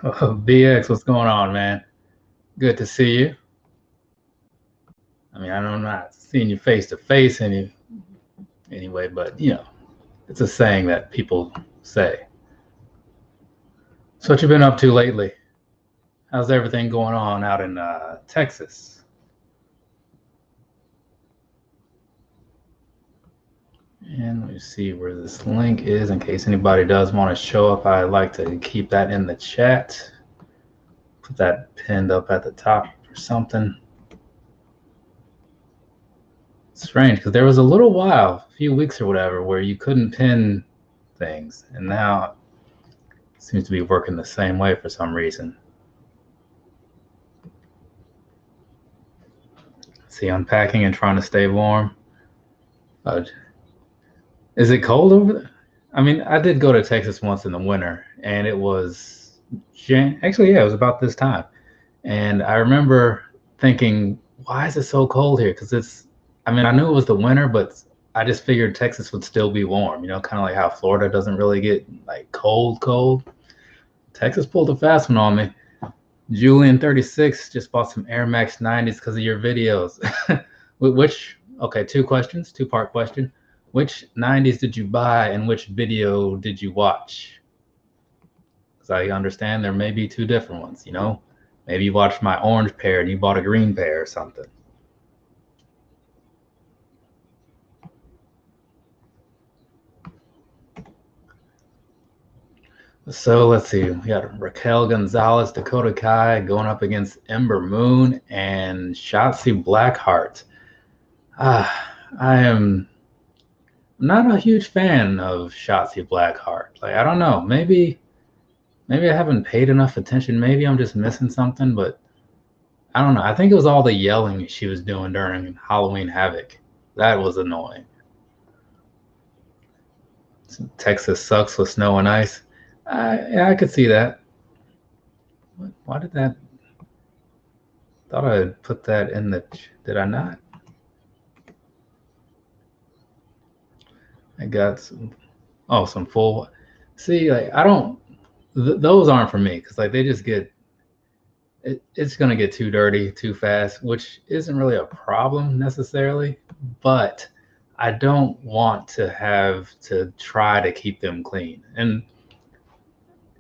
BX, what's going on, man? Good to see you. I mean, I know I'm not seeing you face to face anyway, but it's a saying that people say. So what you been up to lately? How's everything going on out in Texas? And let me see where this link is in case anybody does want to show up. I like to keep that in the chat. Put that pinned up at the top or something. Strange, because there was a little while, a few weeks or whatever, where you couldn't pin things, and now it seems to be working the same way for some reason. See, unpacking and trying to stay warm. Is it cold over there? I mean, I did go to Texas once in the winter, and it was actually, yeah, it was about this time, and I remember thinking, why is it so cold here? Because I mean, I knew it was the winter, but I just figured Texas would still be warm, kind of like how Florida doesn't really get like cold. Texas pulled a fast one on me. Julian36 just bought some Air Max 90s because of your videos. Okay, two-part question. Which 90s did you buy and which video did you watch? Because I understand there may be two different ones, Maybe you watched my orange pair and you bought a green pair or something. So let's see. We got Raquel Gonzalez, Dakota Kai going up against Ember Moon and Shotzi Blackheart. I am not a huge fan of Shotzi Blackheart. Like, I don't know. Maybe I haven't paid enough attention. Maybe I'm just missing something, but I don't know. I think it was all the yelling she was doing during Halloween Havoc. That was annoying. Texas sucks with snow and ice. Yeah, I could see that. Why did that? Thought I had put that in the. Did I not? I got some full. See, like I don't. Those aren't for me because like they just get. It's gonna get too dirty too fast, which isn't really a problem necessarily, but I don't want to have to try to keep them clean. And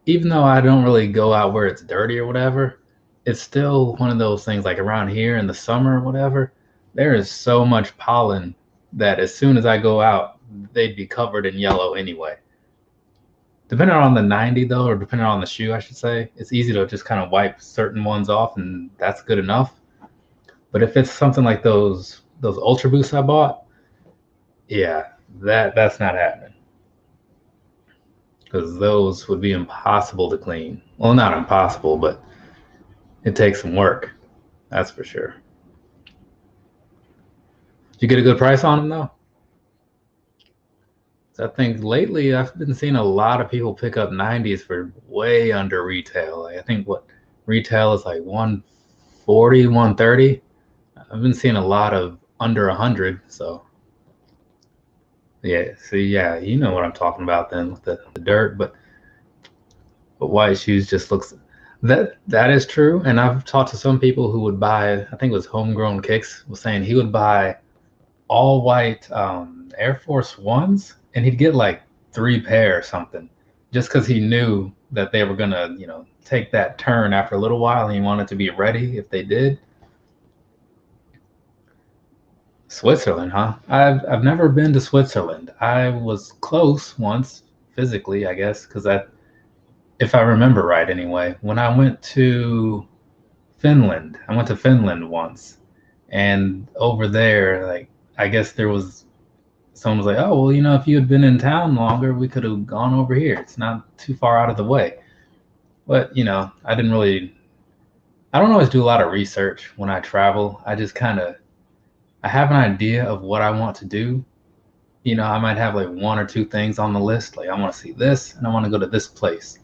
even though I don't really go out where it's dirty or whatever, it's still one of those things like around here in the summer or whatever, there is so much pollen that as soon as I go out, they'd be covered in yellow anyway. Depending on the 90 though, or depending on the shoe, I should say, it's easy to just kind of wipe certain ones off and that's good enough. But if it's something like those Ultra Boosts I bought, yeah, that's not happening. Because those would be impossible to clean. Well, not impossible, but it takes some work. That's for sure. Did you get a good price on them, though? So I think lately I've been seeing a lot of people pick up 90s for way under retail. Like, I think what retail is like 140, 130. I've been seeing a lot of under 100, so yeah, see, yeah, you know what I'm talking about then with the dirt, but white shoes just looks that is true. And I've talked to some people who would buy, I think it was Homegrown Kicks was saying he would buy all white Air Force Ones and he'd get like 3 pair or something just because he knew that they were gonna, take that turn after a little while and he wanted to be ready if they did. Switzerland, huh? I've never been to Switzerland. I was close once physically, I guess, because if I remember right anyway, when I went to Finland once, and over there, like I guess there was someone was like, oh well, if you had been in town longer, we could have gone over here. It's not too far out of the way. But I don't always do a lot of research when I travel. I have an idea of what I want to do. I might have like 1 or 2 things on the list. Like I want to see this and I want to go to this place.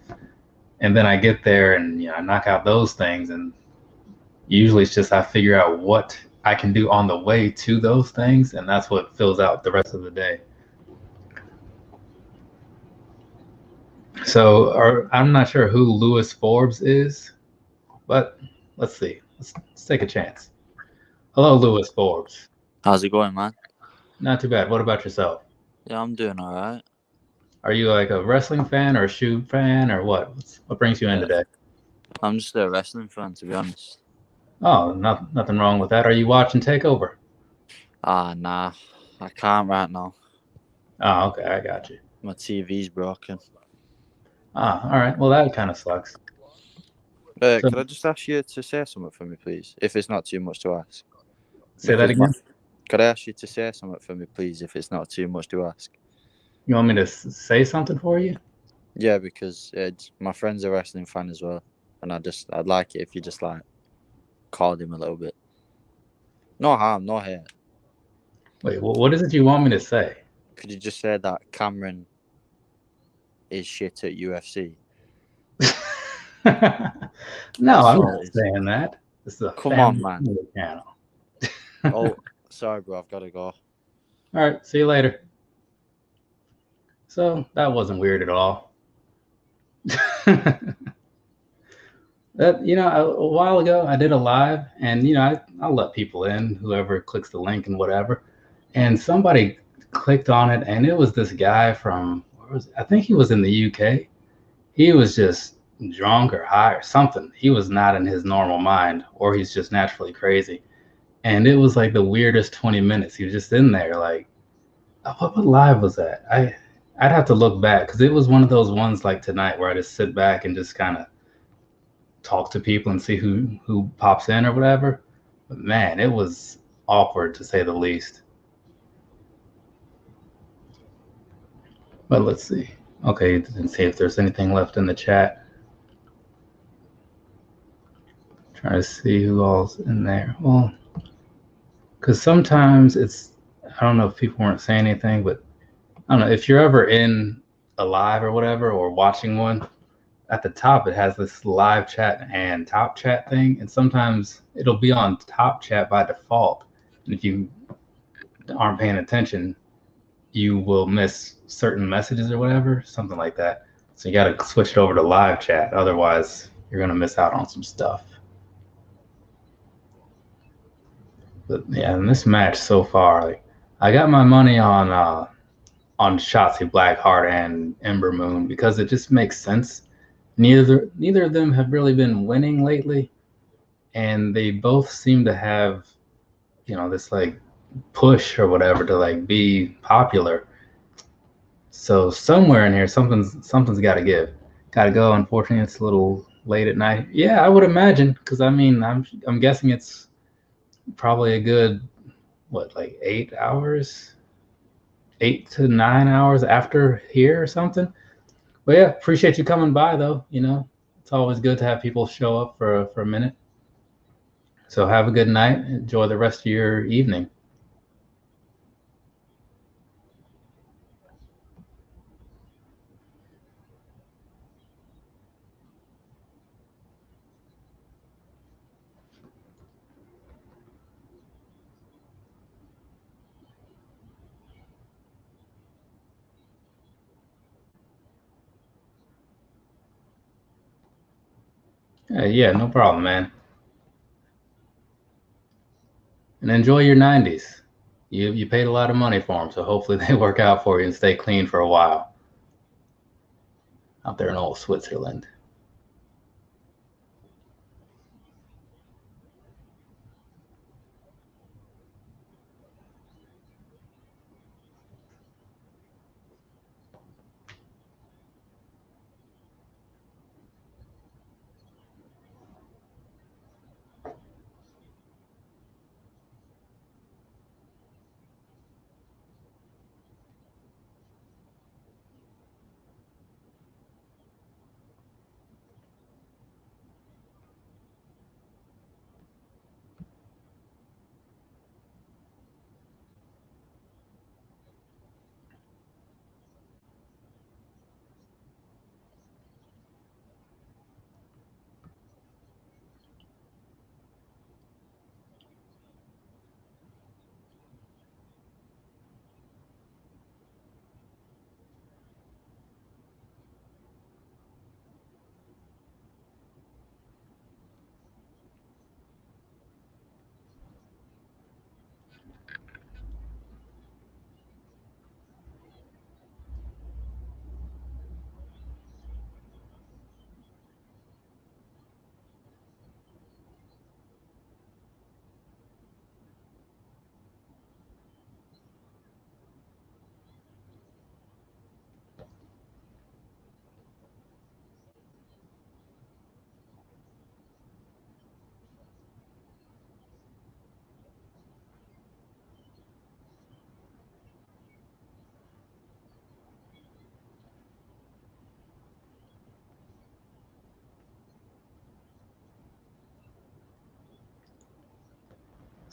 And then I get there and I knock out those things. And usually it's just I figure out what I can do on the way to those things. And that's what fills out the rest of the day. So I'm not sure who Lewis Forbes is, but let's see. Let's take a chance. Hello, Lewis Forbes. How's it going, man? Not too bad. What about yourself? Yeah, I'm doing all right. Are you like a wrestling fan or a shoe fan or what? What brings you in Yeah, today? I'm just a wrestling fan, to be honest. Oh, nothing wrong with that. Are you watching Takeover? Nah, I can't right now. Oh, okay, I got you. My TV's broken. All right. Well, that kind of sucks. So Could I just ask you to say something for me, please? If it's not too much to ask. say that Because my... again. Could I ask you to say something for me, please, if it's not too much to ask? You want me to say something for you? Yeah, because my friend's a wrestling fan as well. And I'd like it if you just, like, called him a little bit. No harm, no hate. Wait, what is it you want me to say? Could you just say that Cameron is shit at UFC? No, That's I'm all not it is. saying that. This is a Come on, family man. channel. Oh, sorry, bro. I've got to go. All right. See you later. So that wasn't weird at all. That a while ago I did a live, and I'll let people in, whoever clicks the link and whatever. And somebody clicked on it, and it was this guy from where was it? I think he was in the UK. He was just drunk or high or something. He was not in his normal mind, or he's just naturally crazy. And it was like the weirdest 20 minutes. He was just in there, like, what live was that? I'd have to look back because it was one of those ones like tonight where I just sit back and just kind of talk to people and see who pops in or whatever. But man, it was awkward to say the least. But let's see. Okay, and see if there's anything left in the chat. Trying to see who all's in there. Well, because sometimes I don't know if people weren't saying anything, but I don't know if you're ever in a live or whatever or watching one. At the top, it has this live chat and top chat thing, and sometimes it'll be on top chat by default. And if you aren't paying attention, you will miss certain messages or whatever, something like that. So you got to switch it over to live chat. Otherwise, you're going to miss out on some stuff. But yeah, in this match so far, like, I got my money on Shotzi Blackheart and Ember Moon because it just makes sense. Neither of them have really been winning lately, and they both seem to have this like push or whatever to like be popular. So somewhere in here, something's got to give. Got to go. Unfortunately, it's a little late at night. Yeah, I would imagine, because I mean, I'm guessing it's probably a good like 8 hours, 8 to 9 hours after here or something. But yeah, appreciate you coming by though. It's always good to have people show up for a minute. So have a good night. Enjoy the rest of your evening. Yeah, no problem, man. And enjoy your 90s. You paid a lot of money for them, so hopefully they work out for you and stay clean for a while out there in old Switzerland.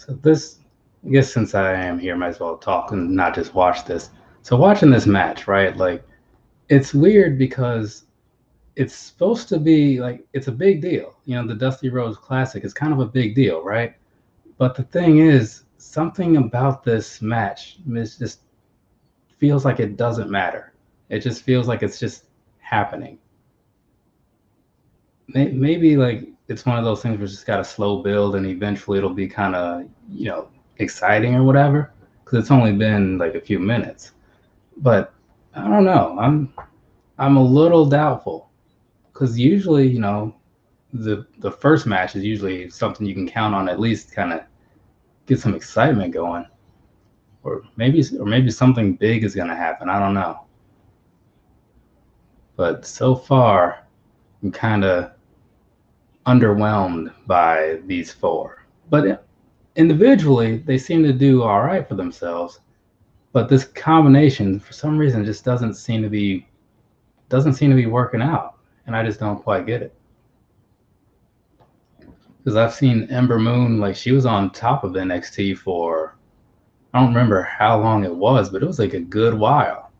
So this, I guess since I am here, might as well talk and not just watch this. So watching this match, right? Like it's weird because it's supposed to be like it's a big deal. You know, the Dusty Rhodes Classic is kind of a big deal, right? But the thing is, something about this match just feels like it doesn't matter. It just feels like it's just happening. Maybe like it's one of those things where it's just got a slow build and eventually it'll be kind of, exciting or whatever. Because it's only been like a few minutes. But I don't know. I'm a little doubtful because usually, the first match is usually something you can count on at least kind of get some excitement going, or maybe something big is gonna happen. I don't know, but so far I'm kind of underwhelmed by these four. But individually, they seem to do all right for themselves. But this combination, for some reason, just doesn't seem to be working out, and I just don't quite get it. Because I've seen Ember Moon, like she was on top of NXT for I don't remember how long it was, but it was like a good while.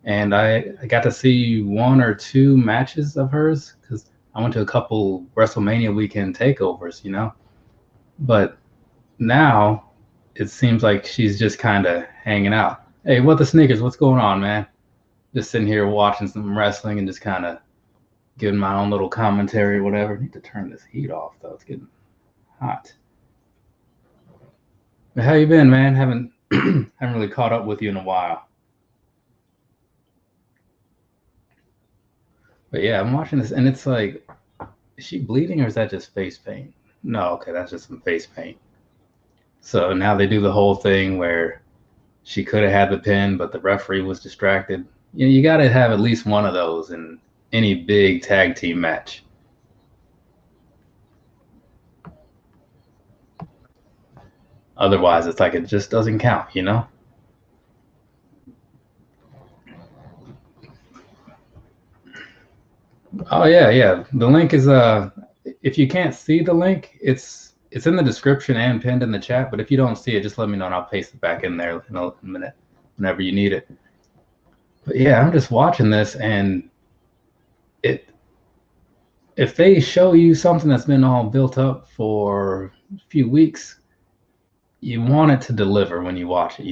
And I got to see one or two matches of hers because I went to a couple WrestleMania weekend takeovers, But now it seems like she's just kind of hanging out. Hey, what the sneakers? What's going on, man? Just sitting here watching some wrestling and just kind of giving my own little commentary or whatever. I need to turn this heat off though. It's getting hot. But how you been, man? Haven't really caught up with you in a while. But yeah, I'm watching this and it's like, is she bleeding or is that just face paint? No, okay, that's just some face paint. So now they do the whole thing where she could have had the pin, but the referee was distracted. You got to have at least one of those in any big tag team match. Otherwise, it's like it just doesn't count, Oh yeah. The link is if you can't see the link, it's in the description and pinned in the chat. But if you don't see it, just let me know and I'll paste it back in there in a minute whenever you need it. But yeah, I'm just watching this and if they show you something that's been all built up for a few weeks, you want it to deliver when you watch it,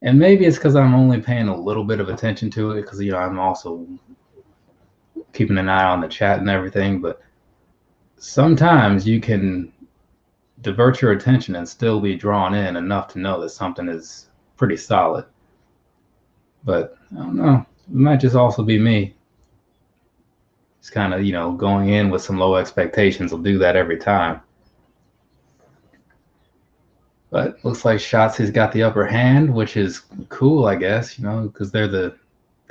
And maybe it's because I'm only paying a little bit of attention to it because, I'm also keeping an eye on the chat and everything. But sometimes you can divert your attention and still be drawn in enough to know that something is pretty solid. But I don't know. It might just also be me. It's kind of, going in with some low expectations will do that every time. But looks like Shotzi's got the upper hand, which is cool, I guess, because they're the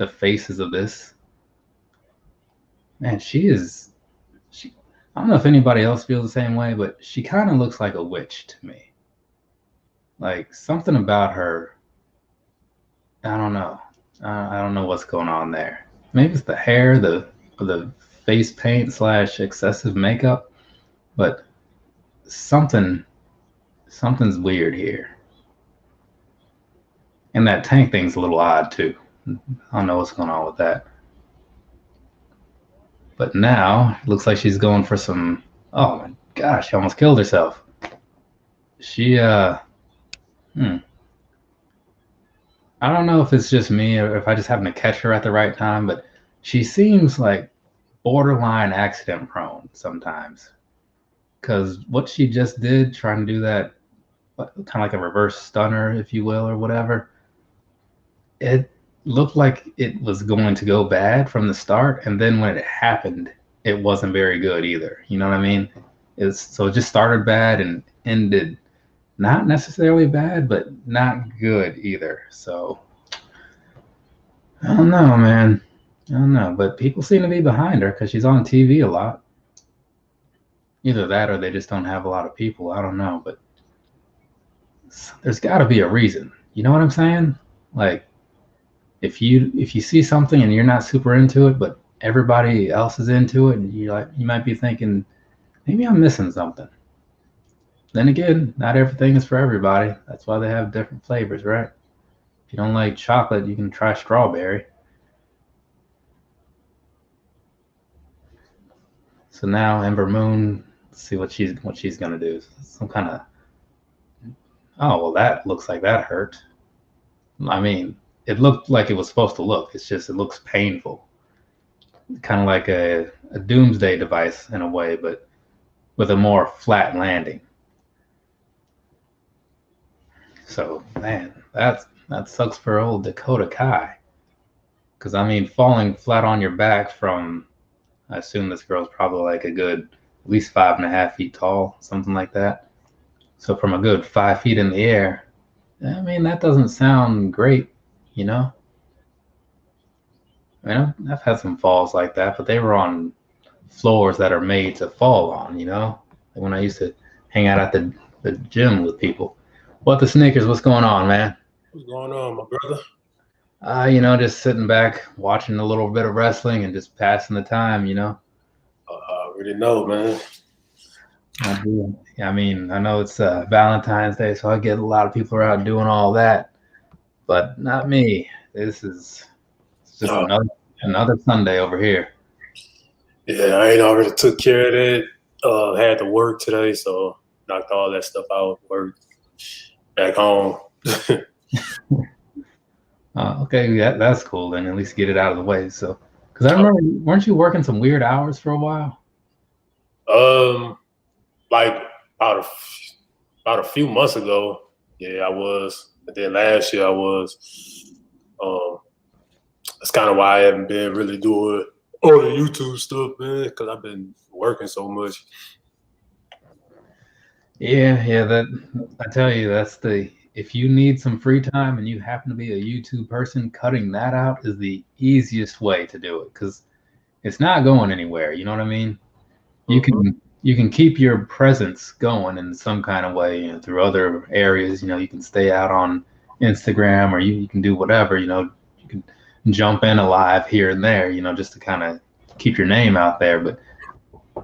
faces of this. Man, she I don't know if anybody else feels the same way, but she kind of looks like a witch to me. Like something about her, I don't know. I don't know what's going on there. Maybe it's the hair, the face paint / excessive makeup, but something's weird here. And that tank thing's a little odd too. I don't know what's going on with that. But now it looks like she's going for some. Oh my gosh, she almost killed herself. She I don't know if it's just me or if I just happen to catch her at the right time, but she seems like borderline accident prone sometimes. Because what she just did, trying to do that kind of like a reverse stunner, if you will, or whatever, it looked like it was going to go bad from the start. And then when it happened, it wasn't very good either. You know what I mean? So it just started bad and ended not necessarily bad, but not good either. So I don't know, man. I don't know. But people seem to be behind her because she's on TV a lot. Either that or they just don't have a lot of people. I don't know. But there's got to be a reason. You know what I'm saying? Like, if you see something and you're not super into it, but everybody else is into it, and you might be thinking, maybe I'm missing something. then again, not everything is for everybody. That's why they have different flavors, right? If you don't like chocolate, you can try strawberry. So now Ember Moon, let's see what she's gonna do. Some kind of, oh well, that looks like that hurt. I mean, it looked like it was supposed to look. It's just it looks painful, kind of like a doomsday device in a way, but with a more flat landing. So man, that sucks for old Dakota Kai. Because I mean, falling flat on your back from, I assume this girl's probably like a good at least 5.5 feet tall, something like that. So from a good 5 feet in the air, I mean, that doesn't sound great, you know? I mean, I've had some falls like that, but they were on floors that are made to fall on, you know? Like when I used to hang out at the gym with people. What the Snickers? What's going on, man? What's going on, my brother? Just sitting back, watching a little bit of wrestling and just passing the time, you know? I already know, man. I mean, I know it's Valentine's Day, so I get a lot of people are out doing all that, but not me. It's just another Sunday over here. Yeah, I ain't already took care of that. Had to work today, so knocked all that stuff out. Work back home. Okay, yeah, that's cool. Then at least get it out of the way. So, because I remember, weren't you working some weird hours for a while? Like about a few months ago, yeah, I was. But then last year I was. That's kind of why I haven't been really doing all the YouTube stuff, man, because I've been working so much. Yeah, that I tell you, that's if you need some free time and you happen to be a YouTube person, cutting that out is the easiest way to do it because it's not going anywhere. You know what I mean? You can keep your presence going in some kind of way, you know, through other areas. You know, you can stay out on Instagram or you can do whatever. You know, you can jump in alive here and there. You know, just to kind of keep your name out there, but.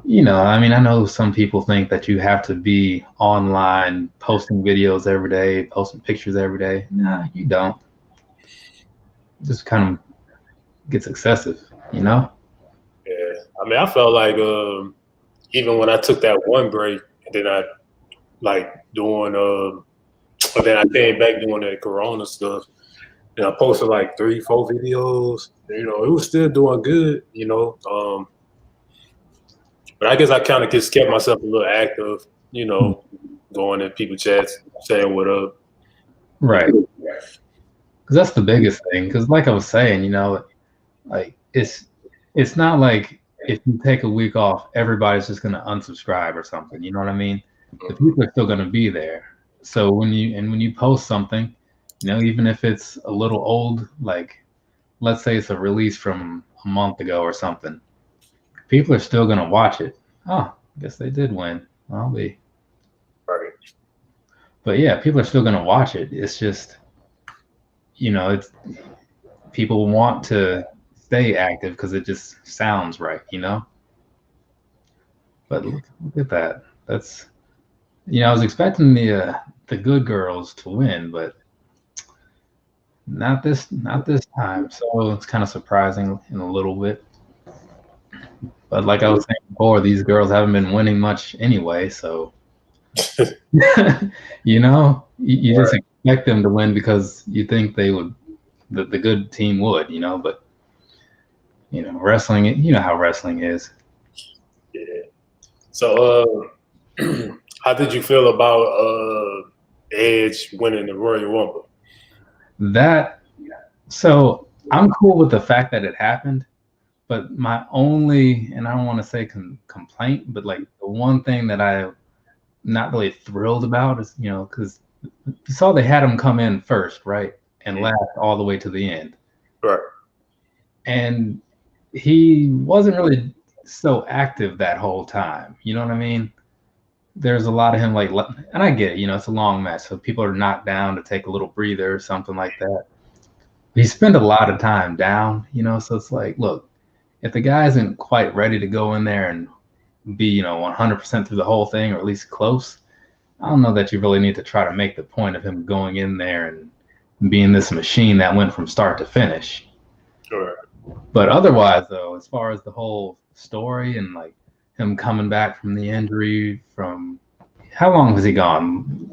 You know, I mean, I know some people think that you have to be online posting videos every day, posting pictures every day. Nah, you don't. It just kind of gets excessive, you know? Yeah. I mean, I felt like even when I took that one break and then I like doing but then I came back doing that Corona stuff and I posted like 3-4 videos. You know, it was still doing good, you know. But I guess I kind of just kept myself a little active, you know, going in people chats, saying what up. Right. Because that's the biggest thing. Because like I was saying, you know, like it's not like if you take a week off, everybody's just going to unsubscribe or something. You know what I mean? The people are still going to be there. So when you post something, you know, even if it's a little old, like let's say it's a release from a month ago or something. People are still going to watch it. Oh, I guess they did win. I'll be. Right. But yeah, people are still going to watch it. It's just, you know, it's people want to stay active because it just sounds right, you know? But look at that. That's, you know, I was expecting the good girls to win, but not this time. So it's kind of surprising in a little bit. But like I was saying before, these girls haven't been winning much anyway, so you know, you just expect them to win because you think they would, the good team would, you know. But you know, wrestling, you know how wrestling is. Yeah. So, how did you feel about Edge winning the Royal Rumble? So I'm cool with the fact that it happened. But my only, and I don't want to say complaint, but like the one thing that I'm not really thrilled about is, you know, because you saw they had him come in first, right? And last all the way to the end. Right. And he wasn't really so active that whole time. You know what I mean? There's a lot of him like, and I get it, you know, it's a long match. So people are knocked down to take a little breather or something like that. He spent a lot of time down, you know, so it's like, look, if the guy isn't quite ready to go in there and be, you know, 100% through the whole thing, or at least close, I don't know that you really need to try to make the point of him going in there and being this machine that went from start to finish. Sure. But otherwise, though, as far as the whole story and like him coming back from the injury, from how long was he gone?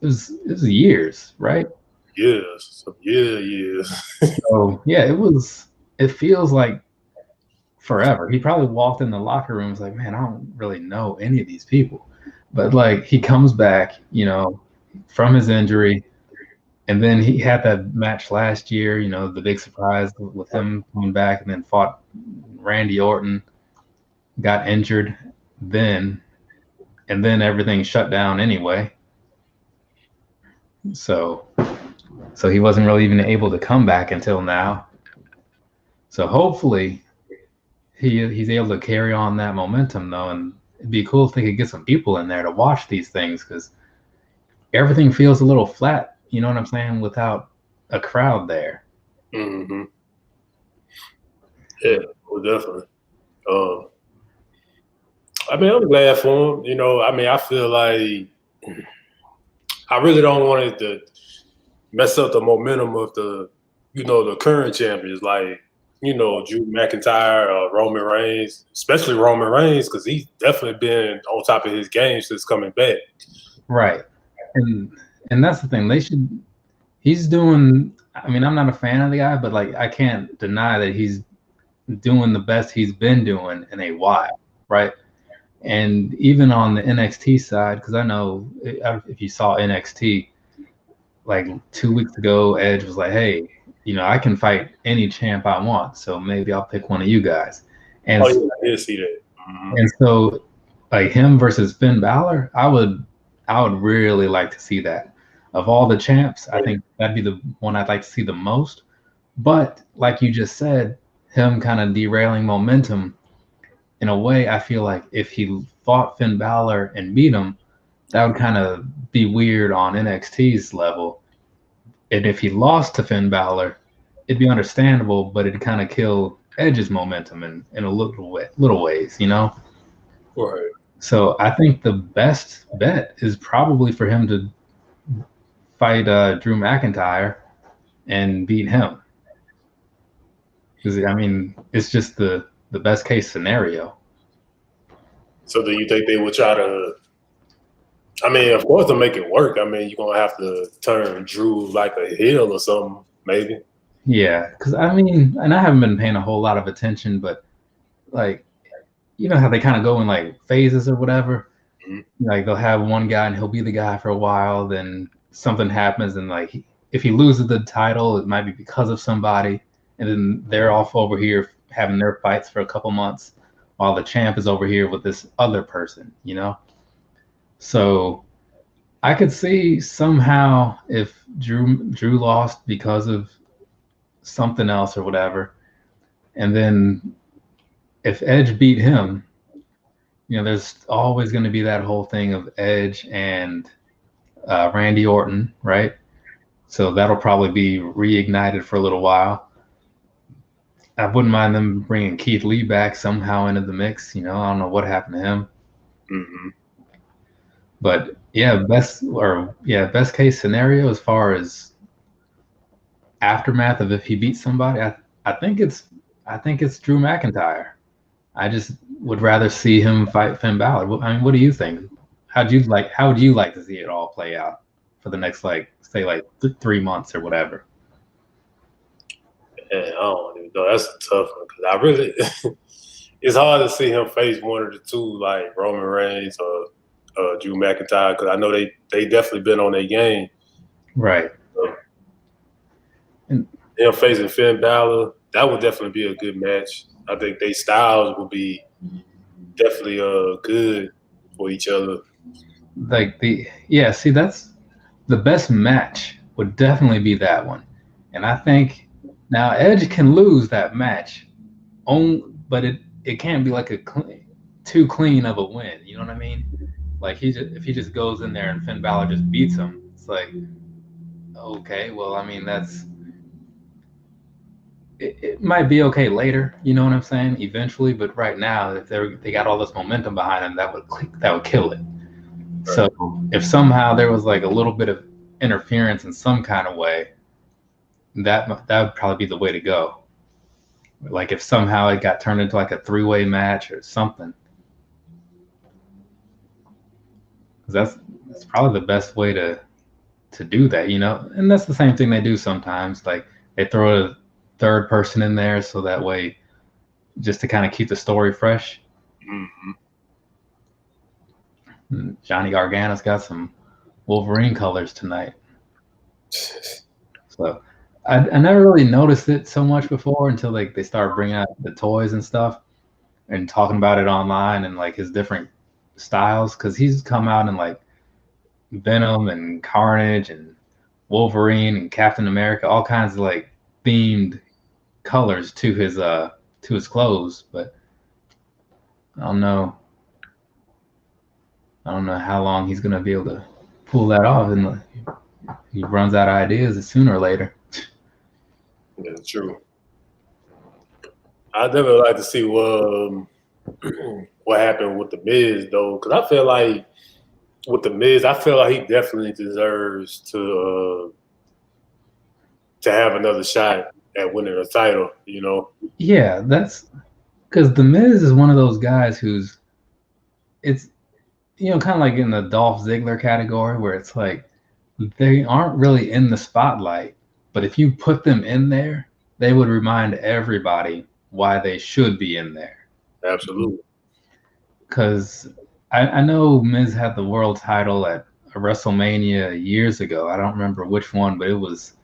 It was years, right? Years. Years. So yeah, it feels like forever. He probably walked in the locker room and was like, man, I don't really know any of these people. But like he comes back, from his injury, and then he had that match last year, the big surprise with him coming back, and then fought Randy Orton, got injured then, and then everything shut down anyway. So he wasn't really even able to come back until now. So hopefully he's able to carry on that momentum, though, and it'd be cool if they could get some people in there to watch these things, because everything feels a little flat, you know what I'm saying, without a crowd there. Mm-hmm. Yeah, well, definitely. I mean, I'm glad for him. I feel like I really don't want it to mess up the momentum of the current champions, like, Drew McIntyre or Roman Reigns, especially Roman Reigns, because he's definitely been on top of his game since coming back. Right. And that's the thing. He's doing, I mean, I'm not a fan of the guy, but like I can't deny that he's doing the best he's been doing in a while, right? And even on the NXT side, because I know if you saw NXT, like 2 weeks ago, Edge was like, hey, I can fight any champ I want, so maybe I'll pick one of you guys. And I did see that. Mm-hmm. And so, like him versus Finn Balor, I would really like to see that. Of all the champs, I think that'd be the one I'd like to see the most. But like you just said, him kind of derailing momentum, in a way, I feel like if he fought Finn Balor and beat him, that would kind of be weird on NXT's level. And if he lost to Finn Balor, it'd be understandable, but it'd kind of kill Edge's momentum in a little ways, Right. So I think the best bet is probably for him to fight Drew McIntyre and beat him. Because, I mean, it's just the best case scenario. So do you think they would try to, I mean, of course, to make it work, I mean, you're going to have to turn Drew like a heel or something, maybe. Yeah, because, I mean, and I haven't been paying a whole lot of attention, but, like, you know how they kind of go in, like, phases or whatever? Mm-hmm. Like, they'll have one guy and he'll be the guy for a while, then something happens, and, like, if he loses the title, it might be because of somebody, and then they're off over here having their fights for a couple months while the champ is over here with this other person, So I could see somehow if Drew lost because of something else or whatever, and then if Edge beat him, there's always going to be that whole thing of Edge and Randy Orton, right? So that'll probably be reignited for a little while. I wouldn't mind them bringing Keith Lee back somehow into the mix. I don't know what happened to him. Mm-hmm. But best case scenario as far as aftermath of if he beats somebody, I think it's Drew McIntyre. I just would rather see him fight Finn Balor. I mean, what do you think? How would you like to see it all play out for the next, like, say, 3 months or whatever? Yeah, I don't even know. That's a tough one, because I really it's hard to see him face one of the two, like Roman Reigns or Drew McIntyre, because I know they definitely been on their game. Right. And him facing Finn Balor, that would definitely be a good match. I think their styles would be definitely good for each other. See, that's the best match would definitely be that one. And I think now Edge can lose that match, but it can't be like too clean of a win. You know what I mean? Like if he just goes in there and Finn Balor just beats him, it's like, okay, well, I mean, it might be okay later. You know what I'm saying? Eventually, but right now, if they got all this momentum behind them, that would kill it. So if somehow there was like a little bit of interference in some kind of way, that would probably be the way to go. Like if somehow it got turned into like a 3-way match or something. That's probably the best way to do that, you know. And that's the same thing they do sometimes. Like they throw a third person in there so that way, just to kind of keep the story fresh. Mm-hmm. Johnny Gargano's got some Wolverine colors tonight. So I never really noticed it so much before until like they started bringing out the toys and stuff and talking about it online and like his different styles, because he's come out in like Venom and Carnage and Wolverine and Captain America, all kinds of like themed colors to his clothes. But I don't know how long he's gonna be able to pull that off, and he runs out of ideas sooner or later. That's true. I'd definitely like to see what happened with the Miz though, because I feel like with the Miz, I feel like he definitely deserves to have another shot at winning a title. You know? Yeah, that's because the Miz is one of those guys who's it's kind of like in the Dolph Ziggler category where it's like they aren't really in the spotlight, but if you put them in there, they would remind everybody why they should be in there. Absolutely. Because I know Miz had the world title at a WrestleMania years ago. I don't remember which one, but it was,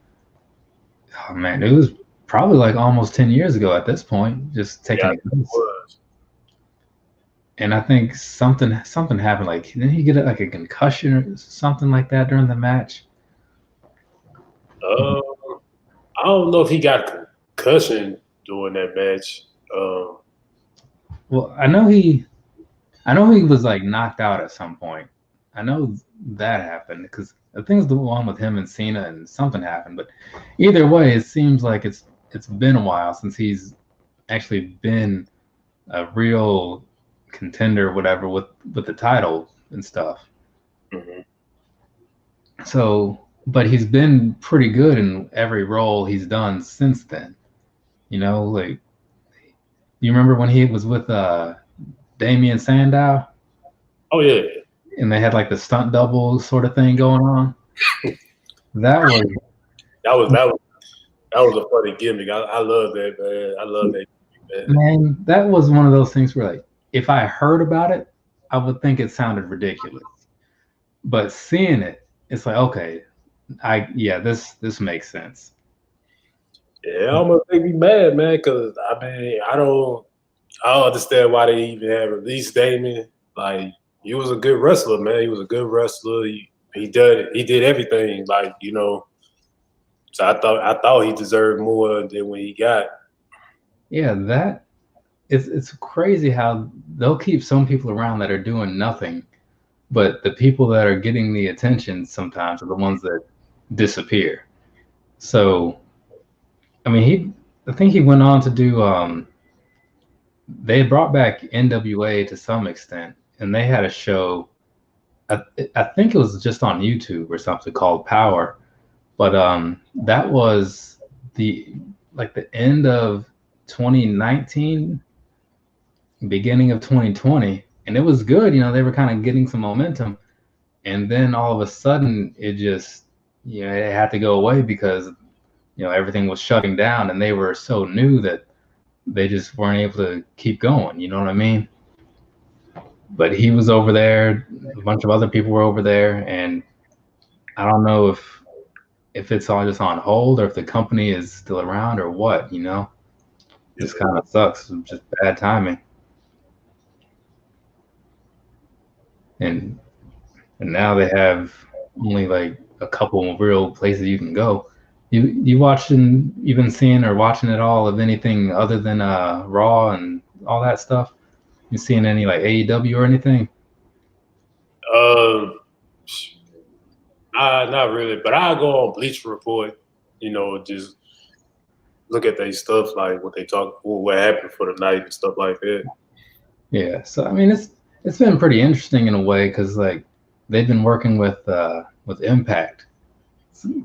oh man, it was probably like almost 10 years ago at this point, just taking it. And I think something happened. Like, didn't he get like a concussion or something like that during the match? I don't know if he got a concussion during that match. Well, I know he was like knocked out at some point. I know that happened because I think it's the one with him and Cena, and something happened. But either way, it seems like it's been a while since he's actually been a real contender or whatever with the title and stuff. Mm-hmm. So, but he's been pretty good in every role he's done since then. You know, like, you remember when he was with Damian Sandow? Oh yeah. And they had like the stunt double sort of thing going on. That was a funny gimmick. I love that, man. I love that gimmick, man. That was one of those things where like if I heard about it, I would think it sounded ridiculous. But seeing it, it's like, okay, this makes sense. Yeah, it almost make me mad, man, because I mean, I don't understand why they even have released Damien. Like, he was a good wrestler, man. He was a good wrestler. He did everything, like, you know. So I thought he deserved more than what he got. Yeah, it's crazy how they'll keep some people around that are doing nothing, but the people that are getting the attention sometimes are the ones that disappear. So, I mean, I think he went on to do. They brought back NWA to some extent, and they had a show. I think it was just on YouTube or something called Power, but that was the end of 2019, beginning of 2020, and it was good. You know, they were kind of getting some momentum, and then all of a sudden it just it had to go away because everything was shutting down, and they were so new that they just weren't able to keep going. You know what I mean? But he was over there, a bunch of other people were over there, and I don't know if it's all just on hold or if the company is still around or what, This kind of sucks. It's just bad timing. And now they have only like a couple of real places you can go. You've been seeing or watching at all of anything other than Raw and all that stuff? You seeing any like AEW or anything? Not really, but I go on Bleacher Report, just look at their stuff, like what happened for the night and stuff like that. Yeah, so I mean, it's been pretty interesting in a way because like they've been working with Impact,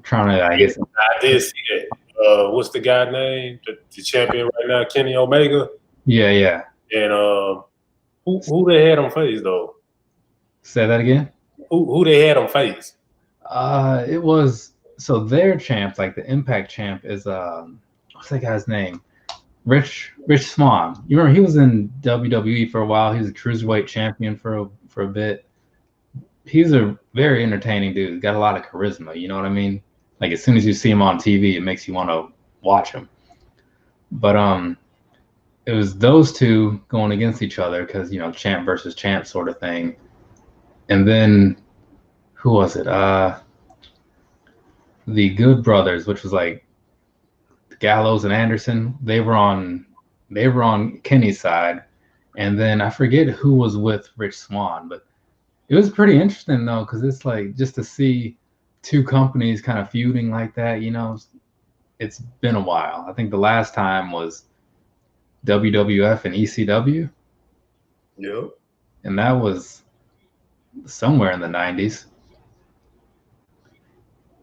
trying to, I guess. I did see that. What's the guy name? The champion right now, Kenny Omega. Yeah. And who they had him face though? Say that again. Who they had him face? It was so their champ, like the Impact champ, is what's that guy's name? Rich Swann. You remember he was in WWE for a while. He was a cruiserweight champion for a bit. He's a very entertaining dude. He's got a lot of charisma. You know what I mean? Like as soon as you see him on TV, it makes you want to watch him. But it was those two going against each other because champ versus champ sort of thing. And then who was it? The Good Brothers, which was like Gallows and Anderson. They were on Kenny's side, and then I forget who was with Rich Swann, but it was pretty interesting though, because it's like just to see two companies kind of feuding like that. It's been a while. I think the last time was WWF and ECW. Yep. And that was somewhere in the 90s.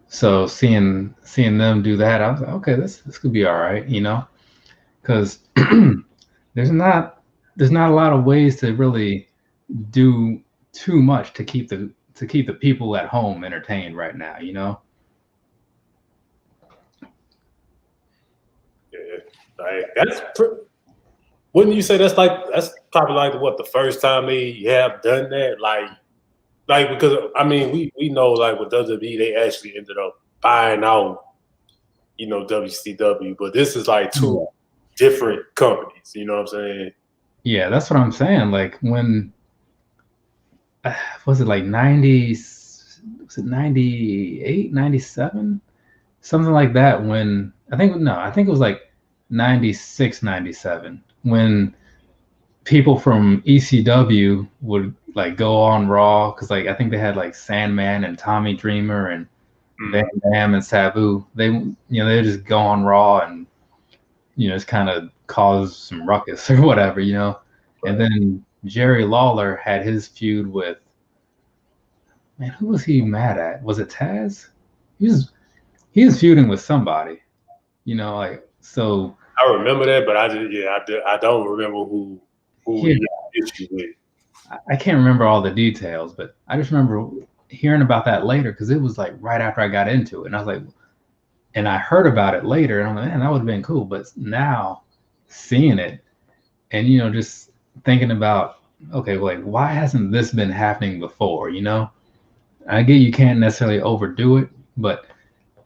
So seeing them do that, I was like, okay, this could be all right, because there's not a lot of ways to really do too much to keep the people at home entertained right now, Yeah, like wouldn't you say that's probably like what the first time they have done that, like because I mean we know like with WWE they actually ended up buying out WCW, but this is like two different companies, you know what I'm saying? Yeah, that's what I'm saying. Like when was it like 90? Was it 98, 97? Something like that. When I think it was like 96, 97 when people from ECW would like go on Raw because like I think they had like Sandman and Tommy Dreamer and Van Dam and Sabu. They they just go on Raw and just kind of cause some ruckus or whatever, Right. And then Jerry Lawler had his feud with, man, who was he mad at? Was it Taz? He was feuding with somebody, like so. I remember that, but I don't remember who he got issue with. I can't remember all the details, but I just remember hearing about that later because it was like right after I got into it, and I was like, and I heard about it later, and I'm like, man, that would have been cool. But now seeing it, and just thinking about, okay, like why hasn't this been happening before? I get you can't necessarily overdo it, but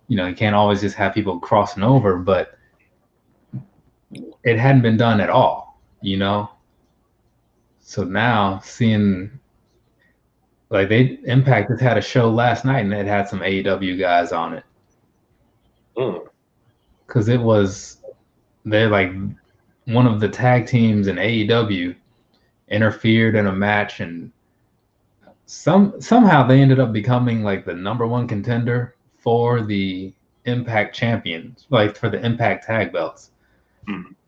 you can't always just have people crossing over, but it hadn't been done at all, So now seeing like Impact has had a show last night and it had some AEW guys on it. Because they're like one of the tag teams in AEW interfered in a match, and somehow they ended up becoming like the #1 contender for the Impact champions, like for the Impact tag belts.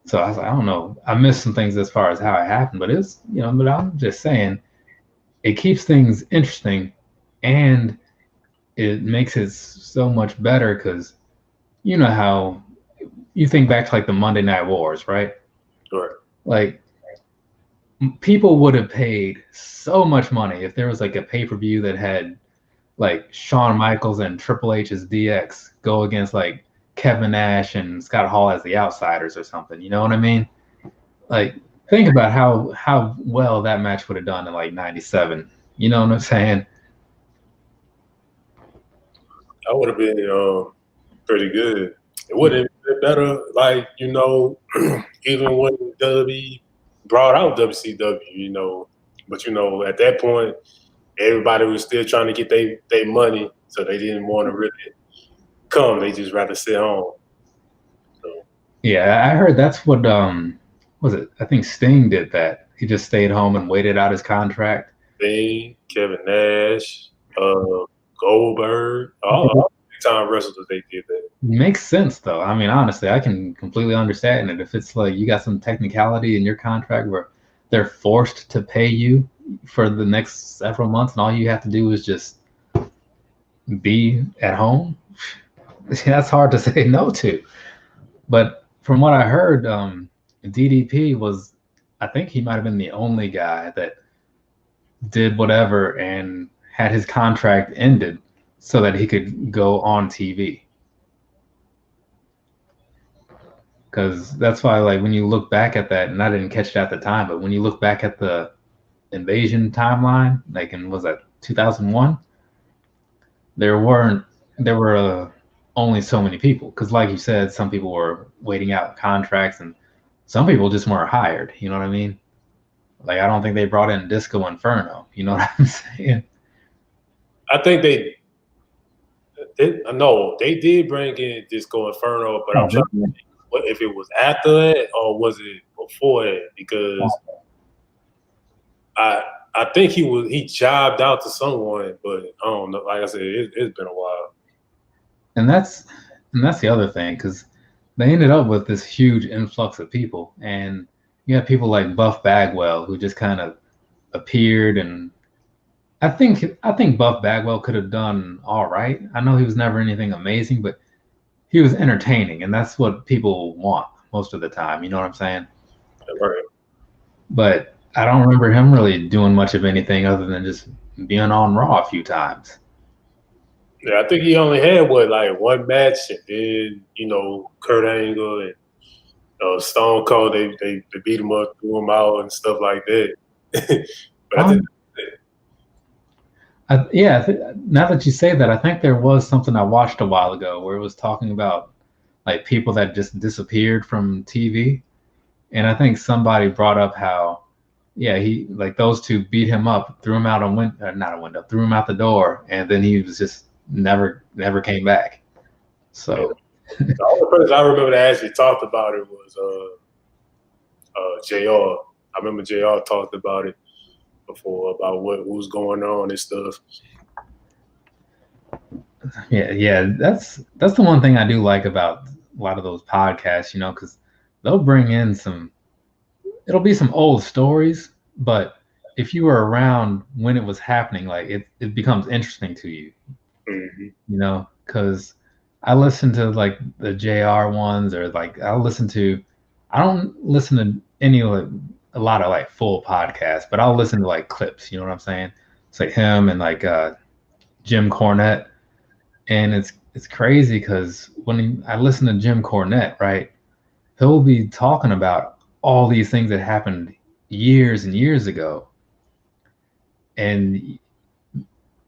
So I was like, I don't know. I missed some things as far as how it happened, but it's but I'm just saying it keeps things interesting and it makes it so much better because how you think back to like the Monday Night Wars, right? Sure. Like people would have paid so much money if there was like a pay-per-view that had like Shawn Michaels and Triple H as DX go against like Kevin Nash and Scott Hall as the Outsiders or something. You know what I mean? Like think about how well that match would have done in like 97. You know what I'm saying? That would have been pretty good. It would have been better, like, even when WWE brought out WCW, but at that point, everybody was still trying to get their money, so they didn't want to really come. They just rather sit home. So. Yeah, I heard that's what was it? I think Sting did that. He just stayed home and waited out his contract. Sting, Kevin Nash, Goldberg, all time wrestlers, they did that. Makes sense though. I mean, honestly, I can completely understand it. If it's like you got some technicality in your contract where they're forced to pay you, for the next several months, and all you have to do is just be at home. That's hard to say no to. But from what I heard, DDP was, I think he might have been the only guy that did whatever and had his contract ended so that he could go on TV. Because that's why, like, when you look back at that, and I didn't catch it at the time, but when you look back at the invasion timeline, like in, was that 2001? There were only so many people. Because, like you said, some people were waiting out contracts, and some people just weren't hired. You know what I mean? Like, I don't think they brought in Disco Inferno. You know what I'm saying? I think they did bring in Disco Inferno, but I'm trying to think what if it was after that or was it before that? Because I think he jobbed out to someone, but I don't know. Like I said, it's been a while. And that's the other thing, because they ended up with this huge influx of people, and you have people like Buff Bagwell who just kind of appeared, and I think Buff Bagwell could have done all right. I know he was never anything amazing, but he was entertaining, and that's what people want most of the time. You know what I'm saying? Right. But I don't remember him really doing much of anything other than just being on Raw a few times. Yeah, I think he only had like one match, and then Kurt Angle and Stone Cold they beat him up, threw him out, and stuff like that. But I think. Now that you say that, I think there was something I watched a while ago where it was talking about like people that just disappeared from TV, and I think somebody brought up how, he like those two beat him up, threw him out threw him out the door, and then he was just never came back. So the only person I remember that actually talked about it was JR. I remember JR talked about it before, about what was going on and stuff. Yeah, that's the one thing I do like about a lot of those podcasts, because they'll bring in it'll be some old stories, but if you were around when it was happening, like it becomes interesting to you. Mm-hmm. Because I listen to like the JR ones, or like I don't listen to any a lot of like full podcasts, but I'll listen to like clips. You know what I'm saying? It's like him and like Jim Cornette, and it's crazy because when I listen to Jim Cornette, right, he'll be talking about all these things that happened years and years ago, and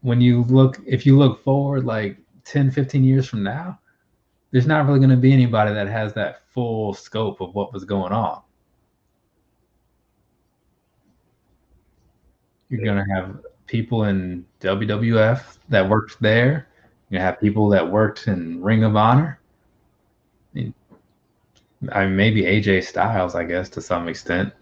if you look forward like 10, 15 years from now, there's not really going to be anybody that has that full scope of what was going on. You're going to have people in WWF that worked there. You're going to have people that worked in Ring of Honor. I mean, maybe AJ Styles, I guess, to some extent.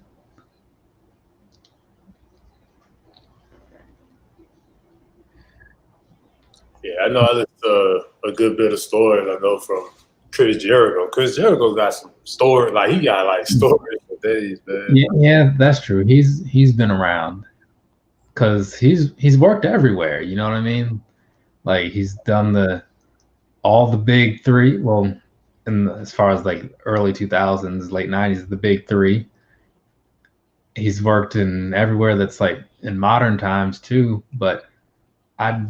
Yeah, I know I listened to a good bit of stories I know from Chris Jericho. Chris Jericho got some stories, like he got like stories for days, man. Yeah, that's true. He's been around because he's worked everywhere. You know what I mean? Like he's done all the big three. Well, as far as like early 2000s, late 90s, the big three. He's worked in everywhere that's like in modern times too, but I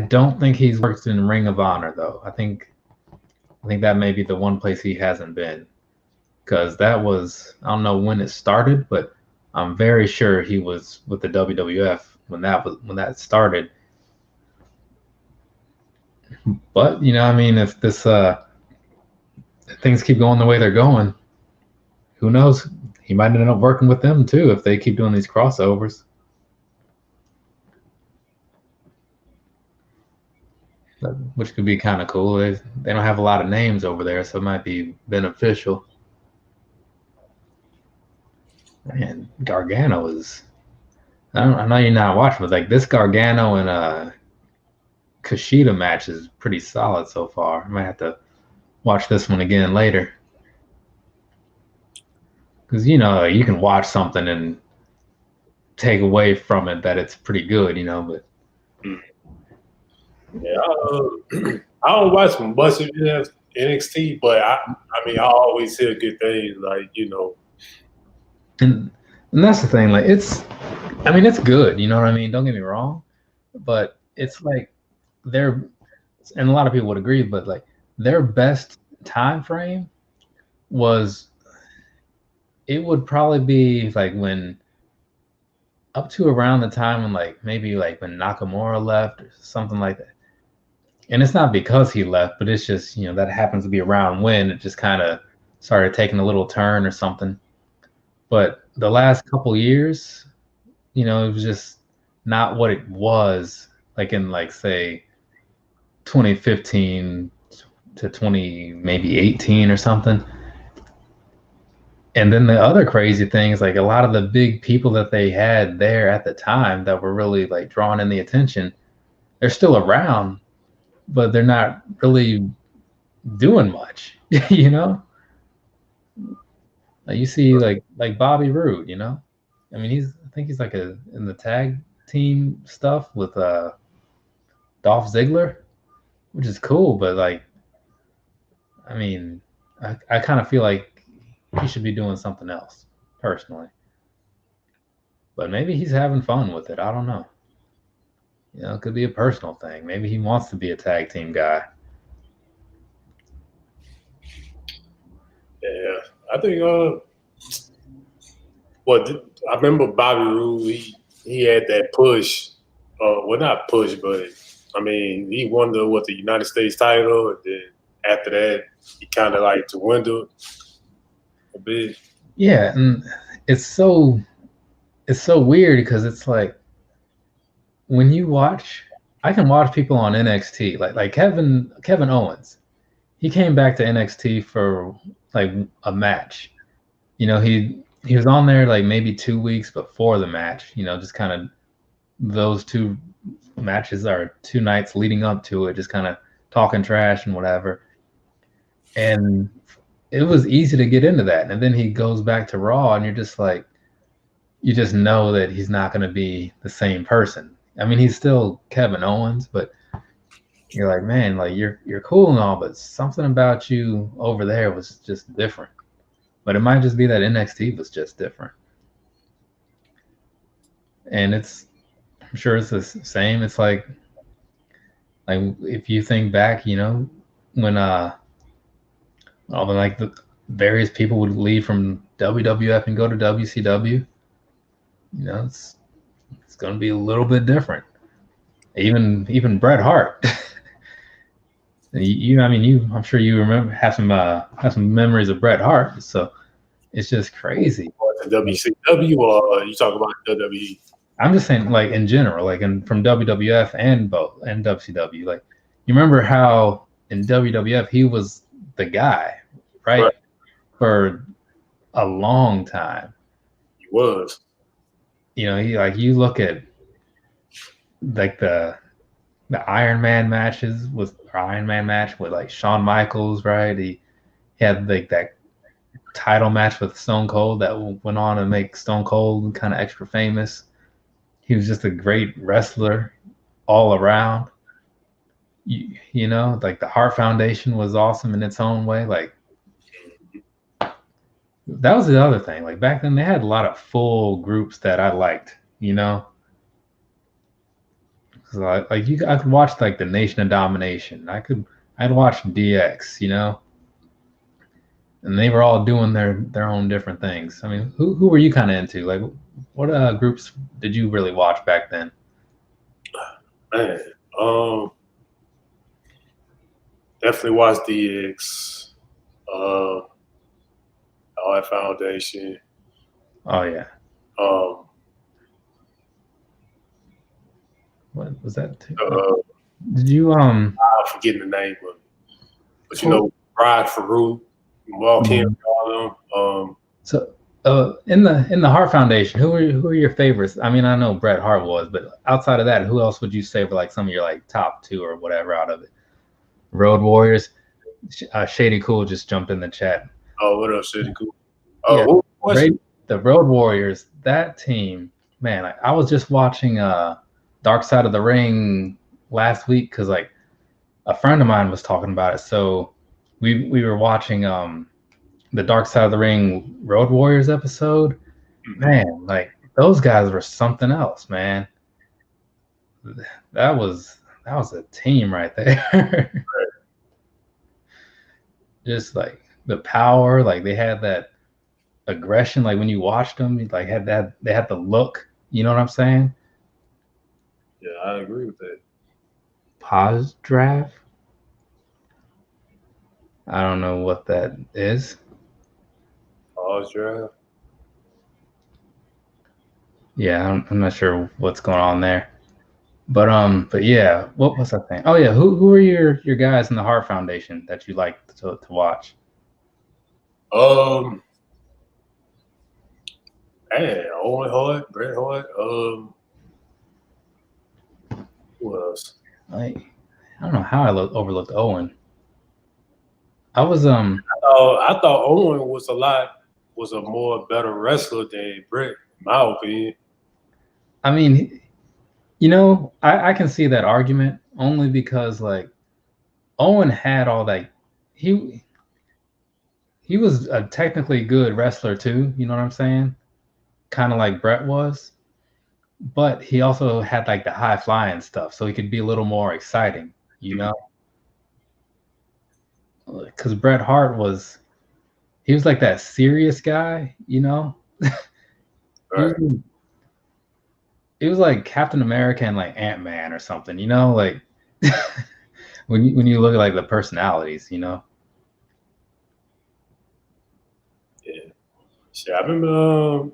don't think he's worked in Ring of Honor though. I think that may be the one place he hasn't been, because that was, I don't know when it started, but I'm very sure he was with the WWF when that started. But I mean, if this if things keep going the way they're going, who knows? He might end up working with them too if they keep doing these crossovers. Which could be kind of cool. They don't have a lot of names over there, so it might be beneficial. And Gargano is, I know you're not watching, but like this Gargano and Kushida match is pretty solid so far. I might have to watch this one again later. Because you can watch something and take away from it that it's pretty good, you know. But yeah, I don't watch much of NXT, but I mean, I always hear good things, like, you know. and that's the thing, like I mean, it's good, you know what I mean? Don't get me wrong, but it's like and a lot of people would agree, but like their best time frame it would probably be like when up to around the time when like maybe like when Nakamura left or something like that. And it's not because he left, but it's just, you know, that happens to be around when it just kind of started taking a little turn or something. But the last couple years, you know, it was just not what it was like in like say 2015 to 20 maybe 18 or something. And then the other crazy thing is like a lot of the big people that they had there at the time that were really like drawing in the attention, they're still around, but they're not really doing much, you know? Like you see like Bobby Roode, you know? I mean, I think he's like in the tag team stuff with Dolph Ziggler, which is cool, but like I mean, I kind of feel like he should be doing something else personally. But maybe he's having fun with it. I don't know. You know, it could be a personal thing. Maybe he wants to be a tag team guy. Yeah, I think I remember Bobby Roode. He had that push. Well, not push, but I mean, he won the United States title, and then after that, he kind of like dwindled a bit. Yeah, and it's so weird because it's like when you watch, I can watch people on NXT like Kevin Owens. He came back to NXT for like a match. You know, he was on there like maybe 2 weeks before the match. You know, just kind of those two matches are 2 nights leading up to it, just kind of talking trash and whatever. And it was easy to get into that. And then he goes back to Raw, and you're just like, you just know that he's not going to be the same person. I mean, he's still Kevin Owens, but you're like, man, like you're cool and all, but something about you over there was just different. But it might just be that NXT was just different. And I'm sure it's the same. It's like if you think back, you know, when all the like the various people would leave from WWF and go to WCW, you know, it's going to be a little bit different. Even Bret Hart. I'm sure you have some memories of Bret Hart. So it's just crazy. WCW, or you talk about WWE? I'm just saying, like in general, like from WWF and WCW. Like, you remember how in WWF he was the guy, right? For a long time. He was. You know, you look at like the Iron Man match with like Shawn Michaels, right? He had like that title match with Stone Cold that went on to make Stone Cold kind of extra famous. He was just a great wrestler all around. You know, like the Hart Foundation was awesome in its own way. Like that was the other thing. Like back then they had a lot of full groups that I liked, you know. So I could watch like the Nation of Domination. I'd watch DX, you know. And they were all doing their own different things. I mean, who were you kind of into? Like, what groups did you really watch back then? Man, definitely watched DX, Hart Foundation. Oh yeah. What was that? Did you I'm forgetting the name of it, but you know, Rod Farouk, Walk in, all them. So in the Hart Foundation, who are your favorites? I mean, I know Bret Hart was, but outside of that, who else would you say were like some of your like top 2 or whatever out of it? Road Warriors. Shady Cool just jumped in the chat. Oh, what else, Shady Cool? Oh, yeah, the Road Warriors. That team man, I was just watching Dark Side of the Ring last week because like a friend of mine was talking about it. So we were watching the Dark Side of the Ring Road Warriors episode. Man, like those guys were something else, man. That was a team right there. Just like the power, like they had that aggression. Like when you watched them, like they had the look. You know what I'm saying? Yeah, I agree with that. Pause draft. I don't know what that is. Pause draft. Yeah, I'm not sure what's going on there. But yeah, what was I saying? Oh yeah, who are your guys in the Heart Foundation that you like to watch? Man, Owen Hart, Bret Hart. Who else? Like, I don't know how I overlooked Owen. I was I thought Owen was a more better wrestler than Bret, in my opinion. I mean, you know, I can see that argument only because like Owen had all that. He was a technically good wrestler too. You know what I'm saying? Kind of like Bret was, but he also had like the high flying stuff, so he could be a little more exciting. You know, because Bret Hart he was like that serious guy. You know, Right. It was like Captain America and like Ant-Man or something. You know, like when you look at like the personalities. You know. Yeah. Shit, I remember.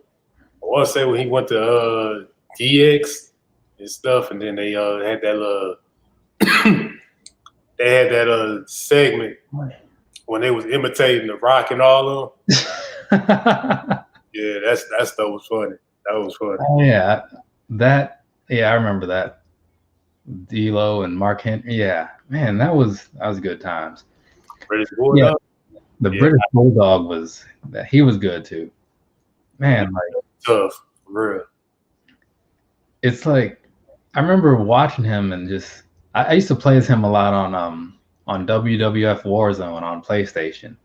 I want to say when he went to DX and stuff, and then they had that they had that segment when they was imitating The Rock and all of them. Yeah, that stuff was funny. That was funny. Oh yeah, I remember that. D'Lo and Mark Henry. Yeah, man, that was good times. British Bulldog. Yeah, the British Bulldog he was good too. Man, like tough, for real. It's like I remember watching him and just I used to play as him a lot on WWF Warzone on PlayStation.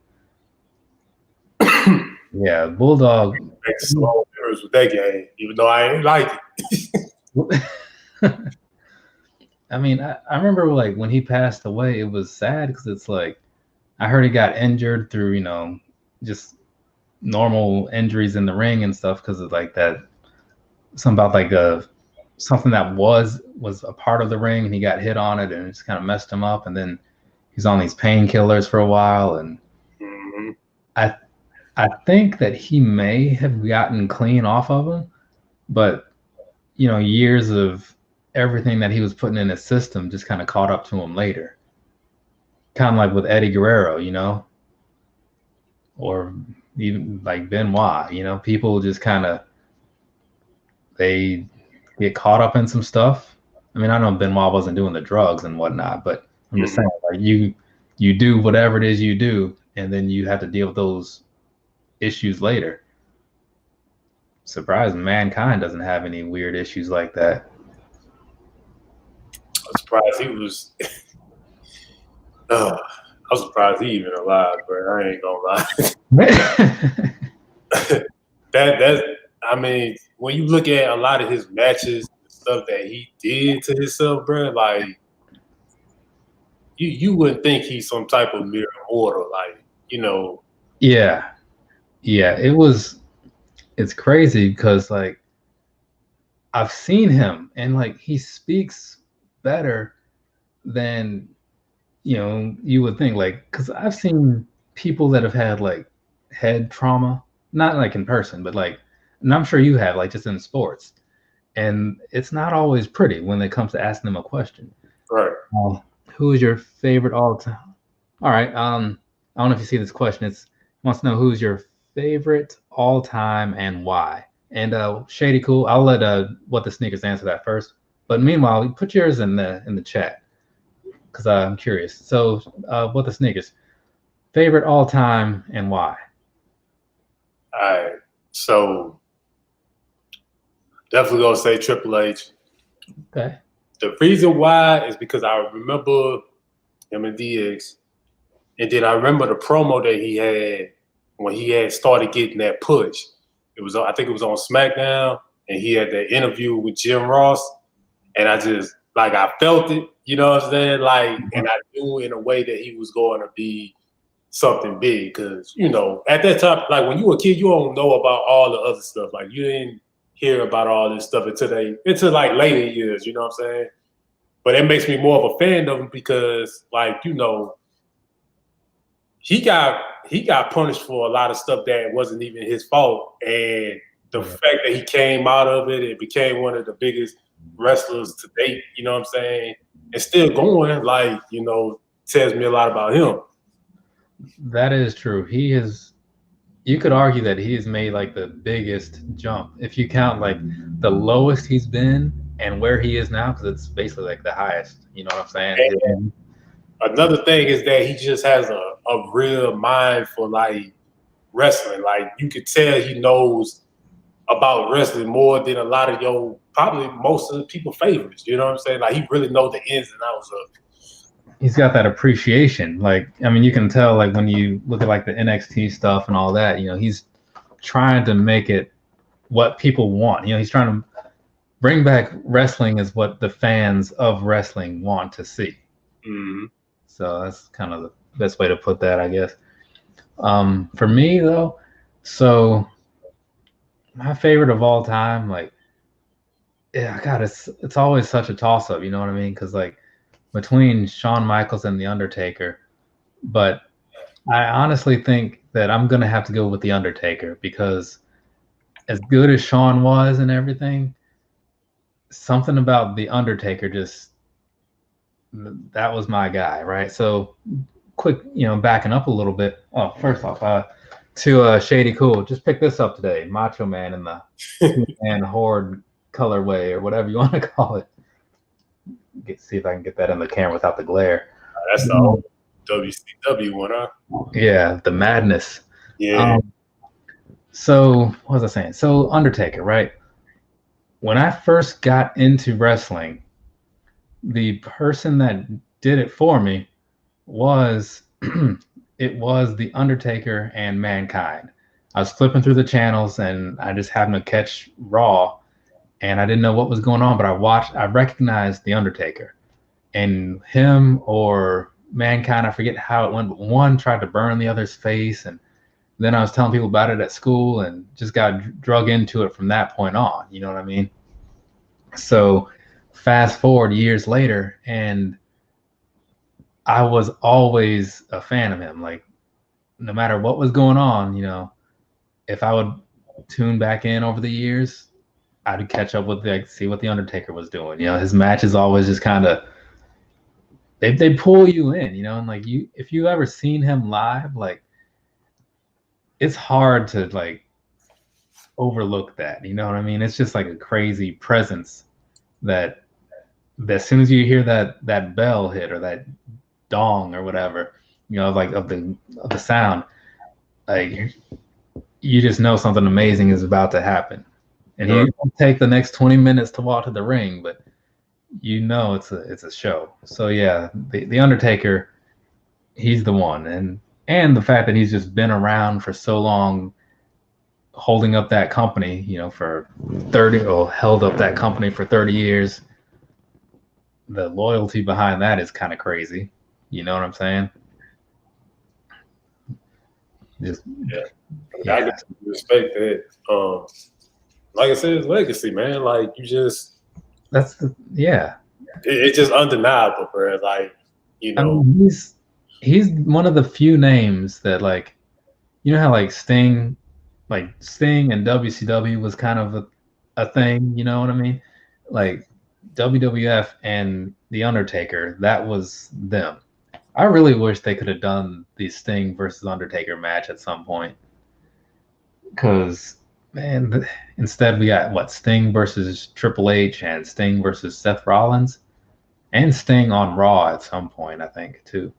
Yeah, Bulldog. Make slow errors with that game, even though I ain't like it. I mean, I remember like when he passed away, it was sad because it's like I heard he got injured through, you know, just normal injuries in the ring and stuff because of like that something about like something that was a part of the ring and he got hit on it and it just kind of messed him up, and then he's on these painkillers for a while, and I think that he may have gotten clean off of them, but you know, years of everything that he was putting in his system just kind of caught up to him later. Kind of like with Eddie Guerrero, you know, or even like Benoit, you know, people just kind of, they get caught up in some stuff. I mean, I know Benoit wasn't doing the drugs and whatnot, but I'm just saying, like you do whatever it is you do, and then you have to deal with those issues later. Surprised Mankind doesn't have any weird issues like that. I'm surprised he was. I'm surprised he even alive, bro. I ain't gonna lie. that I mean, when you look at a lot of his matches, the stuff that he did to himself, bro, like you wouldn't think he's some type of mere mortal, like, you know. Yeah, it's crazy because like I've seen him and like he speaks better than, you know, you would think, like, because I've seen people that have had like head trauma, not like in person, but like, and I'm sure you have, like just in sports, and it's not always pretty when it comes to asking them a question. Right. Who is your favorite all time? All right. I don't know if you see this question. It wants to know who's your favorite all time and why. And Shady Cool, I'll let What the Sneakers answer that first. But meanwhile, put yours in the chat because I'm curious. So, What the Sneakers, favorite all time and why? All right. So definitely gonna say Triple H. Okay. The reason why is because I remember him and DX, and then I remember the promo that he had when he had started getting that push. It was, I think it was on SmackDown, and he had that interview with Jim Ross, and I just I felt it, you know what I'm saying? And I knew in a way that he was going to be something big, because at that time, when you were a kid, you don't know about all the other stuff. Like, you didn't hear about all this stuff until later years, you know what I'm saying? But it makes me more of a fan of him because he got punished for a lot of stuff that wasn't even his fault, and the fact that he came out of it and became one of the biggest wrestlers to date, you know what I'm saying, and still going, tells me a lot about him. That is true. He is. You could argue that he has made the biggest jump if you count the lowest he's been and where he is now, because it's basically the highest. You know what I'm saying? And another thing is that he just has a real mind for wrestling. You could tell he knows about wrestling more than a lot of probably most of the people favorites. You know what I'm saying? He really knows the ins and outs of it. He's got that appreciation. You can tell when you look at the NXT stuff and all that, he's trying to make it what people want. He's trying to bring back wrestling as what the fans of wrestling want to see. Mm-hmm. So that's kind of the best way to put that, I guess. For me though, so my favorite of all time, God, it's always such a toss up. You know what I mean? Because between Shawn Michaels and The Undertaker, but I honestly think that I'm gonna have to go with The Undertaker, because as good as Shawn was and everything, something about The Undertaker that was my guy, right? So quick, backing up a little bit. Oh, first off, to Shady Cool, just picked this up today, Macho Man in the and Horde colorway, or whatever you want to call it. See if I can get that in the camera without the glare. That's the old WCW one, huh? Yeah, the madness. Yeah. So what was I saying? So Undertaker, right? When I first got into wrestling, the person that did it for me was it was The Undertaker and Mankind. I was flipping through the channels and I just happened to catch Raw, and I didn't know what was going on, but I recognized The Undertaker, and him or Mankind, I forget how it went, but one tried to burn the other's face, and then I was telling people about it at school and just got drug into it from that point on. You know what I mean? So fast forward years later, and I was always a fan of him. No matter what was going on, if I would tune back in over the years, I'd catch up with see what The Undertaker was doing. His matches always just kind of they pull you in, and if you ever seen him live, it's hard to overlook that. You know what I mean? It's just a crazy presence that as soon as you hear that bell hit or that dong or whatever, of the sound, you just know something amazing is about to happen. And he won't take the next 20 minutes to walk to the ring, but it's a show. So yeah, the Undertaker, he's the one, and the fact that he's just been around for so long, holding up that company, for 30, or held up that company for 30 years. The loyalty behind that is kind of crazy. You know what I'm saying? Just I can respect that. Like I said, it's legacy, man. It's just undeniable, bro. I mean, he's one of the few names that how Sting and WCW was kind of a thing. You know what I mean? WWF and The Undertaker, that was them. I really wish they could have done the Sting versus Undertaker match at some point, because man, instead we got Sting versus Triple H and Sting versus Seth Rollins, and Sting on Raw at some point, I think, too.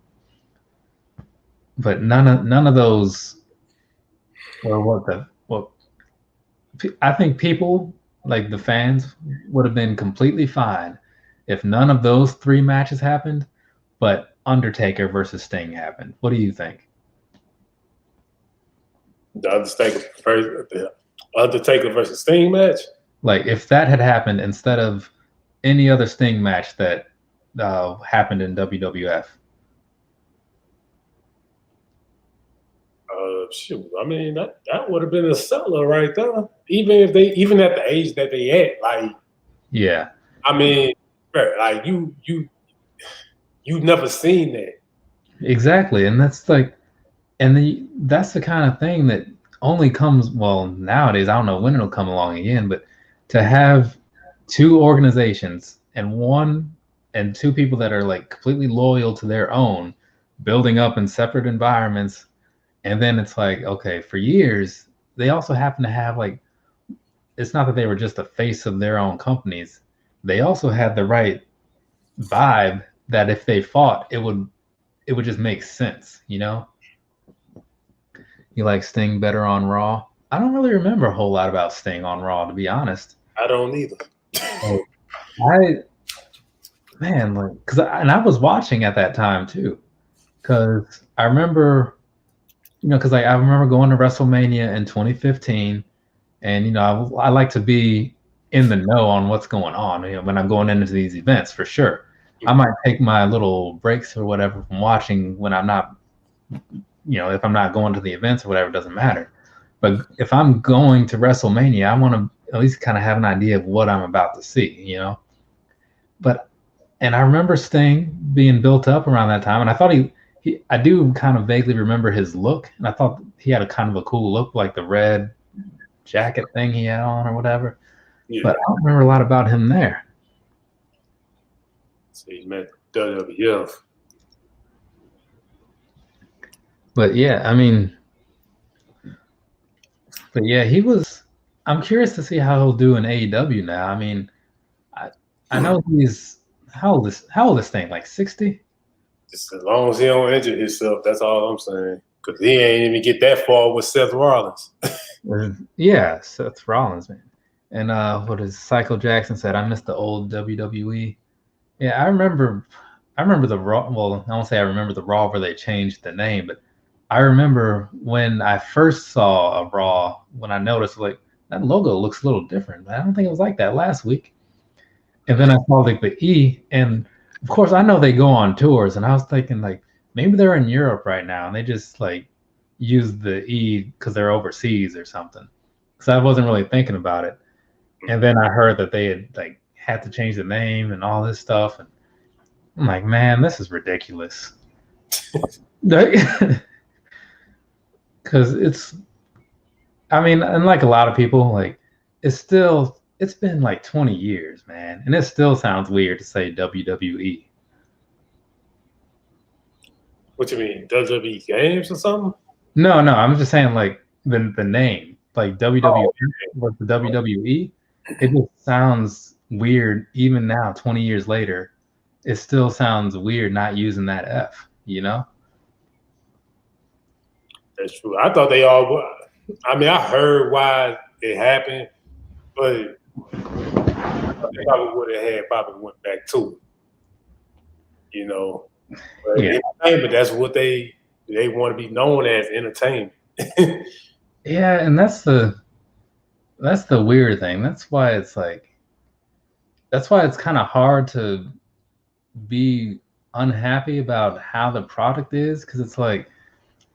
But none of those were I think people like the fans would have been completely fine if none of those 3 matches happened, but Undertaker versus Sting happened. What do you think? The Undertaker versus Sting match. Like if that had happened instead of any other Sting match that happened in WWF. Shoot, I mean that would have been a seller right there. Even at the age that they at, like, yeah. I mean, like you've never seen that. Exactly, and that's like, that's the kind of thing that only comes, well, nowadays. I don't know when it'll come along again, but to have 2 organizations and 2 people that are like completely loyal to their own, building up in separate environments. And then it's like, okay, for years, they also happen to have like, it's not that they were just a face of their own companies. They also had the right vibe that if they fought, it would just make sense, you know? You like Sting better on Raw? I don't really remember a whole lot about Sting on Raw, to be honest. I don't either. I was watching at that time too, because I remember, because I remember going to WrestleMania in 2015, and I like to be in the know on what's going on. When I'm going into these events, for sure. I might take my little breaks or whatever from watching when I'm not, if I'm not going to the events or whatever, it doesn't matter. But if I'm going to WrestleMania, I want to at least kind of have an idea of what I'm about to see, And I remember Sting being built up around that time, and I thought I do kind of vaguely remember his look, and I thought he had a kind of a cool look, like the red jacket thing he had on or whatever. Yeah. But I don't remember a lot about him there. So he met WWF. But yeah, I mean, he was. I'm curious to see how he'll do in AEW now. I mean, I know he's how old is Sting? Like 60? Just as long as he don't injure himself, that's all I'm saying. Because he ain't even get that far with Seth Rollins. Yeah, Seth Rollins, man. And what is Cycle Jackson said? I miss the old WWE. Yeah, I remember the Raw. Well, I won't say I remember the Raw where they changed the name, but I remember when I first saw a Raw, when I noticed like that logo looks a little different. I don't think it was like that last week. And then I saw like the E, and of course I know they go on tours, and I was thinking like maybe they're in Europe right now and they just like use the E because they're overseas or something. So I wasn't really thinking about it. And then I heard that they had to change the name and all this stuff, and I'm like, man, this is ridiculous. Because I mean, unlike a lot of people, like it's been like 20 years, man, and it still sounds weird to say WWE. What you mean, WWE Games or something? No, I'm just saying like the name, like WWE with the WWE. It just sounds weird even now, 20 years later. It still sounds weird not using that F, That's true. I thought they all were. I mean, I heard why it happened, but they probably would have probably went back to it, But yeah. Entertainment, that's what they want to be known as, entertainment. Yeah, and that's the weird thing. That's why it's kind of hard to be unhappy about how the product is, because it's like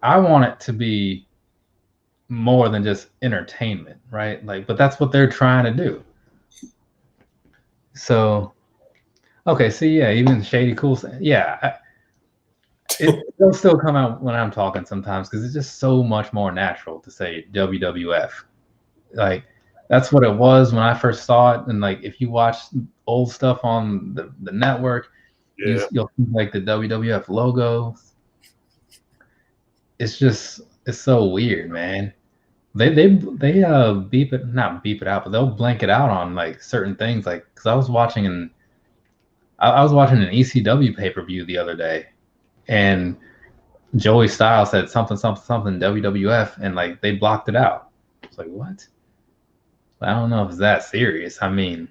I want it to be more than just entertainment, right? Like, but that's what they're trying to do. So, okay, so yeah, even Shady Cool, yeah, it'll still come out when I'm talking sometimes because it's just so much more natural to say WWF. Like, that's what it was when I first saw it, and like if you watch old stuff on the network, you'll see like the WWF logo. It's so weird, man. They beep it, not beep it out, but they'll blank it out on like certain things. Like, because I was watching an ECW pay-per-view the other day, and Joey Styles said something WWF, and like they blocked it out. It's like, what? I don't know if it's that serious. I mean,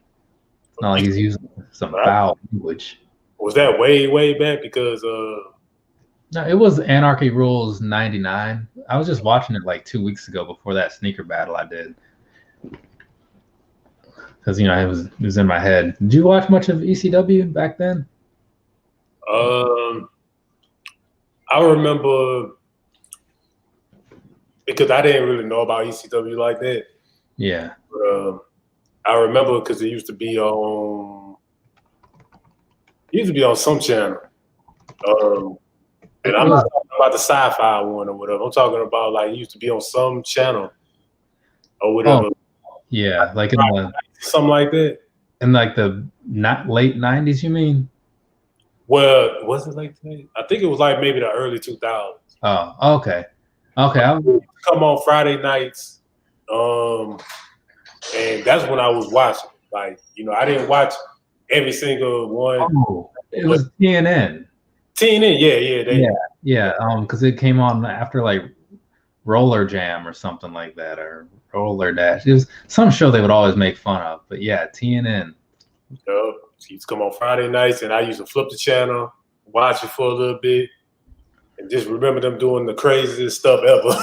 it's not like he's using some foul language. Was that way back? Because No, it was Anarchy Rules 99. I was just watching it like 2 weeks ago before that sneaker battle I did. Because, it was in my head. Did you watch much of ECW back then? I remember because I didn't really know about ECW like that. Yeah. But, I remember because it used to be on some channel. And I'm not talking about the sci-fi one or whatever. I'm talking about like it used to be on some channel or whatever. Oh, yeah, like something like that. In like the late 90s, you mean? Well, was it like that? I think it was like maybe the early 2000s. Oh, okay. Okay. Come on Friday nights. And that's when I was watching. Like, I didn't watch every single one. Oh, it was TNN. TNN, yeah. Because it came on after like Roller Jam or something like that, or Roller Dash. It was some show they would always make fun of. But yeah, TNN. She used to come on Friday nights, and I used to flip the channel, watch it for a little bit, and just remember them doing the craziest stuff ever.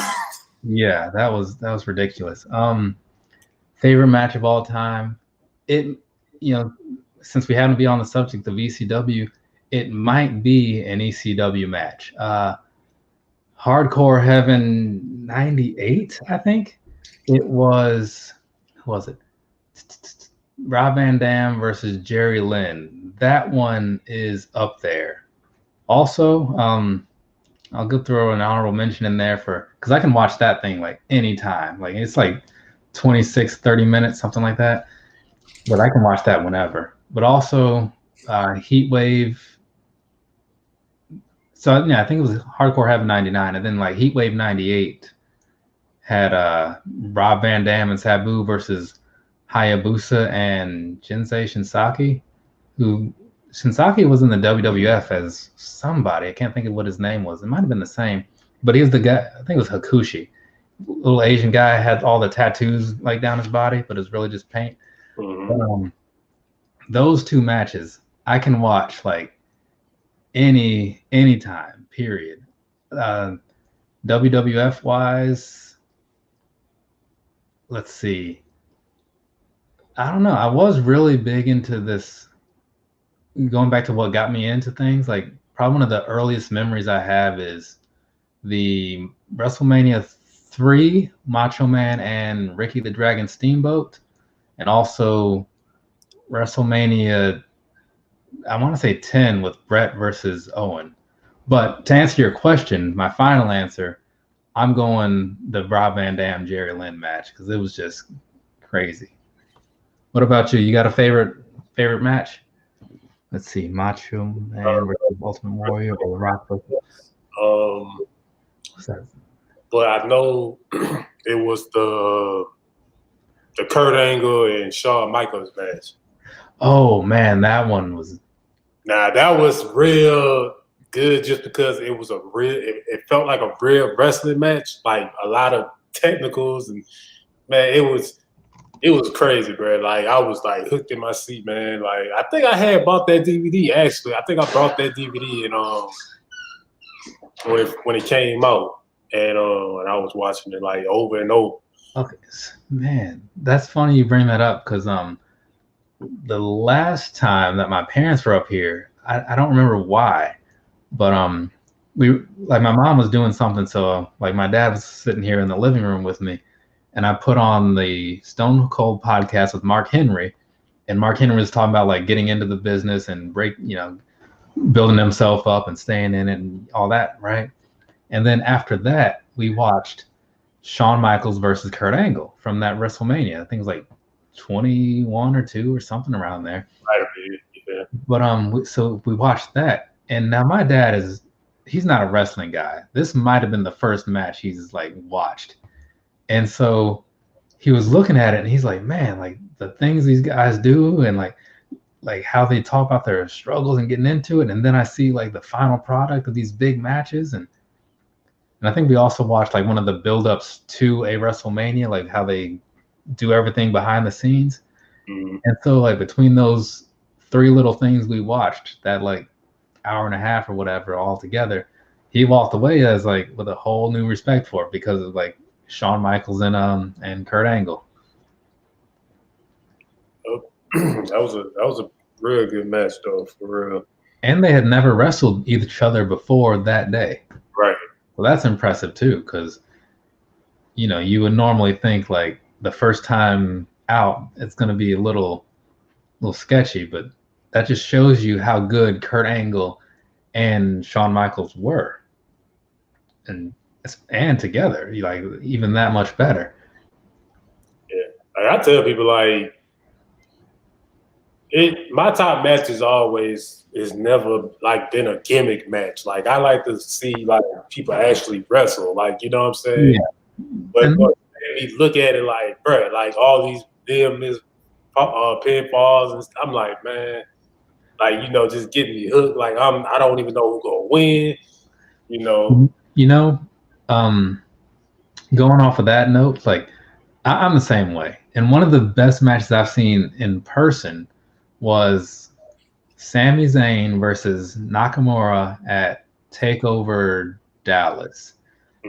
Yeah, that was ridiculous. Favorite match of all time. It, since we happen to be on the subject of ECW, it might be an ECW match. Hardcore Heaven 98, I think. It was, who was it? Rob Van Dam versus Jerry Lynn. That one is up there. Also, I'll go throw an honorable mention in there because I can watch that thing like anytime. Like it's like 26, 30 minutes, something like that. But I can watch that whenever. But also Heat Wave. So yeah, I think it was Hardcore Heaven 99, and then like Heat Wave 98 had Rob Van Dam and Sabu versus Hayabusa and Jinsei Shinsaki, who Shinsaki was in the WWF as somebody. I can't think of what his name was. It might have been the same, but he was the guy. I think it was Hakushi, little Asian guy, had all the tattoos like down his body, but it was really just paint. Mm-hmm. Those two matches I can watch like any time. Period. WWF wise, let's see. I don't know. I was really big into this. Going back to what got me into things, like probably one of the earliest memories I have is the WrestleMania 3 Macho Man and Ricky the Dragon Steamboat, and also WrestleMania, I want to say 10 with Brett versus Owen. But to answer your question, my final answer, I'm going the Rob Van Dam Jerry Lynn match because it was just crazy. What about you? You got a favorite match? Let's see, Macho Man versus Ultimate Warrior or The Rock versus. What's that? But I know it was the Kurt Angle and Shawn Michaels match. Oh man, that one was. Now that was real good, just because it was it felt like a real wrestling match, like a lot of technicals, and man, it was crazy, bro. Like I was like hooked in my seat, man. Like I think I had bought that DVD actually. I think I bought that DVD and when it came out, and I was watching it like over and over. Okay, man, that's funny you bring that up because the last time that my parents were up here, I don't remember why, but we like my mom was doing something, so like my dad was sitting here in the living room with me. And I put on the Stone Cold podcast with Mark Henry, and Mark Henry was talking about like getting into the business and building himself up and staying in it and all that, right? And then after that, we watched Shawn Michaels versus Kurt Angle from that WrestleMania. I think it was like 21 or 2 or something around there. Yeah. But so we watched that, and now my dad he's not a wrestling guy. This might have been the first match he's like watched. And so he was looking at it and he's like, man, like the things these guys do and like how they talk about their struggles and getting into it. And then I see like the final product of these big matches. And I think we also watched like one of the build-ups to a WrestleMania, like how they do everything behind the scenes. Mhm. And so like between those three little things we watched, that like hour and a half or whatever all together, he walked away as like with a whole new respect for it because of like Shawn Michaels and Kurt Angle. That was a real good match though, for real. And they had never wrestled each other before that day. Right. Well, that's impressive too, because you would normally think like the first time out it's going to be a little sketchy, but that just shows you how good Kurt Angle and Shawn Michaels were, and together, like even that much better. Yeah, like, I tell people like my top match is never like been a gimmick match. Like I like to see like people actually wrestle. Like you know what I'm saying? Yeah. But we look at it like, bro, like all these damn pinfalls and stuff. I'm like, man, like just getting me hooked. Like I don't even know who's gonna win. Going off of that note, like I'm the same way. And one of the best matches I've seen in person was Sami Zayn versus Nakamura at Takeover Dallas,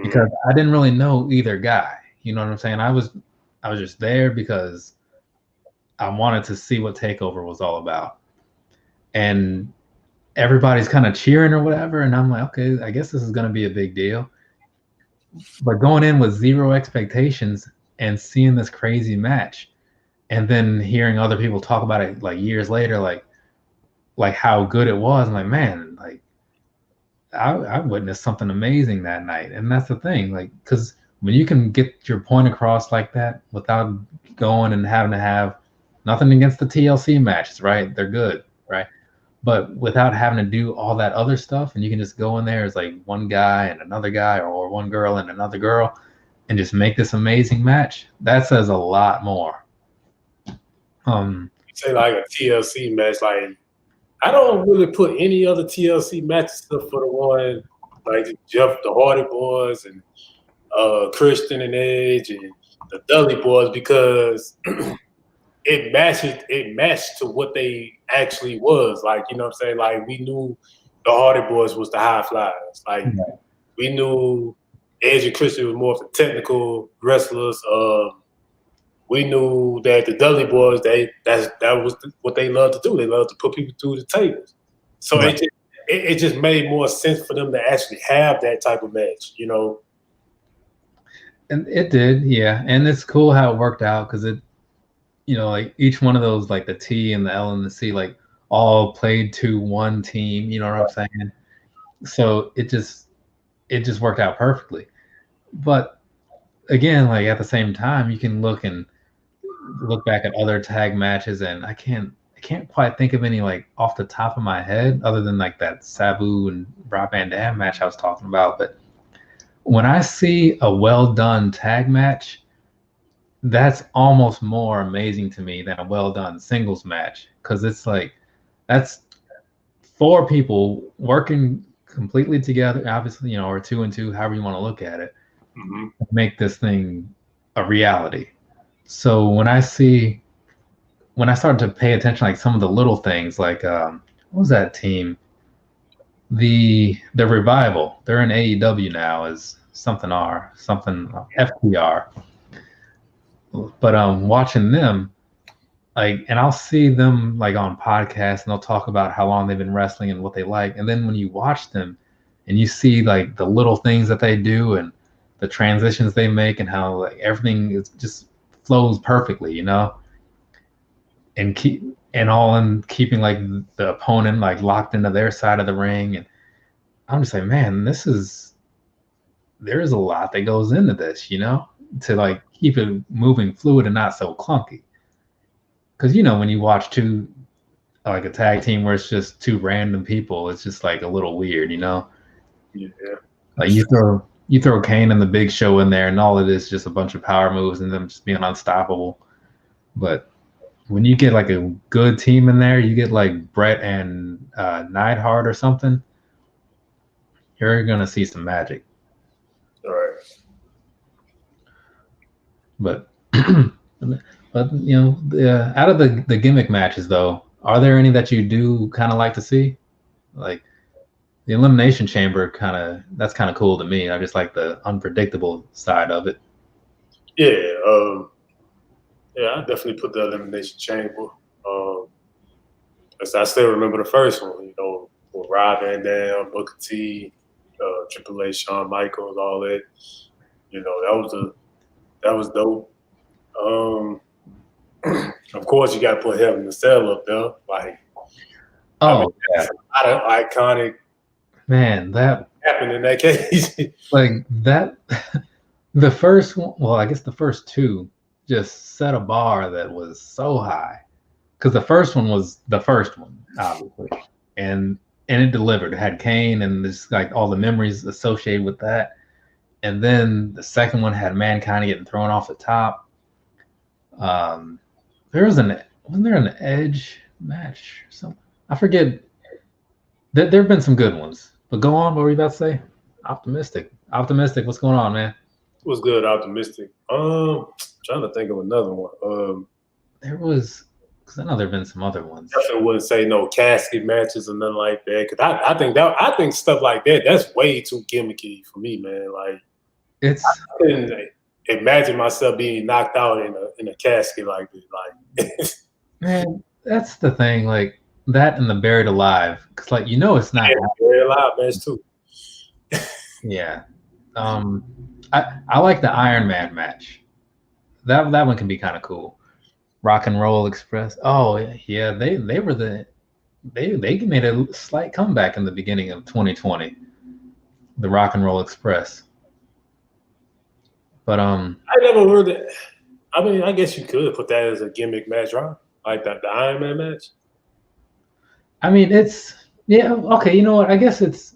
because I didn't really know either guy. You know what I'm saying? I was just there because I wanted to see what Takeover was all about, and everybody's kind of cheering or whatever, and I'm like, okay, I guess this is going to be a big deal. But going in with zero expectations and seeing this crazy match, and then hearing other people talk about it like years later, like how good it was, I'm like, man, like I witnessed something amazing that night. And that's the thing, like, because when you can get your point across like that without going and having to have nothing against the TLC matches, right? They're good, right? But without having to do all that other stuff, and you can just go in there as like one guy and another guy, or one girl and another girl, and just make this amazing match, that says a lot more. You say like a TLC match, like I don't really put any other TLC matches up for the one like Jeff the Hardy Boys and Christian and Edge and the Dudley Boys, because it matched to what they actually was. Like, you know what I'm saying? Like we knew the Hardy Boys was the high flyers. Like we knew Edge and Christian was more of the technical wrestlers. We knew that the Dudley Boys, that was what they loved to do. They loved to put people through the tables. So it just made more sense for them to actually have that type of match, And it did, yeah. And it's cool how it worked out, because it, like each one of those, like the T and the L and the C, like all played to one team. You know what I'm saying? So it just worked out perfectly. But again, like at the same time, you can look back at other tag matches, and I can't quite think of any like off the top of my head, other than like that Sabu and Rob Van Dam match I was talking about. But when I see a well done tag match, that's almost more amazing to me than a well done singles match, because it's like that's four people working completely together, obviously, or 2 and 2, however you want to look at it, make this thing a reality. So when I started to pay attention, like some of the little things, like what was that team? The Revival. They're in AEW now as something FTR. But watching them, like, and I'll see them like on podcasts, and they'll talk about how long they've been wrestling and what they like. And then when you watch them and you see like the little things that they do and the transitions they make, and how like everything is just flows perfectly, and keeping like the opponent like locked into their side of the ring. And I'm just like, man, there is a lot that goes into this, to like keep it moving fluid and not so clunky. Because when you watch like a tag team where it's just two random people, it's just like a little weird, Yeah. Like you throw Kane and the Big Show in there, and all it is just a bunch of power moves and them just being unstoppable. But when you get like a good team in there, you get like Brett and Neidhart or something, you're gonna see some magic. All right. But But out of the gimmick matches though, are there any that you do kind of like to see? Like the Elimination Chamber, that's kind of cool to me. I just like the unpredictable side of it. Yeah, I definitely put the Elimination Chamber. I still remember the first one, with Rob Van Dam, Booker T, Triple H, Shawn Michaels, all that. That was dope. Of course, you got to put Hell in the Cell up there. Yeah. A lot of iconic man that happened in that case. like that. The first one, well, I guess the first two just set a bar that was so high because the first one was the first one, obviously, and it delivered. It had Kane and just like all the memories associated with that. And then the second one had Mankind getting thrown off the top. Wasn't there an Edge match or something? I forget. There have been some good ones, but go on. What were you about to say? Optimistic. What's going on, man? Was good, optimistic. Trying to think of another one. There was, because I know there've been some other ones. Definitely wouldn't say no casket matches or nothing like that. Because I think stuff like that's way too gimmicky for me, man. Like I couldn't imagine myself being knocked out in a casket like this. Like man, that's the thing. Like that and the Buried Alive, because it's not Buried Alive match too. Yeah. I like the Iron Man match. That one can be kind of cool. Rock and Roll Express. Oh yeah, they made a slight comeback in the beginning of 2020. The Rock and Roll Express. But I never heard it. I mean, I guess you could put that as a gimmick match, right? Like the Iron Man match. I mean, okay. You know what? I guess it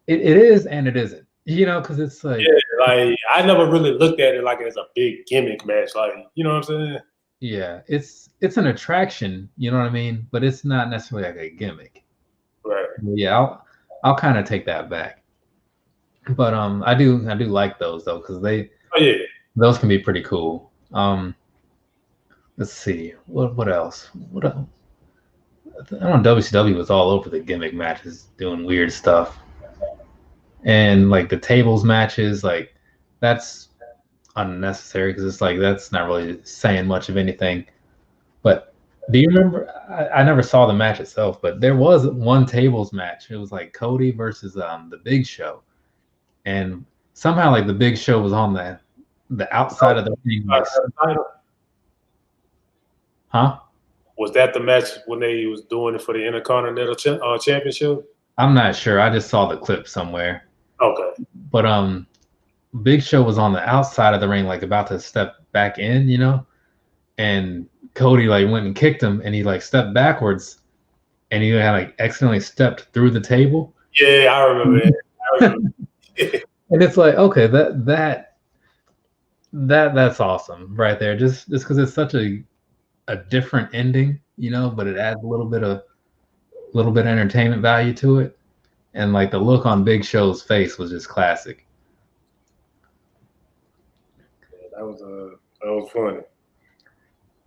is and it isn't. Because it's like I never really looked at it like as a big gimmick match. Like, you know what I'm saying? Yeah, it's an attraction. You know what I mean? But it's not necessarily like a gimmick. Right. Yeah, I'll kind of take that back. But I do like those though because those can be pretty cool. Let's see what else. I know WCW was all over the gimmick matches, doing weird stuff. And like the tables matches, like that's unnecessary because it's like that's not really saying much of anything. But do you remember? I never saw the match itself, but there was one tables match. It was like Cody versus the Big Show, and somehow like the Big Show was on the outside of the ring. Huh? Was that the match when they was doing it for the Intercontinental Championship? I'm not sure. I just saw the clip somewhere. Okay. But Big Show was on the outside of the ring, like about to step back in, and Cody like went and kicked him, and he like stepped backwards, and he had like accidentally stepped through the table. Yeah, I remember that. And it's like, okay, that's awesome right there. Just because it's such a different ending, but it adds a little bit of entertainment value to it. And like the look on Big Show's face was just classic. Yeah, that was funny.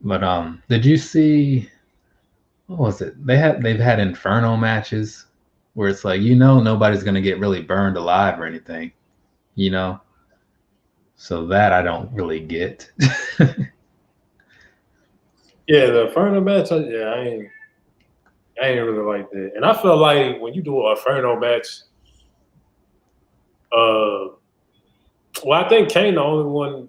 But did you see what was it? They've had Inferno matches where it's like nobody's gonna get really burned alive or anything, So that I don't really get. Yeah, the Inferno match, I ain't really like that. And I feel like when you do an Inferno match, well, I think Kane the only one,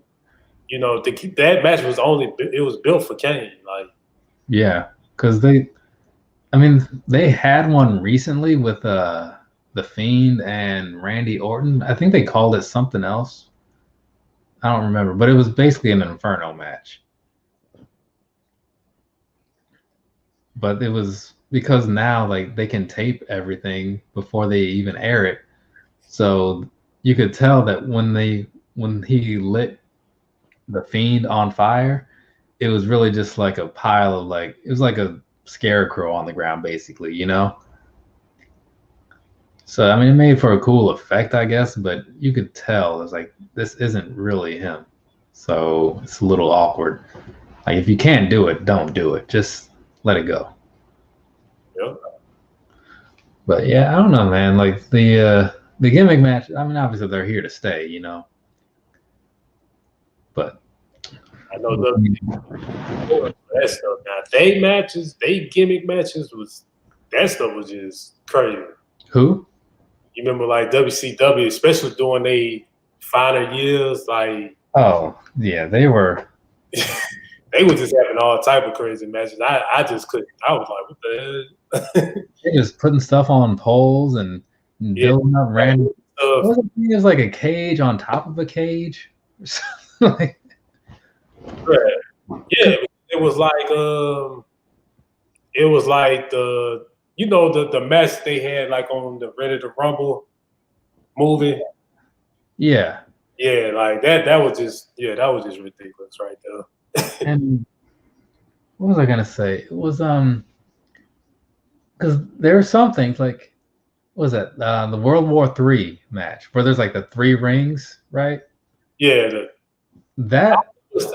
that match was built for Kane. Like, yeah, because they had one recently with The Fiend and Randy Orton. I think they called it something else. I don't remember, but it was basically an Inferno match. But it was because now like they can tape everything before they even air it. So you could tell that when he lit the Fiend on fire, it was really just like a pile of it was like a scarecrow on the ground basically, So I mean it made for a cool effect, I guess, but you could tell it's like this isn't really him. So it's a little awkward. Like if you can't do it, don't do it. Just let it go. Yep. But yeah, I don't know, man. Like the gimmick match. I mean, obviously they're here to stay, you know. But I know that stuff. Now, they gimmick matches that stuff was just crazy. who? You remember like WCW, especially during they final years, like Oh yeah, they were. they were just having all type of crazy matches. I just couldn't. I was like, what the hell? They're just putting stuff on poles and building up random. What was it? It was like a cage on top of a cage. Right. Yeah, it was like the the match they had like on the Ready to Rumble movie. Yeah. Yeah, like that was just ridiculous right there. And what was I gonna say? It was because there are some things like what was that the World War III match where there's like the 3 rings, right? Yeah, That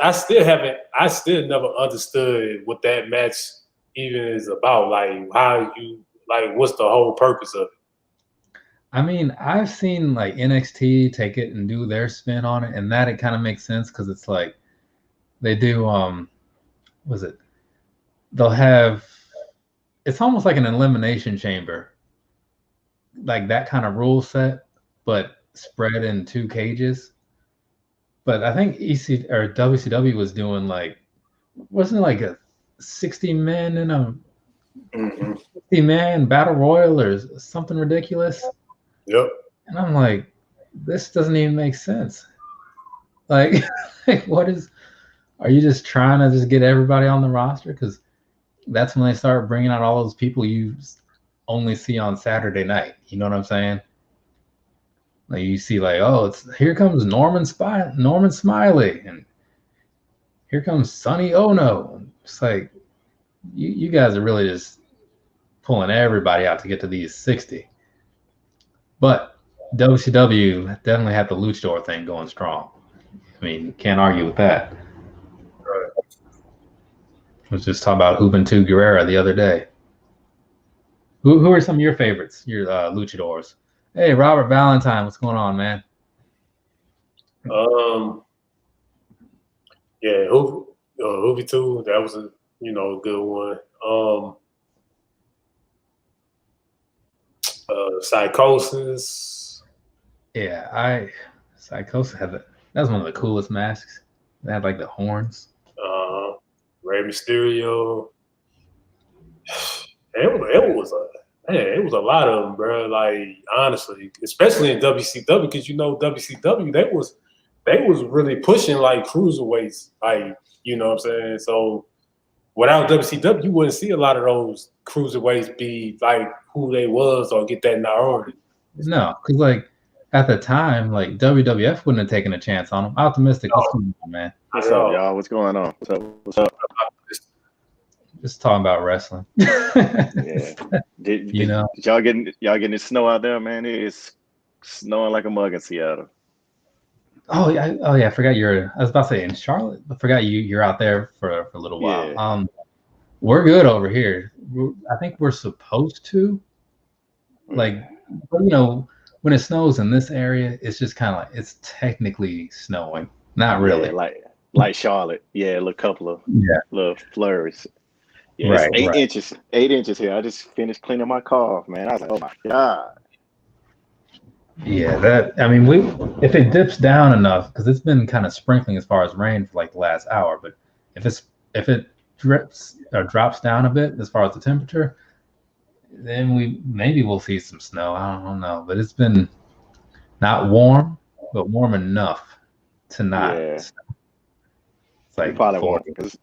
I still never understood what that match even is about. Like how you what's the whole purpose of it? I mean, I've seen like NXT take it and do their spin on it, and that it kind of makes sense because it's like they do was it? They'll have it's almost like an elimination chamber, like that kind of rule set, but spread in 2 cages. But I think EC or WCW was doing like wasn't it like a 60 men in a 60-man battle royal or something ridiculous? Yep. And I'm like, this doesn't even make sense. Like, what is? Are you just trying to just get everybody on the roster? Because that's when they start bringing out all those people you only see on Saturday night. You know what I'm saying? Like you see, like, oh, it's here comes Norman Smiley, and here comes Sonny Ono. It's like you guys are really just pulling everybody out to get to these 60. But WCW definitely had the luchador thing going strong. I mean, can't argue with that. Right. I was just talking about Juventud Guerrera the other day. Who are some of your favorites, your luchadors? Hey, Robert Valentine, what's going on, man? Yeah, Juventud, that was a good one. Psychosis. Yeah, Psychosis had that was one of the coolest masks. They had like the horns. Rey Mysterio. It was a lot of them, bro. Like honestly, especially in WCW, because WCW they was really pushing like cruiserweights, like you know what I'm saying. So without WCW, you wouldn't see a lot of those cruiserweights be like who they was or get that priority. No, because like at the time, like WWF wouldn't have taken a chance on them. Optimistic, what's going on, man? What's up, y'all? What's going on? What's up? Just talking about wrestling. Yeah. Did y'all getting the snow out there, man? It's snowing like a mug in Seattle. Oh yeah, I forgot I was about to say in Charlotte. I forgot you're out there for a little while. Yeah. We're good over here. I think we're supposed to. Like, but, when it snows in this area, it's just kind of like it's technically snowing. Not really. Yeah, like Charlotte. Yeah, a couple of little flurries. Yeah, right, it's 8 inches. 8 inches here. I just finished cleaning my car off, man. I was like, oh my God. Yeah, if it dips down enough, because it's been kind of sprinkling as far as rain for like the last hour, but if it drips or drops down a bit as far as the temperature, then we'll see some snow. I don't know, but it's been not warm, but warm enough to not. Yeah. It's like probably won't, because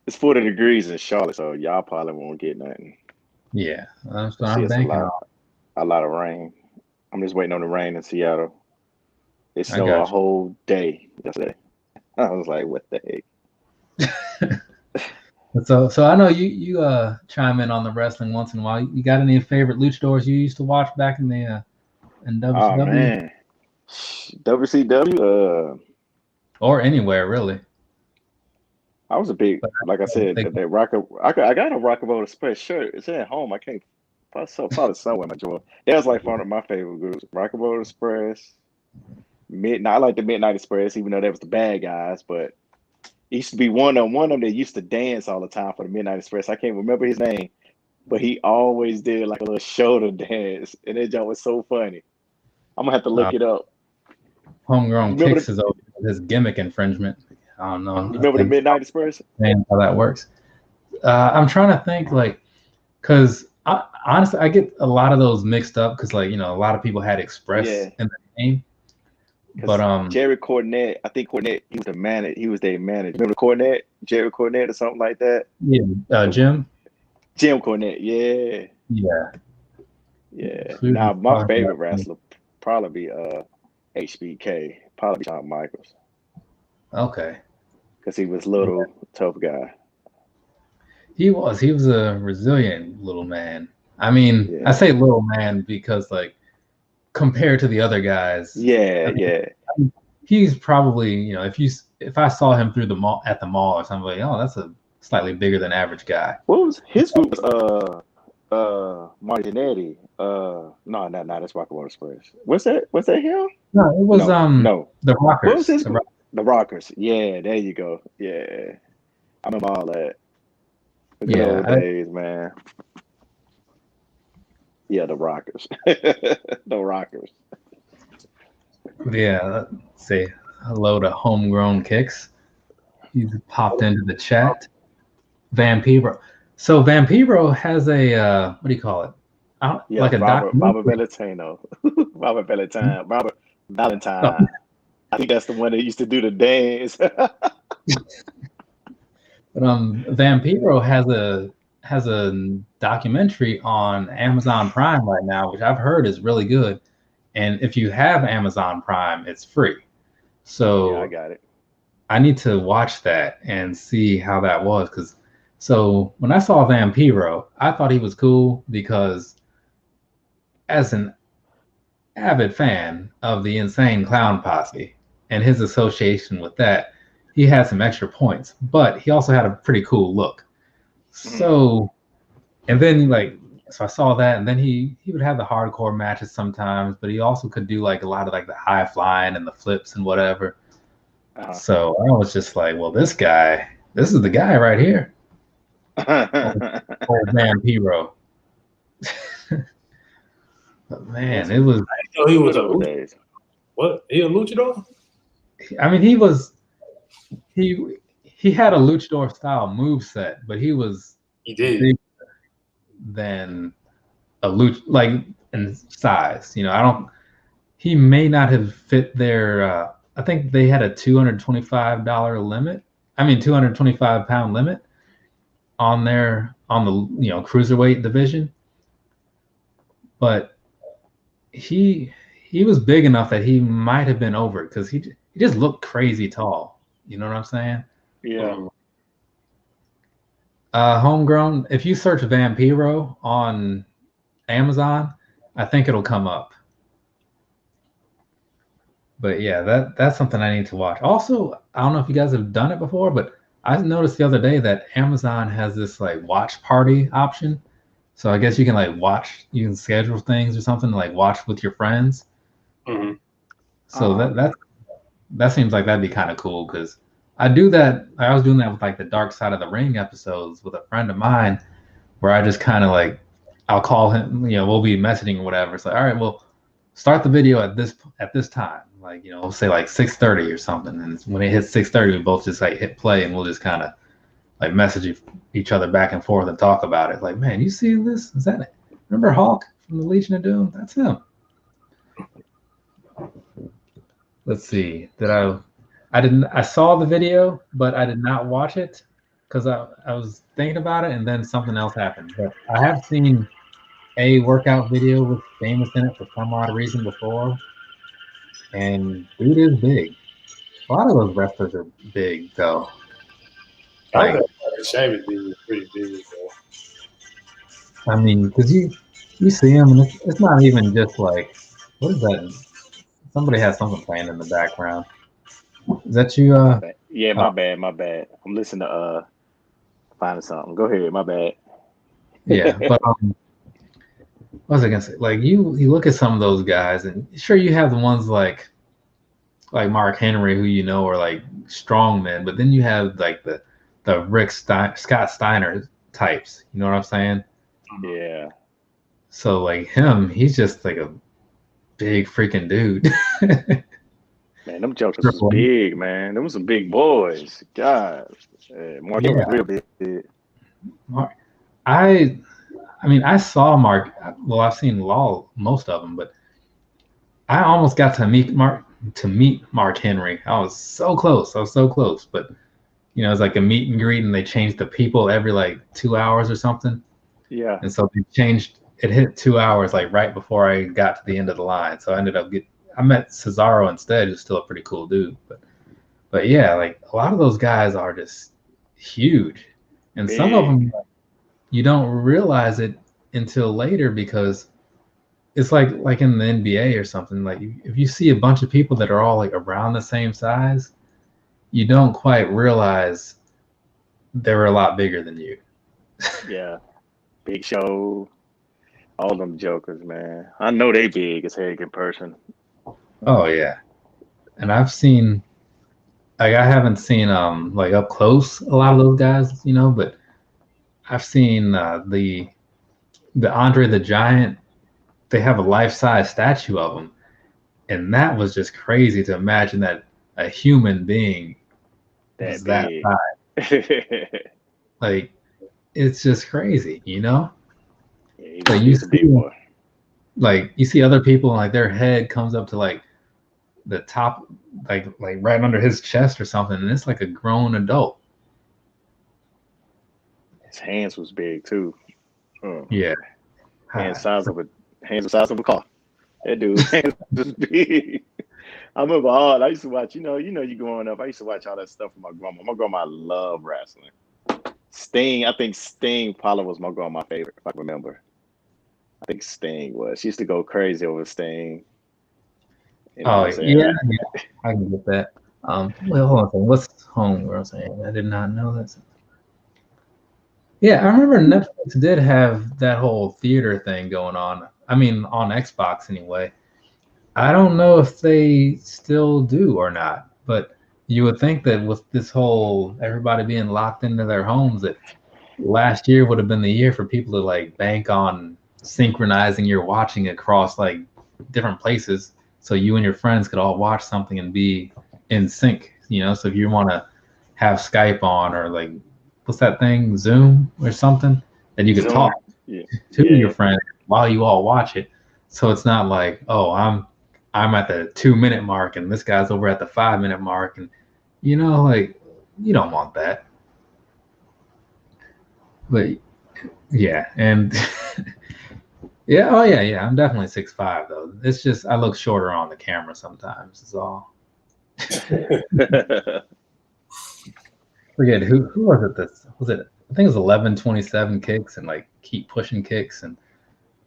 it's 40 degrees in Charlotte, so y'all probably won't get nothing. Yeah, that's what I'm banking on. A lot of rain. I'm just waiting on the rain in Seattle. It snowed a whole day yesterday. I was like, what the heck? So I know you chime in on the wrestling once in a while. You got any favorite luchadors you used to watch back in the in WCW? Oh man, WCW. or anywhere really. I was a big, like I said, that rocker. I got a Rockable Express shirt. It's at home. I can't probably somewhere in my drawer. That was like one of my favorite groups. Rockable Express, Midnight. I like the Midnight Express, even though that was the bad guys. But it used to be one of them that used to dance all the time for the Midnight Express. I can't remember his name, but he always did like a little shoulder dance, and that joke was so funny. I'm gonna have to look it up. Homegrown Kicks is over his gimmick infringement. I don't know. You remember the Midnight Express? And how that works. I'm trying to think, like, because honestly, I get a lot of those mixed up because, like, you know, a lot of people had Express in the name. But Jerry Cornette, I think Cornette, he was the manager. He was their manager. Remember Cornette, Jerry Cornette, or something like that? Yeah, Jim Cornette. Yeah. Now my favorite wrestler probably be HBK, probably be Shawn Michaels. Okay. Because he was little, tough guy. He was a resilient little man. I mean, I say little man because, like, compared to the other guys, he's probably, you know, if I saw him through the mall at the mall or something, like, oh, that's a slightly bigger than average guy. What was his group? Marty Jannetty. No, that's Rockable Express. What's that him? No, it was the Rockers. What was his group? The Rockers. Yeah, there you go. Yeah, I remember all that. The good old days, man. Yeah, the Rockers. The Rockers. Yeah, let's see. Hello to Homegrown Kicks. He's popped into the chat. Vampiro. So Vampiro has a what do you call it? Like a Robert Valentino. Robert Valentine. Oh. I think that's the one that used to do the dance. But Vampiro has a documentary on Amazon Prime right now, which I've heard is really good. And if you have Amazon Prime, it's free. So I got it. I need to watch that and see how that was. So when I saw Vampiro, I thought he was cool because as an avid fan of the Insane Clown Posse and his association with that, he had some extra points, but he also had a pretty cool look. So, and then so I saw that, and then he would have the hardcore matches sometimes, but he also could do like a lot of like the high flying and the flips and whatever. So I was just like, well, this is the guy right here. Old Vampiro. But man, it was. I didn't know he was a what? He a luchador? I mean, he had a luchador style moveset, but he did bigger than a like in size. You know, he may not have fit their I think they had a $225 limit. I mean 225-pound limit on the cruiserweight division. But he was big enough that he might have been over it because he just looked crazy tall. You know what I'm saying? Yeah. Homegrown, if you search Vampiro on Amazon, I think it'll come up. But yeah, that's something I need to watch. Also, I don't know if you guys have done it before, but I noticed the other day that Amazon has this like watch party option. So I guess you can you can schedule things or something, like watch with your friends. Mm-hmm. So that seems like that'd be kind of cool because I do that. I was doing that with like the Dark Side of the Ring episodes with a friend of mine, where I just kind of like, I'll call him, we'll be messaging or whatever. It's like, all right, well, start the video at this time, like, we'll say like 6:30 or something. And when it hits 6:30, we both just like hit play and we'll just kind of like message each other back and forth and talk about it. Like, man, you see this? Is that it? Remember Hawk from the Legion of Doom? That's him. Let's see. I saw the video, but I did not watch it because I was thinking about it and then something else happened. But I have seen a workout video with Famous in it for some odd reason before. And dude is big. A lot of those wrestlers are big, though. Like, Sheamus is pretty big, though. I mean, because you see him, and it's not even just like, what is that? Somebody has something playing in the background. Is that you? Yeah, my bad. I'm listening to finding something. Go ahead, my bad. Yeah, but what was I gonna say? Like you look at some of those guys, and sure you have the ones like Mark Henry, who you know are like strong men, but then you have like the Scott Steiner types. You know what I'm saying? Yeah. So like him, he's just like a big freaking dude. Man, them jokers was big, man. Them was some big boys. God. Mark was real big. Mark, I mean, I saw Mark. Well, I've seen most of them, but I almost got to meet Mark Henry. I was so close. But you know, it was like a meet and greet, and they changed the people every like 2 hours or something. Yeah. And so they changed. It hit 2 hours like right before I got to the end of the line. So I ended up I met Cesaro instead, who's still a pretty cool dude. But yeah, like a lot of those guys are just huge, and big. some of them you don't realize it until later because it's like in the NBA or something. Like if you see a bunch of people that are all like around the same size, you don't quite realize they're a lot bigger than you. Yeah. Big Show. All them jokers, man. I know they big as heck in person. Oh yeah. And I've seen like I haven't seen like up close a lot of those guys, you know, but I've seen the Andre the Giant. They have a life-size statue of him, and that was just crazy to imagine that a human being is that size. Like it's just crazy, you know. Yeah, like you see, like you see other people, and like their head comes up to like the top, like right under his chest or something, and it's like a grown adult. His hands was big too. Yeah, hands the size of a car. That dude hands was big. I remember I used to watch. You know, you growing up. I used to watch all that stuff with my grandma. My grandma loved wrestling. Sting, I think Sting probably was my grandma's favorite, if I remember. I think Sting was. She used to go crazy over Sting. You know yeah, I can get that. Well, hold on a second. What's home? Where I'm saying I did not know that. Yeah, I remember Netflix did have that whole theater thing going on. I mean, on Xbox anyway. I don't know if they still do or not, but you would think that with this whole everybody being locked into their homes, that last year would have been the year for people to like bank on synchronizing your watching across like different places, so you and your friends could all watch something and be in sync. You know, so if you want to have Skype on or like what's that thing, Zoom or something, then you could talk to your friend while you all watch it. So it's not like, oh, I'm at the 2-minute mark and this guy's over at the 5-minute mark, and you know, like you don't want that. But yeah, and yeah, oh yeah, I'm definitely 6'5" though. It's just I look shorter on the camera sometimes. Is all. Forget who was it? I think it was 1127 kicks and like keep pushing kicks, and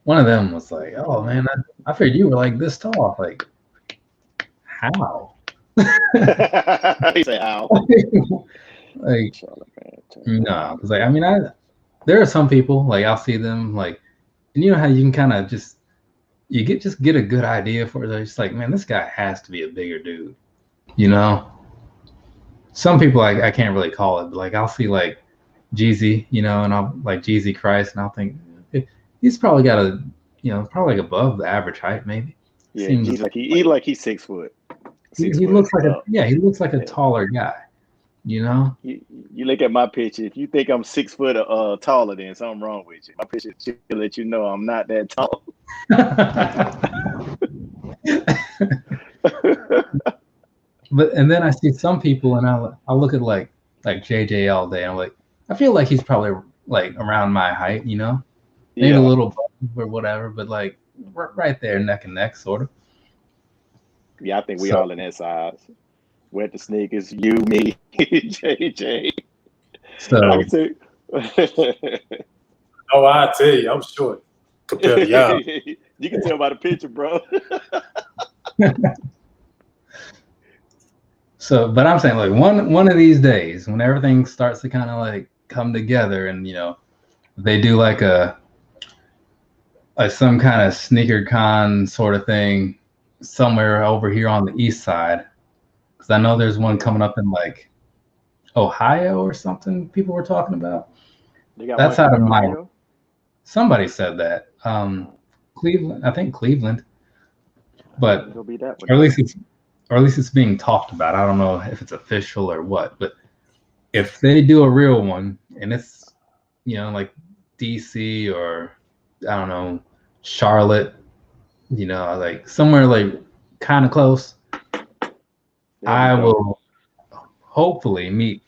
one of them was like, "Oh man, I figured you were like this tall." Like, how? He said, "How?" Like, no, because like I mean, there are some people like I'll see them like, and you know how you can kind of just get a good idea for it. They're just like, man, this guy has to be a bigger dude, you know. Some people I can't really call it, but like I'll see like Jeezy, you know, and I'll like Jeezy Christ, and I'll think he's probably got probably like above the average height, maybe. Yeah, seems like he's 6 foot. He looks like he looks like a taller guy, you know. You look at my picture. If you think I'm 6 foot taller, then something wrong with you. My picture should let you know I'm not that tall. But and then I see some people, and I'll look at like JJ all day, and I'm like, I feel like he's probably like around my height, you know, maybe a little or whatever, but like right there, neck and neck, sort of. Yeah, I think we all in that size. Wet the sneakers, you, me, JJ. So I can say. Oh, I tell you, I'm short compared to y'all. You can tell by the picture, bro. So, but I'm saying like one of these days when everything starts to kind of like come together, and they do like some kind of sneaker con sort of thing somewhere over here on the east side, because I know there's one coming up in like Ohio or something. People were talking about. They got That's one out of in my. Ohio? Somebody said that. Cleveland, I think Cleveland, but It'll be that one. or at least it's being talked about. I don't know if it's official or what, but if they do a real one and it's like DC or I don't know, Charlotte, like somewhere like kind of close, I will hopefully meet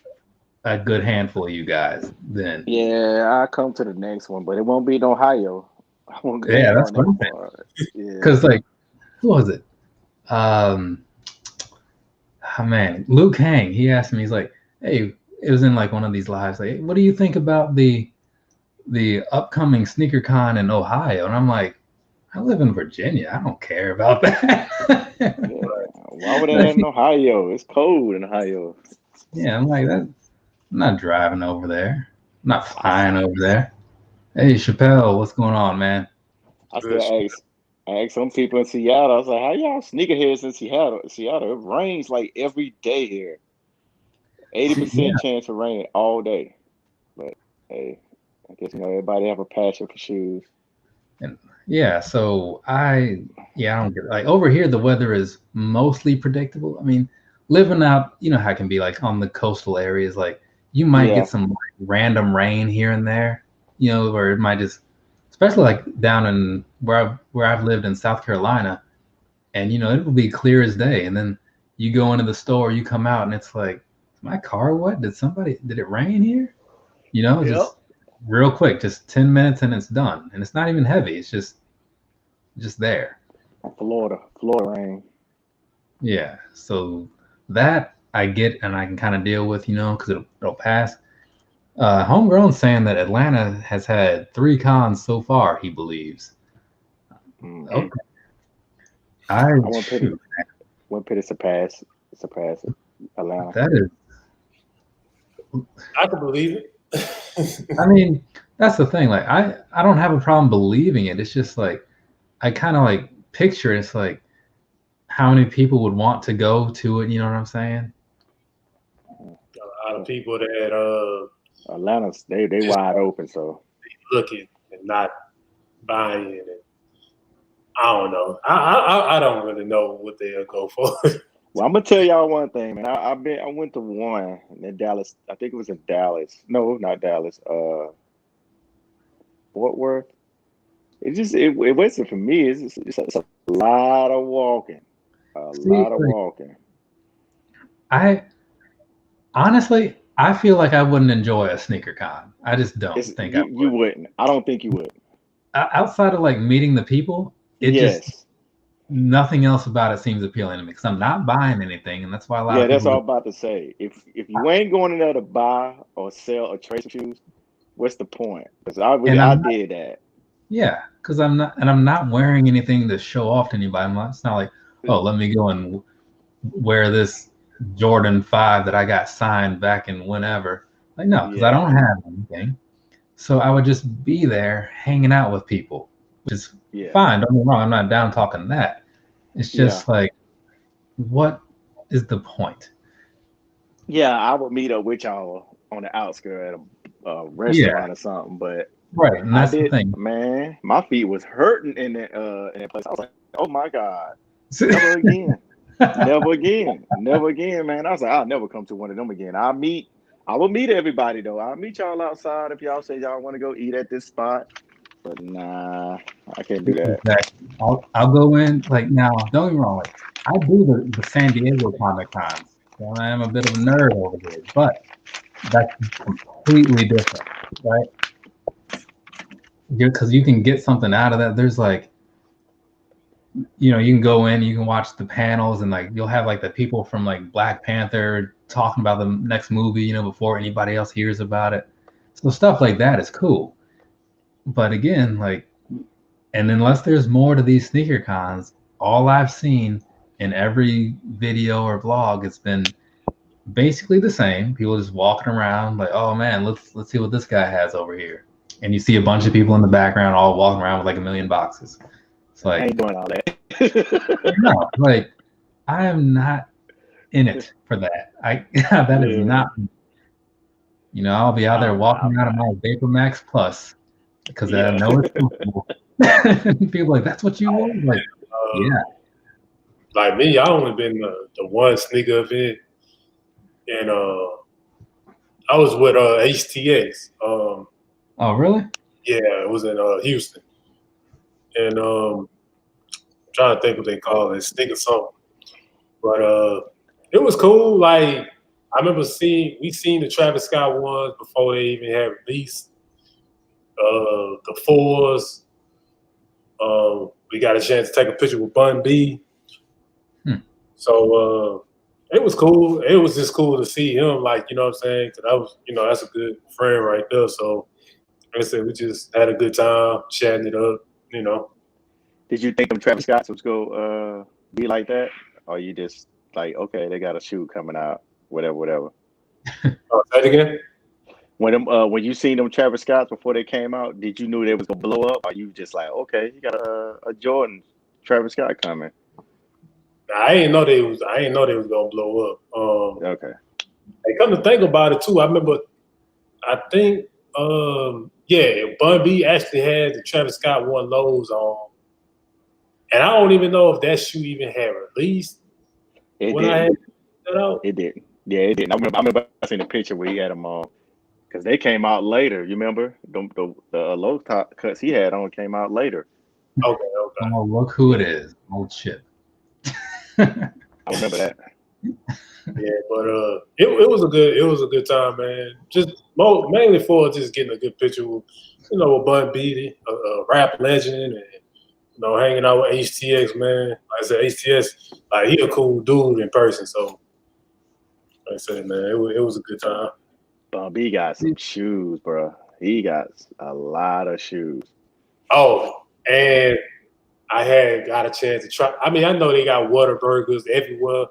a good handful of you guys then. Yeah, I'll come to the next one, but it won't be in Ohio. I won't go That's what I'm saying. Because like, who was it? Man, Luke Hang. He asked me. He's like, "Hey, it was in like one of these lives. Like, what do you think about the upcoming sneaker con in Ohio?" And I'm like, "I live in Virginia. I don't care about that." Why would that in Ohio? It's cold in Ohio. Yeah, I'm like that. I'm not driving over there. I'm not flying over there. Hey, Chappelle, what's going on, man? I asked some people in Seattle. I was like, "How y'all sneakerheads in Seattle? Seattle, it rains like every day here. 80% chance of rain all day." But hey, I guess everybody have a passion for shoes. And so I don't get like over here. The weather is mostly predictable. I mean, living out, how it can be like on the coastal areas. Like you might get some like, random rain here and there. Where it might just, especially like down in where I've lived in South Carolina, and it will be clear as day. And then you go into the store, you come out, and it's like, my car, what? Did it rain here? Just real quick, just 10 minutes and it's done. And it's not even heavy. It's just there. Florida rain. Yeah. So that I get and I can kind of deal with, because it'll pass. Homegrown saying that Atlanta has had 3 cons so far, he believes. Mm-hmm. Okay. I won't put it surpass Atlanta. That is. I can believe it. I mean, that's the thing. Like, I don't have a problem believing it. It's just like I kind of like picture it. It's like how many people would want to go to it. You know what I'm saying? A lot of people that Atlanta's they wide open, so they looking and not buying it. I don't know. I don't really know what they'll go for. Well, I'm gonna tell y'all one thing, man. I went to one in Dallas. I think it was in Dallas. No, not Dallas. Fort Worth. It wasn't for me. It's a lot of walking. I honestly, I feel like I wouldn't enjoy a sneaker con. I just don't think I would. You wouldn't. I don't think you would. Outside of like meeting the people, just nothing else about it seems appealing to me because I'm not buying anything, and that's why a lot of people. That's all I'm about to say. If you ain't going in there to buy or sell or trade some shoes, what's the point? Because I did that. Yeah, because I'm not wearing anything to show off to anybody. It's not like, oh, let me go and wear this Jordan 5 that I got signed back in whenever. Like, no, because I don't have anything. So I would just be there hanging out with people, which is fine. Don't get me wrong. I'm not down talking that. It's just like, what is the point? Yeah, I would meet up with y'all on the outskirts at a restaurant or something, but right, and that's the thing. Man, my feet was hurting in that place. I was like, oh my God. Never again. Never again, man. I was like, I'll never come to one of them again. I will meet everybody though. I'll meet y'all outside if y'all say y'all want to go eat at this spot. But nah, I can't do that. Exactly. I'll go in like now. Don't get me wrong. Like, I do the San Diego Comic Cons. So I am a bit of a nerd over here, but that's completely different, right? Because you can get something out of that. There's like, you can go in, you can watch the panels, and like you'll have like the people from like Black Panther talking about the next movie, before anybody else hears about it. So stuff like that is cool. But again, like, and unless there's more to these sneaker cons, all I've seen in every video or blog, it's been basically the same. People just walking around like, oh man, let's see what this guy has over here. And you see a bunch of people in the background all walking around with like a million boxes. It's like, I ain't doing all that. no, like I am not in it for that. That is not. You know, I'll be out there walking out of my Vapor Max Plus because I know it's comfortable. People like, that's what you want? Like, yeah. Like me, I only been the one sneaker event, and I was with HTX. Oh, really? Yeah, it was in Houston, and I'm trying to think what they call it, sneaker something. But it was cool. Like I remember we seen the Travis Scott ones before they even had released. The fours. We got a chance to take a picture with Bun B. So it was cool. It was just cool to see him, like, you know what I'm saying? Because I was, that's a good friend right there. So like I said, we just had a good time chatting it up, Did you think them Travis Scotts was go be like that, or you just like, okay, they got a shoe coming out, whatever? Say it again. When you seen them Travis Scotts before they came out, did you know they was gonna blow up, or you just like, okay, you got a Jordan Travis Scott coming? I didn't know they was gonna blow up. Okay. Hey, come to think about it too, I remember. I think Bun B actually had the Travis Scott one lows on, and I don't even know if that shoe even had released. It didn't. Yeah, it didn't. I remember I seen a picture where he had them on because they came out later. You remember the low top cuts he had on came out later. Okay. Oh, look who it is! Old shit. I remember that. Yeah, but it was a good time, man. Just mainly for just getting a good picture with, with Bun B, a rap legend, and hanging out with HTX, man. Like I said, HTX, like he a cool dude in person. So like I said, man, it was a good time. Bun B got some shoes, bro. He got a lot of shoes. Oh, and I had got a chance to try. I mean, I know they got Whataburgers everywhere,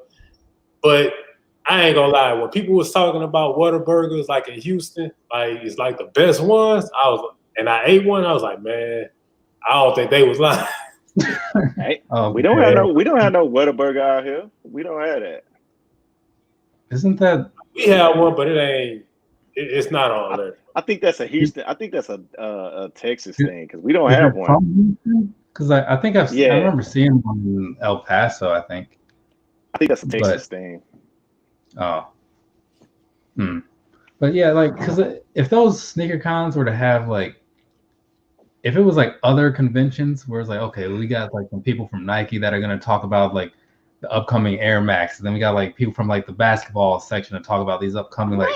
but I ain't gonna lie. When people was talking about Whataburgers, like in Houston, like it's like the best ones, I ate one. I was like, man, I don't think they was lying. Hey, we don't have no Whataburger out here. We don't have that. Isn't that? We have one, but it ain't. It's not all that. I think that's a Houston. I think that's a Texas thing because we don't have one. Because I think I remember seeing one in El Paso. I think that's a Texas thing. Oh. But yeah, like, because if those sneaker cons were to have like, if it was like other conventions where it's like, okay, we got like some people from Nike that are gonna talk about like the upcoming Air Max, and then we got like people from like the basketball section to talk about these upcoming like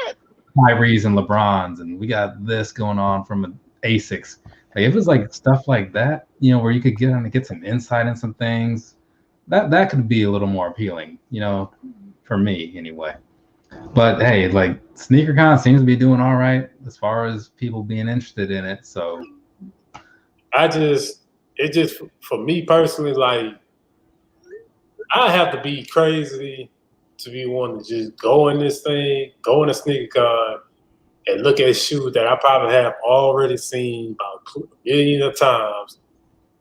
Kyries and LeBrons, and we got this going on from Asics. Like if it was like stuff like that, where you could get some insight in some things, that could be a little more appealing, for me anyway. But hey, like SneakerCon seems to be doing all right as far as people being interested in it. So for me personally, like I have to be crazy to be wanting to just go in this thing, go in a SneakerCon and look at shoes that I probably have already seen about a million of times.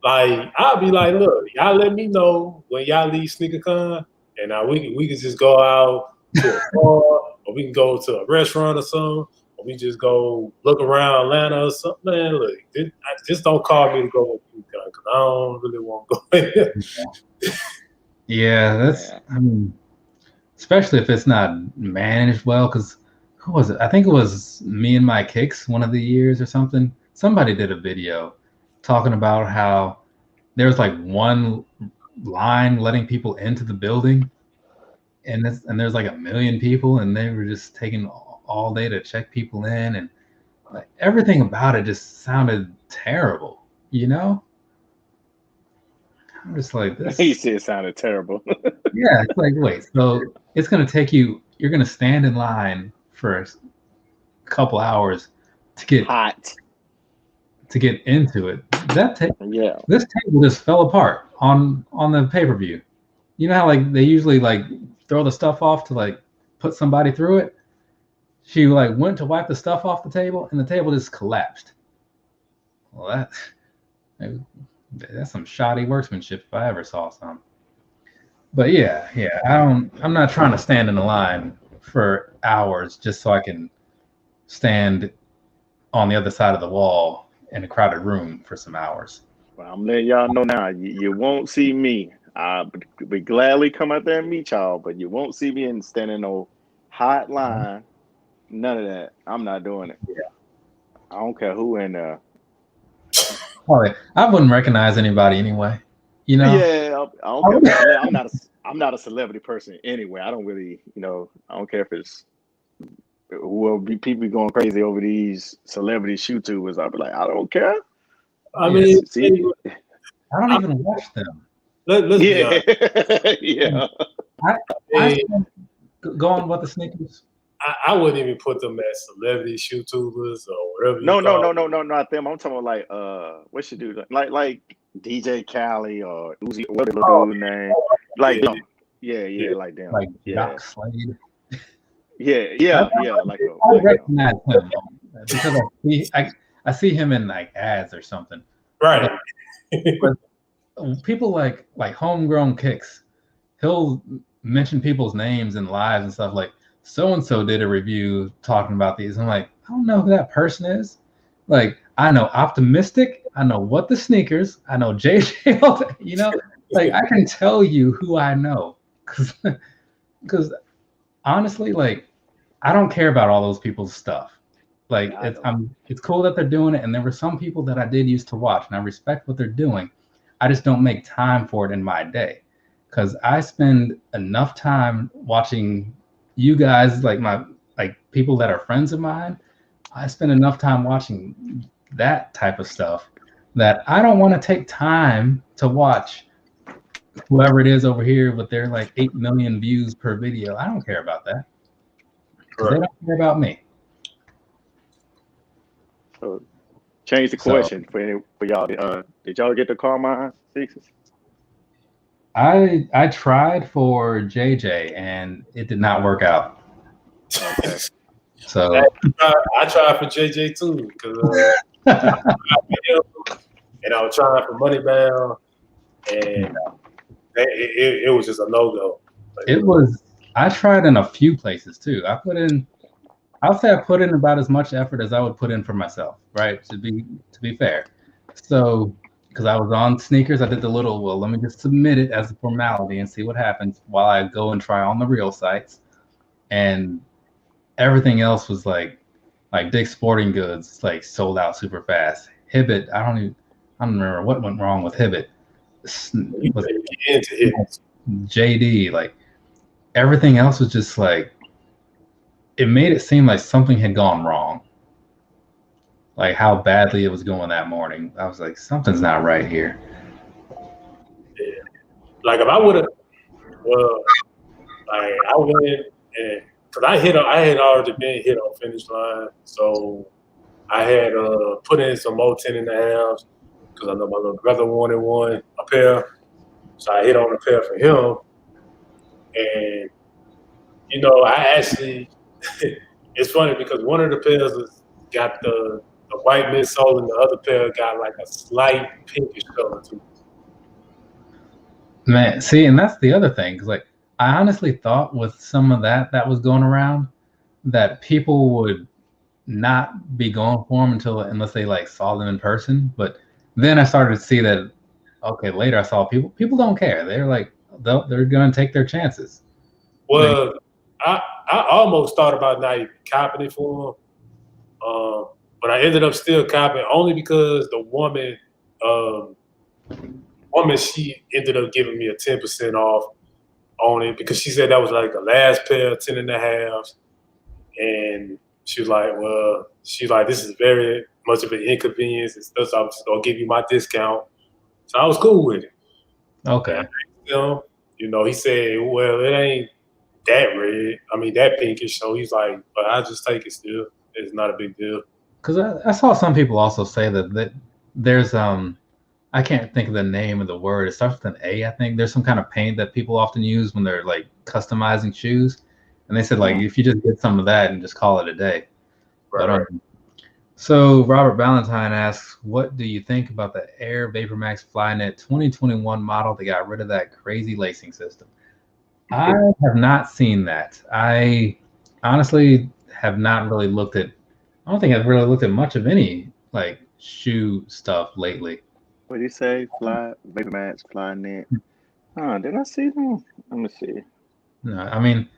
Like I'll be like, look, y'all let me know when y'all leave SneakerCon, and we can just go out to a bar, or we can go to a restaurant or something, or we just go look around Atlanta or something. Man, look, just don't call me to go because I don't really want to go in. Yeah, I mean, especially if it's not managed well. Because who was it? I think it was Me and My Kicks one of the years or something. Somebody did a video talking about how there's like one line letting people into the building, and there's like 1 million people, and they were just taking all day to check people in, and like everything about it just sounded terrible. I'm just like this. He said it sounded terrible. Yeah, it's like, wait, so it's gonna take you're gonna stand in line for a couple hours to get hot to get into it. This table just fell apart on the pay-per-view. You know how like they usually like throw the stuff off to like put somebody through it. She like went to wipe the stuff off the table, and the table just collapsed. Well, that's some shoddy workmanship if I ever saw some. But yeah, I'm not trying to stand in the line for hours just so I can stand on the other side of the wall in a crowded room for some hours. Well, I'm letting y'all know now. You won't see me. We gladly come out there and meet y'all, but you won't see me in standing no hot line. None of that. I'm not doing it. Yeah. I don't care who in there. Oh, I wouldn't recognize anybody anyway. You know? Yeah, I don't care. I'm not a celebrity person anyway. I don't really, I don't care if it's people be going crazy over these celebrity YouTubers. I'll be like, I don't care. I mean, see, I don't even watch them. Let's yeah, yeah. Go on with the sneakers. I wouldn't even put them as celebrity YouTubers or whatever. No, not them. I'm talking about like what should do like DJ Khaled or Uzi, what the little dude name? Like them. Yeah, like them. Like Doc Slade. Yeah. Like I recognize him because I see him in like ads or something. Right. But people like Homegrown Kicks, he'll mention people's names and lives and stuff like so and so did a review talking about these. I'm like, I don't know who that person is. Like, I know Optimistic, I know What the Sneakers, I know JJ, like I can tell you who I know because honestly, like I don't care about all those people's stuff. Like it's cool that they're doing it, and there were some people that I did used to watch, and I respect what they're doing. I just don't make time for it in my day because I spend enough time watching you guys, like people that are friends of mine. I spend enough time watching that type of stuff that I don't want to take time to watch whoever it is over here with their like 8 million views per video. I don't care about that. Right. They don't care about me. So, change the question for y'all. Did y'all get the Carmine sixes? I tried for JJ and it did not work out. Okay. So I tried for JJ too because and I was trying for Moneybound, and it was just a no-go. It was. I tried in a few places too. I would say I put in about as much effort as I would put in for myself, right? To be fair. So, because I was on sneakers, I did the little, well, let me just submit it as a formality and see what happens while I go and try on the real sites. And everything else was like Dick's Sporting Goods, like sold out super fast. Hibbett, I don't remember what went wrong with Hibbett. JD, like everything else was just like, it made it seem like something had gone wrong. Like how badly it was going that morning. I was like, something's not right here. Yeah. Like if I would have, I went and because I had already been hit on finish line, so I had put in some more 10.5s because I know my little brother wanted a pair, so I hit on a pair for him, and I actually. It's funny because one of the pairs got the white midsole and the other pair got like a slight pinkish color too. Man, see, and that's the other thing. Cause like I honestly thought with some of that was going around that people would not be going for them unless they like saw them in person. But then I started to see that. Okay, later I saw people don't care. They're like they're gonna take their chances. Well, I almost thought about not even copying it for him, but I ended up still copying only because the woman, she ended up giving me a 10% off on it because she said that was like the last pair of 10.5s, and she was like, this is very much of an inconvenience and stuff, so I'm just gonna give you my discount. So I was cool with it. Okay. He said, well, it ain't that pinkish. So he's like, but I'll just take it still. It's not a big deal. Because I saw some people also say that there's I can't think of the name of the word. It starts with an A, I think. There's some kind of paint that people often use when they're like customizing shoes. And they said like if you just get some of that and just call it a day. Right. But, so Robert Valentine asks, what do you think about the Air VaporMax Flynet 2021 model that got rid of that crazy lacing system? I have not seen that. I honestly have not really looked at. I don't think I've really looked at much of any like shoe stuff lately. What do you say? VaporMax, Flynet. Did I see them? Let me see. No, I mean,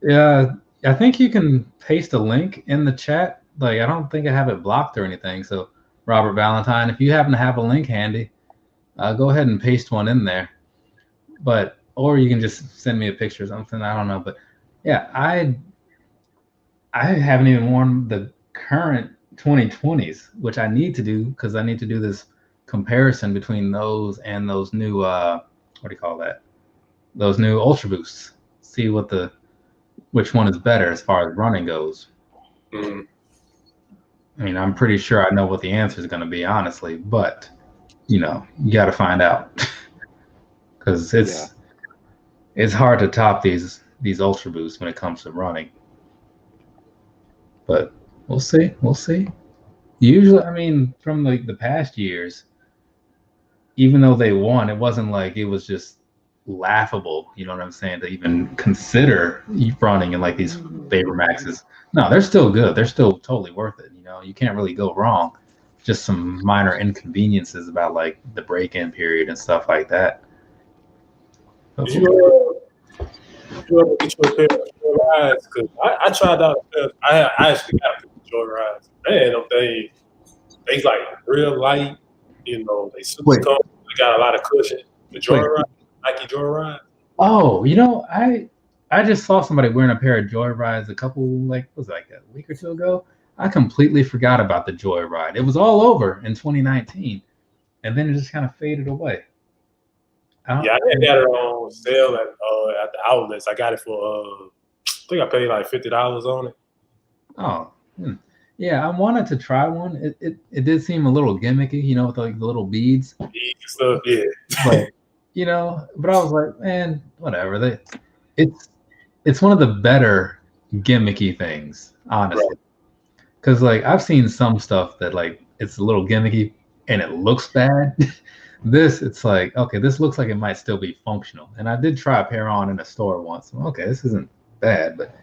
yeah, I think you can paste a link in the chat. Like, I don't think I have it blocked or anything. So, Robert Valentine, if you happen to have a link handy, go ahead and paste one in there. But or you can just send me a picture or something. I don't know, but yeah, I haven't even worn the current 2020s, which I need to do because I need to do this comparison between those and those new what do you call that? Those new Ultra Boosts. See which one is better as far as running goes. Mm-hmm. I mean, I'm pretty sure I know what the answer is going to be, honestly, but you got to find out because it's hard to top these Ultra Boosts when it comes to running. But we'll see. Usually, I mean, from like the past years, even though they won, it wasn't like it was just laughable. You know what I'm saying? To even consider running in like these VaporMaxes. No, they're still good. They're still totally worth it. You can't really go wrong. Just some minor inconveniences about like the break-in period and stuff like that. Did you ever get you a pair of Joy Rides? Because I tried out a pair. I actually got a pair of Joy Rides. Man, they like real light. They super comfortable. They got a lot of cushion. The Joy Ride, Nike Joy Ride. Oh, I just saw somebody wearing a pair of Joy Rides a week or two ago. I completely forgot about the Joy Ride. It was all over in 2019, and then it just kind of faded away. I got it on sale at the outlets. I got it for I think I paid like $50 on it. Oh, yeah. I wanted to try one. It did seem a little gimmicky, with like the little beads. Beads and stuff, yeah. But I was like, man, whatever. It's one of the better gimmicky things, honestly. Because like I've seen some stuff that like it's a little gimmicky and it looks bad. It's like, okay, this looks like it might still be functional. And I did try a pair on in a store once. Okay, this isn't bad, but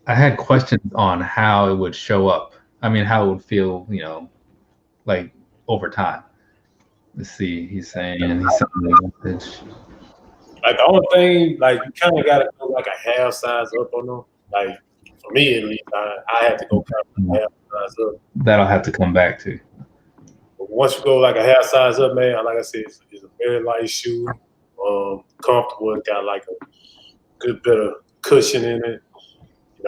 I had questions on how it would show up. I mean, how it would feel, like over time. Let's see. He's saying a message. Like the only thing, like you kind of got to go like a half size up on them. Like for me at least, I had to go kind of half size up. That'll have to come back to. But once you go like a half size up, man, like I said, it's a very light shoe, comfortable. It got like a good bit of cushion in it.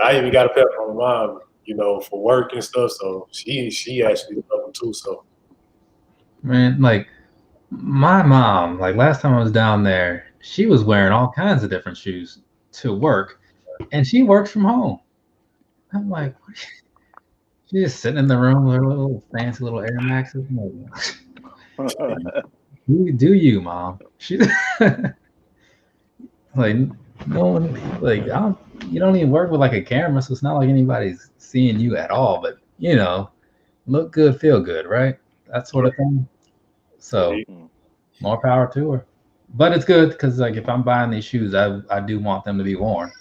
I even got a pair for my mom, for work and stuff. So she actually loved them too. So man, like my mom, like last time I was down there, she was wearing all kinds of different shoes to work, and she works from home. I'm like, what? She's just sitting in the room with her little fancy little Air Maxes. Do you, Mom? She like no one like you don't even work with like a camera, so it's not like anybody's seeing you at all. But look good, feel good, right? That sort of thing. So more power to her. But it's good because like if I'm buying these shoes, I do want them to be worn.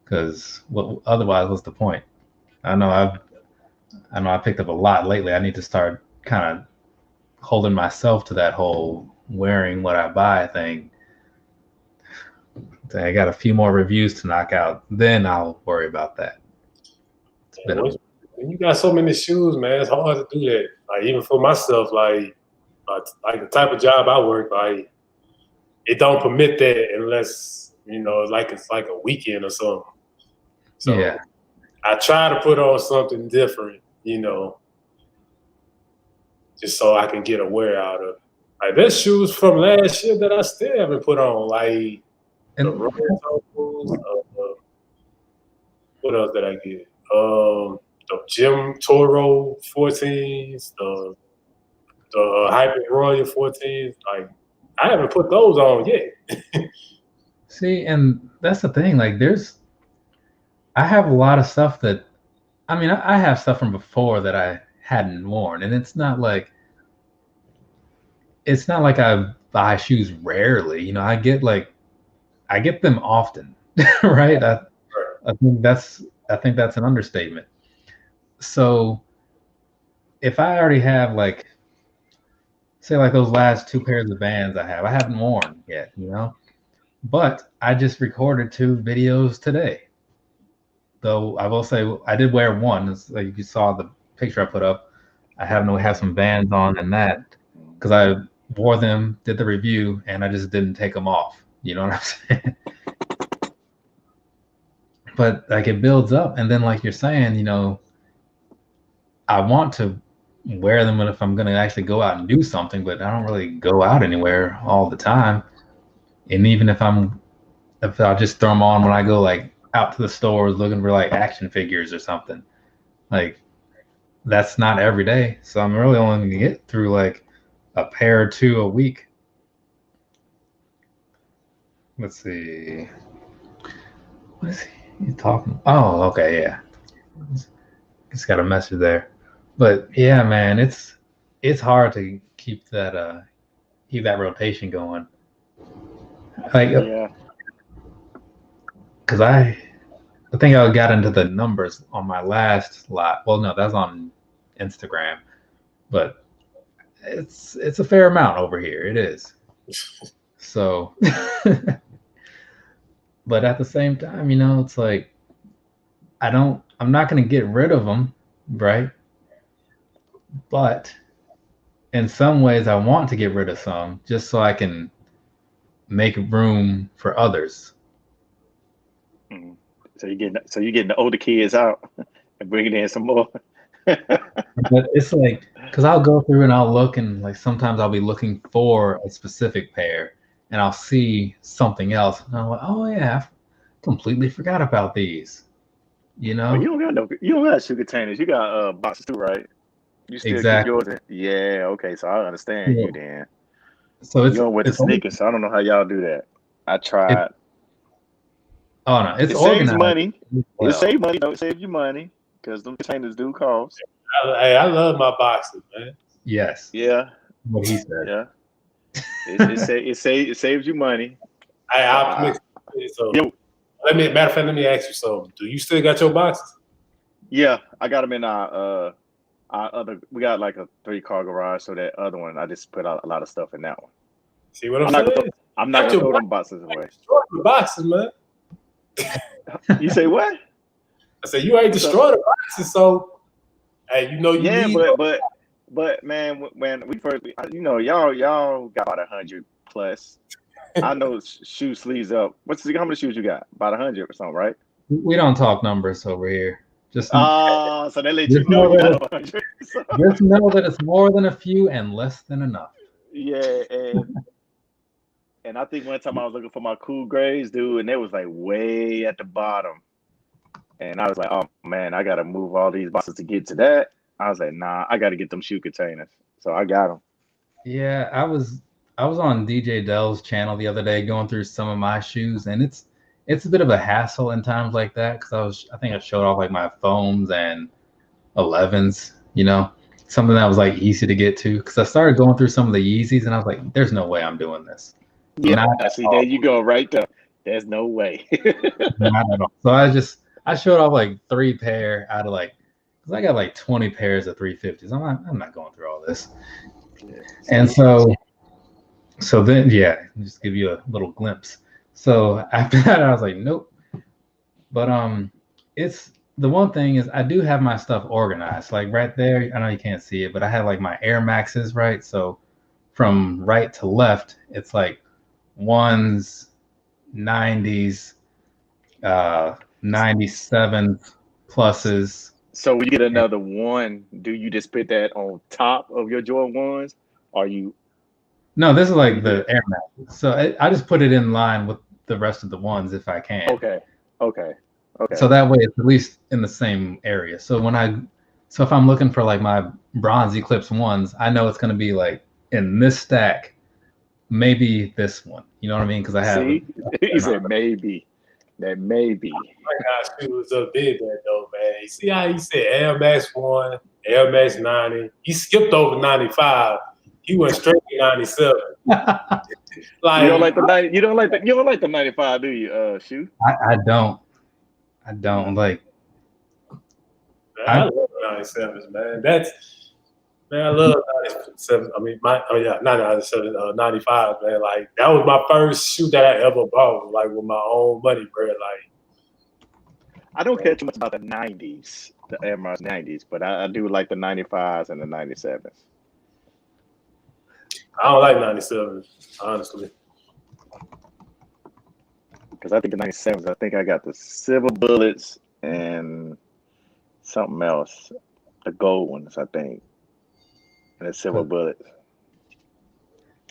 Because otherwise, what's the point? I know I picked up a lot lately. I need to start kind of holding myself to that whole wearing what I buy thing. I got a few more reviews to knock out, then I'll worry about that. When you got so many shoes, man, it's hard to do that. Like even for myself, like the type of job I work, like it don't permit that unless it's like a weekend or something. So yeah. I try to put on something different, just so I can get a wear out of it. Like there's shoes from last year that I still haven't put on, like the Royal Toes. What else did I get? The Jim Toro 14s, the Hyper Royal 14s. Like I haven't put those on yet. See, and that's the thing. Like, I have a lot of stuff that, I mean, I have stuff from before that I hadn't worn, and it's not like I buy shoes rarely. You know, I get them often, right? I think that's an understatement. So if I already have like, say like those last 2 pairs of Vans I haven't worn yet, you know, but I just recorded 2 videos today. Though I will say I did wear one. It's like you saw the picture I put up. I have some Vans on in that because I wore them, did the review, and I just didn't take them off. You know what I'm saying? But like it builds up, and then like you're saying, you know, I want to wear them if I'm going to actually go out and do something, but I don't really go out anywhere all the time. And even if I'll just throw them on when I go like out to the stores looking for like action figures or something, like that's not every day. So I'm really only going to get through like a pair or 2 a week. Let's see. What is he talking? Oh, okay, yeah. Just got a message there. But yeah, man, it's hard to keep that rotation going. Like, Yeah. because I think I got into the numbers on my last lot. Well, no, that's on Instagram, but it's a fair amount over here. It is. So, but at the same time, you know, it's like I'm not going to get rid of them, right? But in some ways, I want to get rid of some just so I can make room for others. Mm-hmm. So you're getting the older kids out and bringing in some more. But it's like, because I'll go through and I'll look, and like sometimes I'll be looking for a specific pair and I'll see something else and I'm like, oh yeah, I completely forgot about these, you know. Well, you don't got shoe containers, you got boxes too, right? You still Exactly. keep yours in? Yeah, okay, so I understand you then. So you don't wear the sneakers, so I don't know how y'all do that. I tried. Oh no, it's it organized. saves money. Well. It saves money. Don't save you money because them containers do cost. I love my boxes, man. Yes. Yeah. What he said. Yeah. It saves you money. So matter of fact, let me ask you something. Do you still got your boxes? Yeah, I got them in our other. We got like a 3-car garage, so that other one I just put out a lot of stuff in that one. See what I'm saying? I'm not gonna throw them boxes away. Destroy the boxes, man. You say what? I said you ain't destroy the boxes, so hey, you know you need. But man, when we first, you know, y'all got about 100 plus. I know shoe sleeves up. How many shoes you got? About 100 or something, right? We don't talk numbers over here. Just so they let you know you got 100. Just know that it's more than a few and less than enough. Yeah, and I think one time I was looking for my cool grays, dude, and they was like way at the bottom. And I was like, oh man, I gotta move all these boxes to get to that. I was like, nah, I gotta get them shoe containers. So I got them. Yeah, I was on DJ Dell's channel the other day going through some of my shoes, and it's a bit of a hassle in times like that because I think I showed off like my foams and 11s, you know, something that was like easy to get to because I started going through some of the Yeezys and I was like, there's no way I'm doing this. Yeah, see, there you go, right there. There's no way. Not at all. So I showed off like 3 pair out of like, because I got like 20 pairs of 350s. I'm not going through all this. Yeah. And so then, yeah, just give you a little glimpse. So after that, I was like, nope. But it's the one thing is I do have my stuff organized. Like right there, I know you can't see it, but I have like my Air Maxes, right? So from right to left, it's like 1s, 90s, 97 pluses. So when you get another one, do you just put that on top of your Jordan 1s? Or you? No, this is like the Air Max. So I just put it in line with the rest of the ones if I can. Okay. So that way it's at least in the same area. So if I'm looking for like my bronze Eclipse 1s, I know it's going to be like in this stack maybe this one. You know what I mean? Because I have. See, he said maybe. That maybe. My gosh, shoes up did that though, man. You see how he said Air Max 1, Air Max 90. He skipped over 95. He went straight to 97. Like You don't like the 90. You don't like the 95, do you, Shoe? I don't. I don't like. man, I love 97s, man. I love 97. I mean, not 97, 95, man. Like that was my first shoe that I ever bought, like with my own money, bro. Like I don't care too much about the 90s, the Air Max 90s, but I do like the 95s and the 97s. I don't like 97s, honestly. Because I think the 97s, I think I got the silver bullets and something else, the gold ones, I think, and the silver bullets.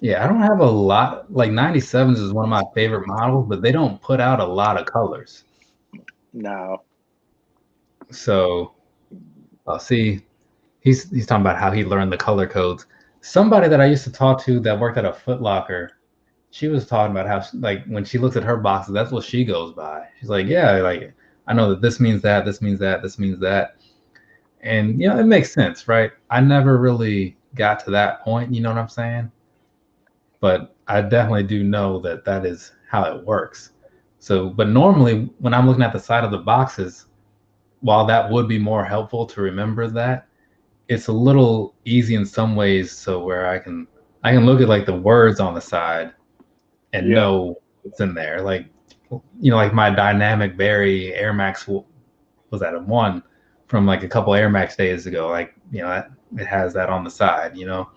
Yeah, I don't have a lot. Like 97s is one of my favorite models, but they don't put out a lot of colors. No. So, see, he's talking about how he learned the color codes. Somebody that I used to talk to that worked at a Foot Locker, she was talking about how, like, when she looks at her boxes, that's what she goes by. She's like, yeah, like, I know that this means that, this means that, this means that. And, you know, it makes sense, right? I never really got to that point, you know what I'm saying? But I definitely do know that that is how it works. So, but normally when I'm looking at the side of the boxes, while that would be more helpful to remember that, it's a little easy in some ways. So where I can look at like the words on the side and know what's in there. Like, you know, like my Dynamic Berry Air Max was at a 1 from like a couple Air Max days ago. Like, you know, it has that on the side, you know.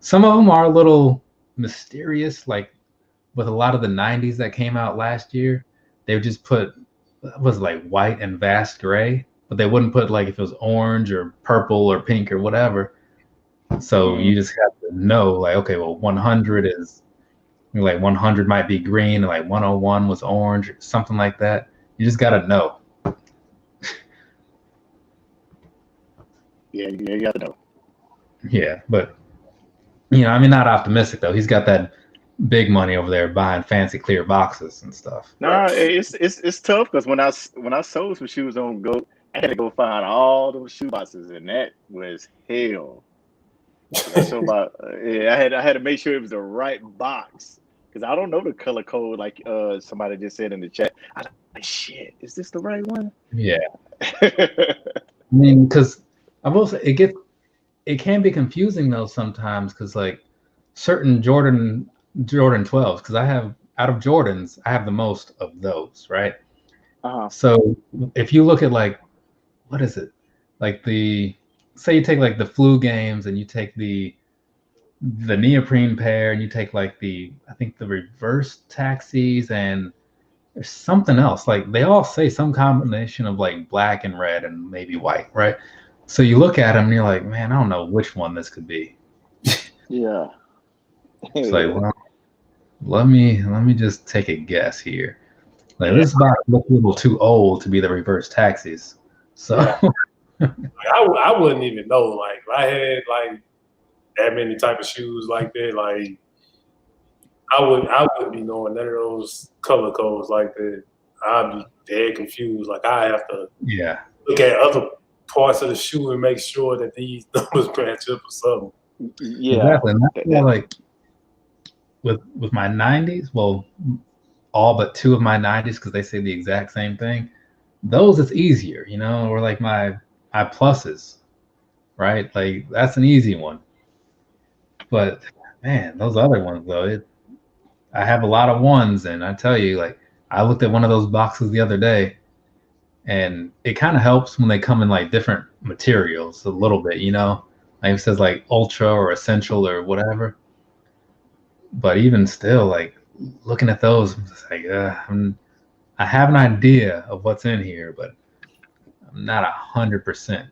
Some of them are a little mysterious, like with a lot of the 90s that came out last year, they would just put was like white and vast gray, but they wouldn't put like if it was orange or purple or pink or whatever. So you just have to know, like, okay, well, 100 is like 100 might be green, and like 101 was orange, or something like that. You just gotta know. Yeah, you got to know. Yeah, but you know, I mean, not optimistic though. He's got that big money over there buying fancy clear boxes and stuff. Nah, it's tough because when I sold some shoes on Go, I had to go find all those shoe boxes, and that was hell. So about I had to make sure it was the right box because I don't know the color code like somebody just said in the chat. I was like, shit, is this the right one? Yeah. I mean, because I will say it can be confusing though sometimes because like certain Jordan 12s, because I have out of Jordans, I have the most of those, right? So if you look at like, what is it? Like say you take like the flu games and you take the neoprene pair and you take like I think the reverse taxis and there's something else. Like they all say some combination of like black and red and maybe white, right? So you look at them and you're like, man, I don't know which one this could be. Yeah. It's like, well, let me just take a guess here. Like this box looks a little too old to be the reverse taxis. So I wouldn't even know. Like if I had like that many type of shoes like that, like I wouldn't be knowing none of those color codes like that. I'd be dead confused. Like I have to look at other parts of the shoe and make sure that these numbers match up or something. Yeah, exactly. And that's why, like with my 90s, well, all but 2 of my 90s, because they say the exact same thing. Those it's easier, you know, or like my pluses, right? Like that's an easy one. But man, those other ones though, I have a lot of ones, and I tell you, like I looked at one of those boxes the other day, and it kind of helps when they come in like different materials a little bit, you know, like it says like ultra or essential or whatever. But even still, like looking at those, I'm just like, I have an idea of what's in here, but I'm not 100%.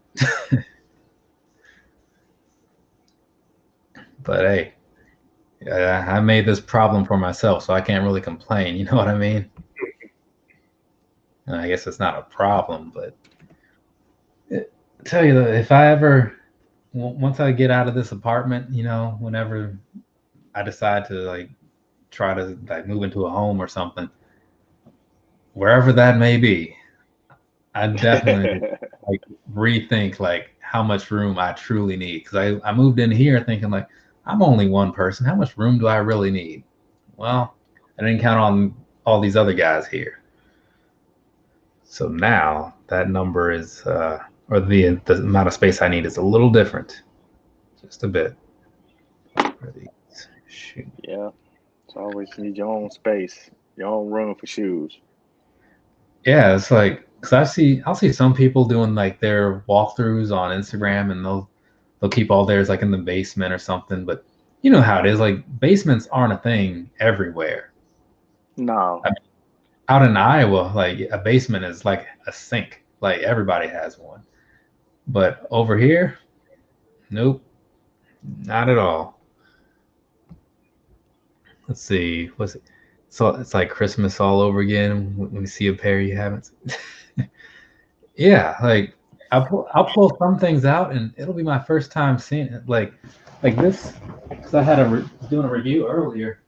But hey, I made this problem for myself, so I can't really complain. You know what I mean? And I guess it's not a problem, but I tell you, if I ever, once I get out of this apartment, you know, whenever I decide to like try to like move into a home or something, wherever that may be, I definitely like rethink like how much room I truly need. Because I moved in here thinking like I'm only one person. How much room do I really need? Well, I didn't count on all these other guys here. So now that number is, or the amount of space I need is a little different, just a bit. Shoot. Yeah, it's always need your own space, your own room for shoes. Yeah, it's like because I'll see some people doing like their walkthroughs on Instagram, and they'll keep all theirs like in the basement or something. But you know how it is, like basements aren't a thing everywhere. No. I mean, out in Iowa, like a basement is like a sink, like everybody has one. But over here, nope, not at all. Let's see, what's it? So it's like Christmas all over again when you see a pair you haven't. Yeah, like I'll pull some things out, and it'll be my first time seeing it. Like this, because I had doing a review earlier.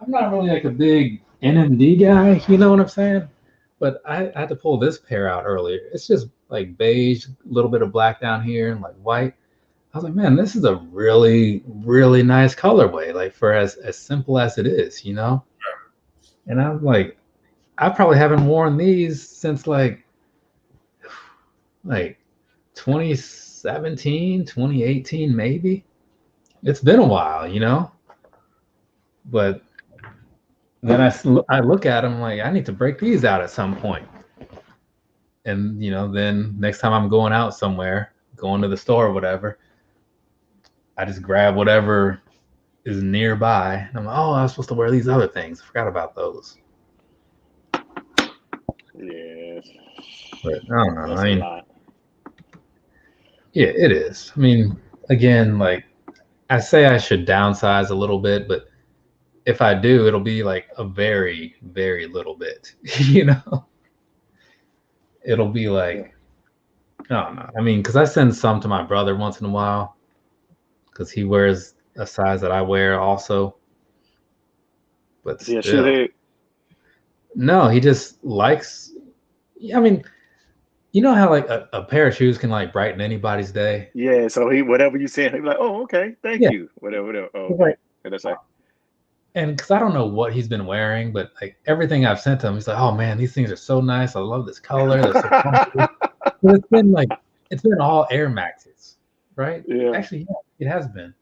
I'm not really like a big NMD guy, you know what I'm saying? But I had to pull this pair out earlier. It's just like beige, a little bit of black down here, and like white. I was like, man, this is a really, really nice colorway, like for as simple as it is, you know? And I'm like, I probably haven't worn these since like 2017, 2018, maybe. It's been a while, you know? But then I look at them like, I need to break these out at some point. And, you know, then next time I'm going out somewhere, going to the store or whatever, I just grab whatever is nearby. And I'm like, oh, I was supposed to wear these other things. I forgot about those. Yes. But I don't know. That's I mean, a lot. yeah, it is. I mean, again, like I say I should downsize a little bit, but if I do, it'll be like a very, very little bit, you know? It'll be like, I don't know. I mean, because I send some to my brother once in a while because he wears a size that I wear also. But Yeah, still. shoehead. No, he just likes, I mean, you know how like a pair of shoes can like brighten anybody's day? Yeah, so he whatever you said, he's like, oh, okay, thank Yeah. you. Whatever. Oh, okay. Right. And that's like, And because I don't know what he's been wearing, but like everything I've sent him, he's like, "Oh man, these things are so nice. I love this color. They're so comfortable." But it's been all Air Maxes, right? Yeah. Actually, yeah, it has been.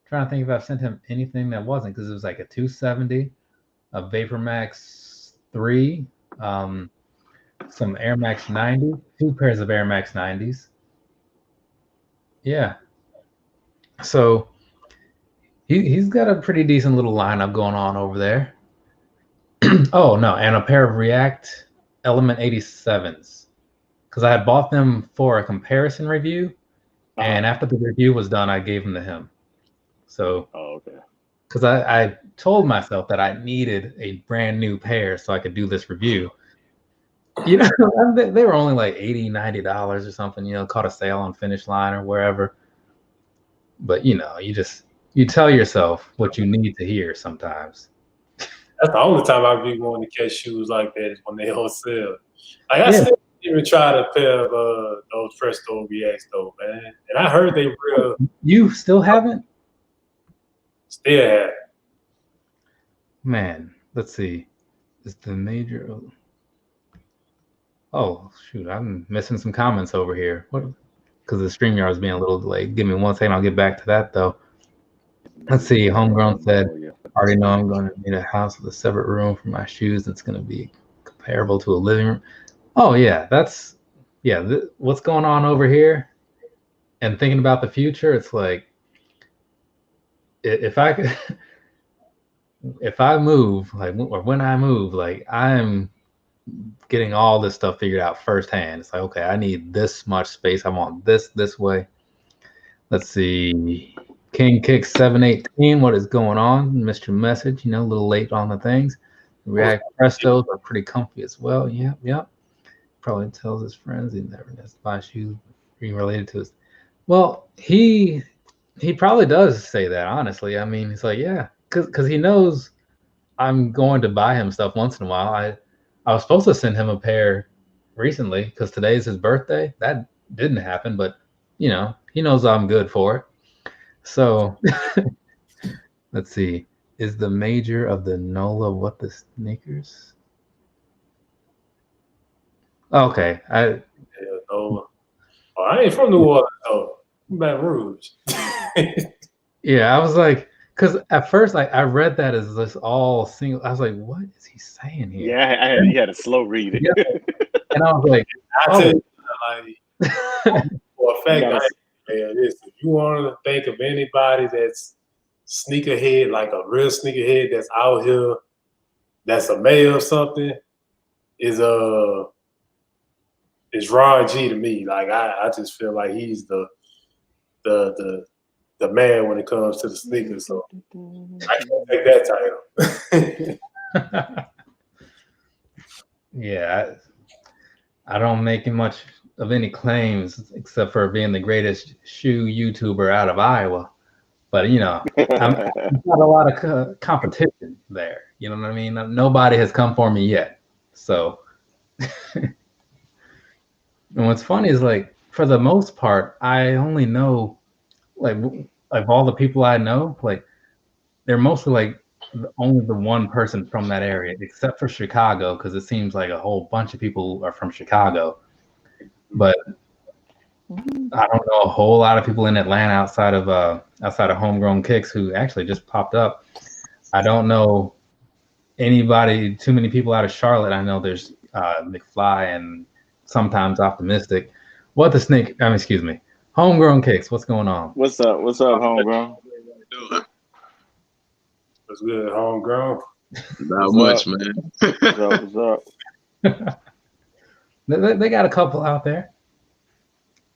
Trying to think if I've sent him anything that wasn't, because it was like a 270, a Vapor Max 3, some Air Max 90, 2 pairs of Air Max 90s. Yeah. So he's got a pretty decent little lineup going on over there. Oh no, and a pair of React Element 87s, because I had bought them for a comparison review, and after the review was done, I gave them to him. So, okay. Because I told myself that I needed a brand new pair so I could do this review. You know, they were only like $80, $90 or something. You know, caught a sale on Finish Line or wherever. But you know, you tell yourself what you need to hear sometimes. That's the only time I be wanting to catch shoes like that is when they on sale. Like I still even tried a pair of those Presto Reacts though, man. And I heard they real. You still haven't? Still have. Man, let's see. Is the major? Oh shoot, I'm missing some comments over here. What? Because the StreamYard is being a little delayed. Give me 1 second. I'll get back to that though. Let's see. Homegrown said, already know I'm going to need a house with a separate room for my shoes. It's going to be comparable to a living room. Oh yeah, what's going on over here? And thinking about the future, it's like if I move, like, or when I move, like I'm getting all this stuff figured out firsthand. It's like, okay, I need this much space. I want this way. Let's see. King Kick 718, what is going on? Missed your message, you know, a little late on the things. React Prestos are pretty comfy as well. Yep. Probably tells his friends he never does buy shoes being related to his. Well, he probably does say that, honestly. I mean, he's like, yeah, because he knows I'm going to buy him stuff once in a while. I was supposed to send him a pair recently because today's his birthday. That didn't happen, but you know, he knows I'm good for it. So let's see. Is the major of the NOLA what the sneakers? Okay. Yeah, no. Oh, I ain't from New Orleans though. I'm Baton Rouge. Yeah, I was like, because at first I read that as this all single. I was like, what is he saying here? Yeah, he had a slow read it. Yeah. And I was like, I tell you, like, for a fact, if you want to think of anybody that's sneakerhead, like a real sneakerhead that's out here, that's a male or something, is Ron G to me. Like I just feel like he's the man when it comes to the sneakers. So I can't take that title. Yeah, I don't make much of any claims except for being the greatest shoe YouTuber out of Iowa. But you know, I've got a lot of competition there. You know what I mean? Nobody has come for me yet. So, and what's funny is like for the most part, I only know like all the people I know, like they're mostly like only the one person from that area, except for Chicago, because it seems like a whole bunch of people are from Chicago. But I don't know a whole lot of people in Atlanta outside of Homegrown Kicks who actually just popped up. I don't know anybody, too many people out of Charlotte. I know there's McFly and sometimes Optimistic. What the snake? Excuse me. Homegrown Kicks. What's going on? What's up? What's up, Homegrown? What's good, Homegrown? Not much, man. What's up? They got a couple out there.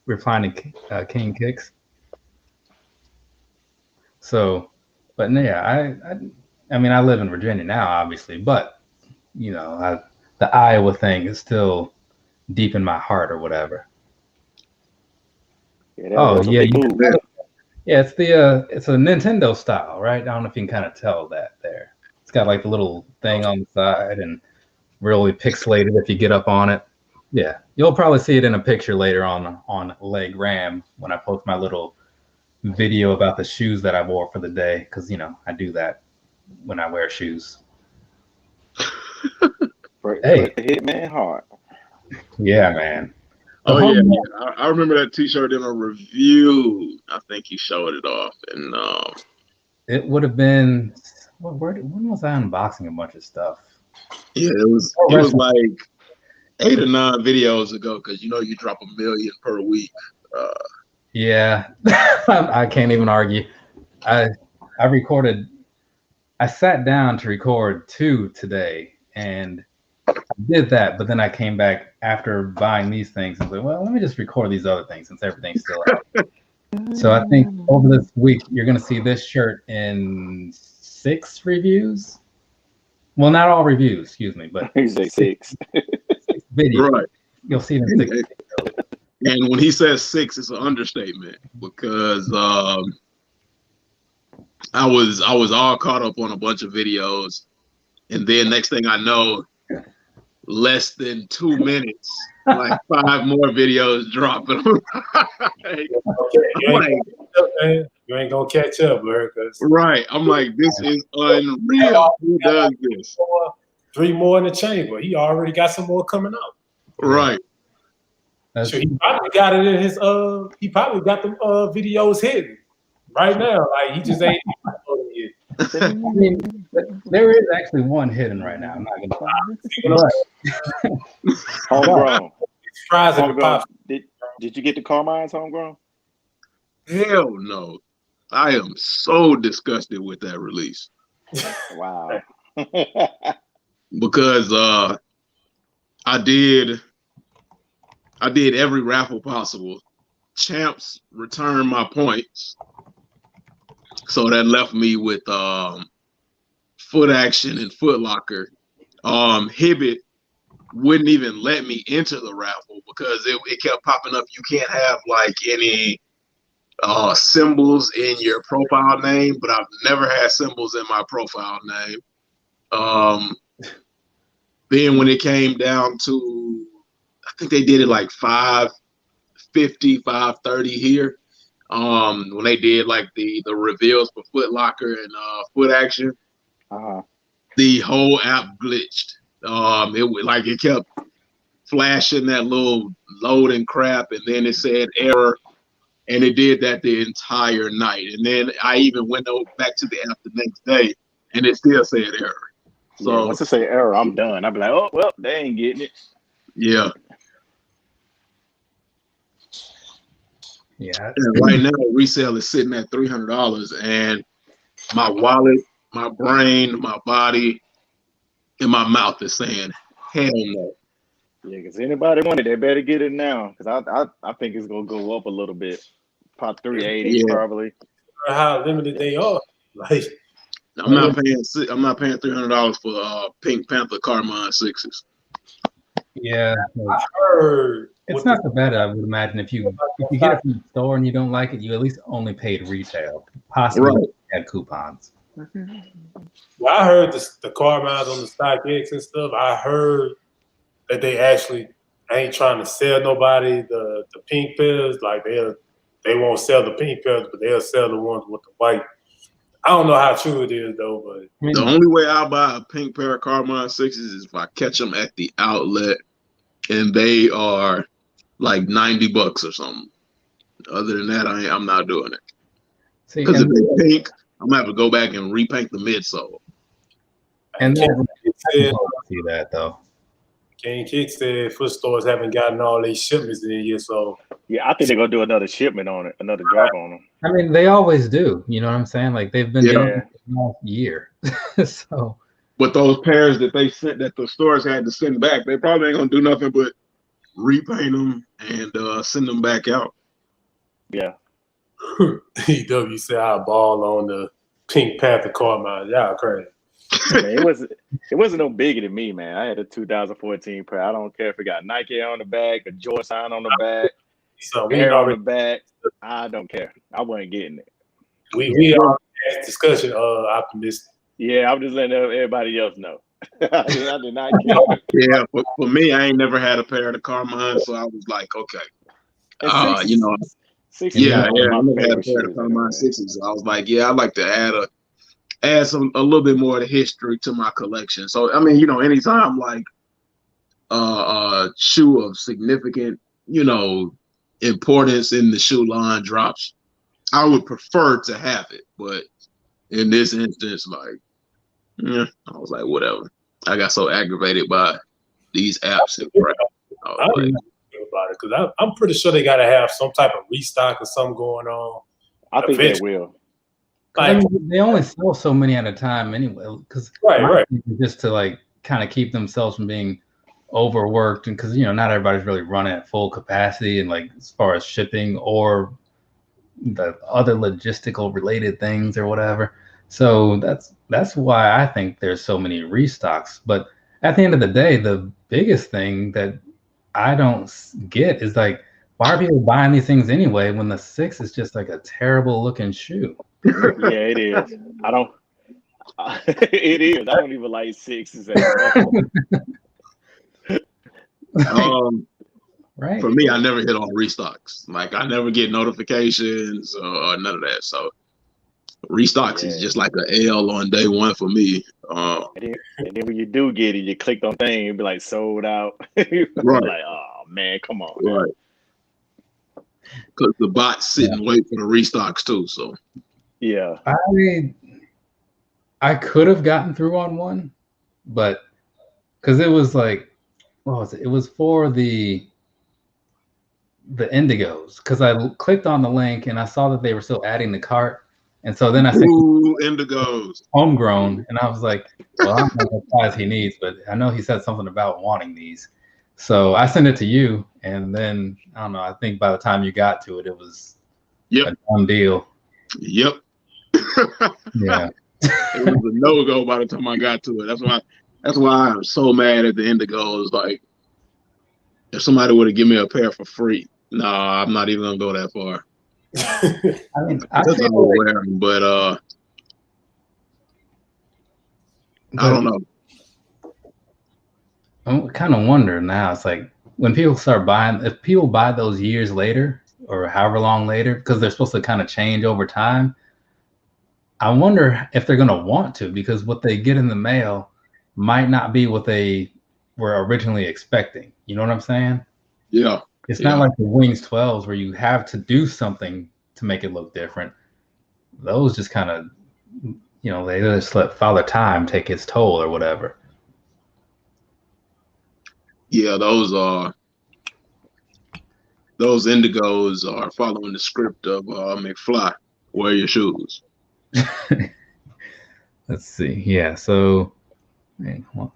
We're finding King Kicks. So, but yeah, I mean, I live in Virginia now, obviously, but you know, the Iowa thing is still deep in my heart or whatever. Yeah, yeah, yeah, it's a Nintendo style, right? I don't know if you can kind of tell that there. It's got like the little thing on the side and really pixelated if you get up on it. Yeah, you'll probably see it in a picture later on Leg Ram when I post my little video about the shoes that I wore for the day, because you know I do that when I wear shoes. Hey, hit man hard. Yeah, man. Oh yeah, I remember that T-shirt in a review. I think he showed it off, and it would have been when was I unboxing a bunch of stuff? Yeah, it was like 8 or 9 videos ago, because you know you drop 1 million per week. Yeah, I can't even argue. I sat down to record 2 today, and I did that, but then I came back after buying these things and said, well, let me just record these other things since everything's still out. So I think over this week, you're going to see this shirt in 6 reviews. Well, not all reviews, excuse me, but you say 6 videos. Right. You'll see them 6 videos. And when he says 6, it's an understatement, because I was all caught up on a bunch of videos, and then next thing I know, less than 2 minutes, like 5 more videos dropping. You ain't gonna catch up, bro. Right. I'm like, this is unreal. Who does this? 3 more in the chamber. He already got some more coming out. Right. So he probably got it in his he probably got the videos hidden right now. Like he just ain't yet. I mean, there is actually one hidden right now. I'm not gonna lie. Homegrown. Homegrown. Did you get the Carmine's, Homegrown? Hell no. I am so disgusted with that release. Wow. Because I did every raffle possible. Champs returned my points. So that left me with Foot Action and Foot Locker. Hibbit wouldn't even let me enter the raffle because it kept popping up. You can't have like any symbols in your profile name, but I've never had symbols in my profile name. Then when it came down to, I think they did it like 550, 530 here. When they did like the reveals for Foot Locker and Foot Action, the whole app glitched. It kept flashing that little loading crap, and then it said error, and it did that the entire night. And then I even went back to the app the next day, and it still said error. So once it say error, I'm done. I'll be like, oh well, they ain't getting it. Yeah. Yeah. And right now, resale is sitting at $300, and my wallet, my brain, my body, and my mouth is saying, hell no. Yeah, because anybody want it, they better get it now. Because I think it's gonna go up a little bit, pop 380 probably. How limited they are, like. I'm not paying $300 for Pink Panther Carmine 6s. Yeah, I heard it's not so bad. I would imagine if you get it from the store and you don't like it, you at least only paid retail. Possibly had coupons. Well, I heard the Carmines on the StockX and stuff. I heard that they actually ain't trying to sell nobody the pink pairs. Like they won't sell the pink pairs, but they'll sell the ones with the white. I don't know how true it is though, but the only way I'll buy a pink pair of Carmine 6s is if I catch them at the outlet and they are like $90 or something. Other than that, I'm not doing it. Because if they're pink, I'm gonna have to go back and repaint the midsole. And then see that though. King Kick said foot stores haven't gotten all these shipments in yet, so yeah, I think they're gonna do another shipment on it, another drop on them. I mean, they always do. You know what I'm saying? Like they've been doing it all year. So, but those pairs that they sent, that the stores had to send back, they probably ain't gonna do nothing but repaint them and send them back out. Yeah. EW said I ball on the Pink Panther Carmine. Y'all crazy. Man, it wasn't no bigger than me, man. I had a 2014 pair. I don't care if it got Nike on the back, a Jordan sign on the back, hair on the back. I don't care. I wasn't getting it. We are discussion optimistic. Yeah, I'm just letting everybody else know. I did not care. Yeah, for me, I ain't never had a pair of the Carmine, so I was like, okay. You know, I never had a pair of the Carmine 6s. I was like, I'd like to add a little bit more of the history to my collection. So I mean, you know, anytime like a shoe of significant, you know, importance in the shoe line drops, I would prefer to have it. But in this instance, like, I was like, whatever. I got so aggravated by these apps and crap. I don't think about it because I'm pretty sure they got to have some type of restock or something going on. I think they will. I mean, they only sell so many at a time anyway, because just to like kind of keep themselves from being overworked, and because, you know, not everybody's really running at full capacity, and like as far as shipping or the other logistical related things or whatever. So that's why I think there's so many restocks. But at the end of the day, the biggest thing that I don't get is like, why are people buying these things anyway when the 6 is just like a terrible looking shoe? Yeah, it is. It is. I don't even like 6s right. For me, I never hit on restocks. Like I never get notifications or none of that. So restocks is just like an L on day one for me. And then when you do get it, you click on thing, it'd be like sold out. Right. Like, oh man, come on. Right. Because the bots sit and wait for the restocks too. So yeah. I could have gotten through on one, but because it was like, what was it? It was for the Indigos, because I clicked on the link and I saw that they were still adding the cart. And so then I said, Indigos. Homegrown. And I was like, well, I don't know what size he needs, but I know he said something about wanting these. So I sent it to you. And then, I don't know, I think by the time you got to it, it was a done deal. Yep. Yeah. It was a no-go by the time I got to it. That's why I'm so mad at the Indigos. Like, if somebody would have given me a pair for free, nah, I'm not even going to go that far. I mean, I That's feel all like, wearing, but I don't know. I'm kind of wondering now. It's like when people start buying, if people buy those years later or however long later, because they're supposed to kind of change over time. I wonder if they're going to want to, because what they get in the mail might not be what they were originally expecting. You know what I'm saying? Yeah. It's not like the Wings 12s where you have to do something to make it look different. Those just kind of, they just let Father Time take its toll or whatever. Yeah, those indigos are following the script of McFly. Wear your shoes. Let's see. Yeah, so come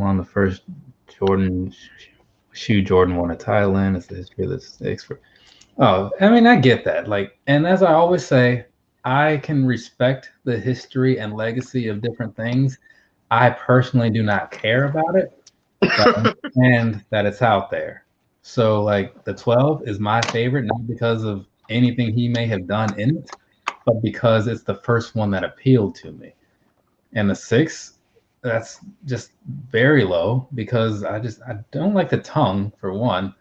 on, the first shoe Jordan won a title in. It's the history of this. Oh, I mean, I get that. Like, and as I always say, I can respect the history and legacy of different things. I personally do not care about it, and that it's out there. So, like, the 12 is my favorite, not because of anything he may have done in it, but because it's the first one that appealed to me. And the 6, that's just very low because I don't like the tongue, for one.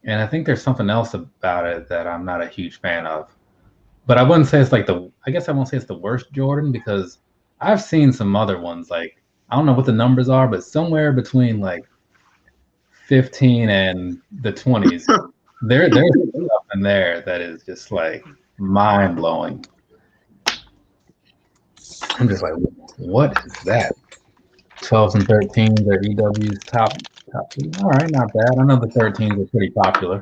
And I think there's something else about it that I'm not a huge fan of. But I wouldn't say it's like I guess I won't say it's the worst Jordan, because I've seen some other ones, like, I don't know what the numbers are, but somewhere between like 15 and the 20s, there's stuff in there that is just like mind blowing. I'm just like, what is that? 12s and 13s are EW's top 2. All right, not bad. I know the 13s are pretty popular.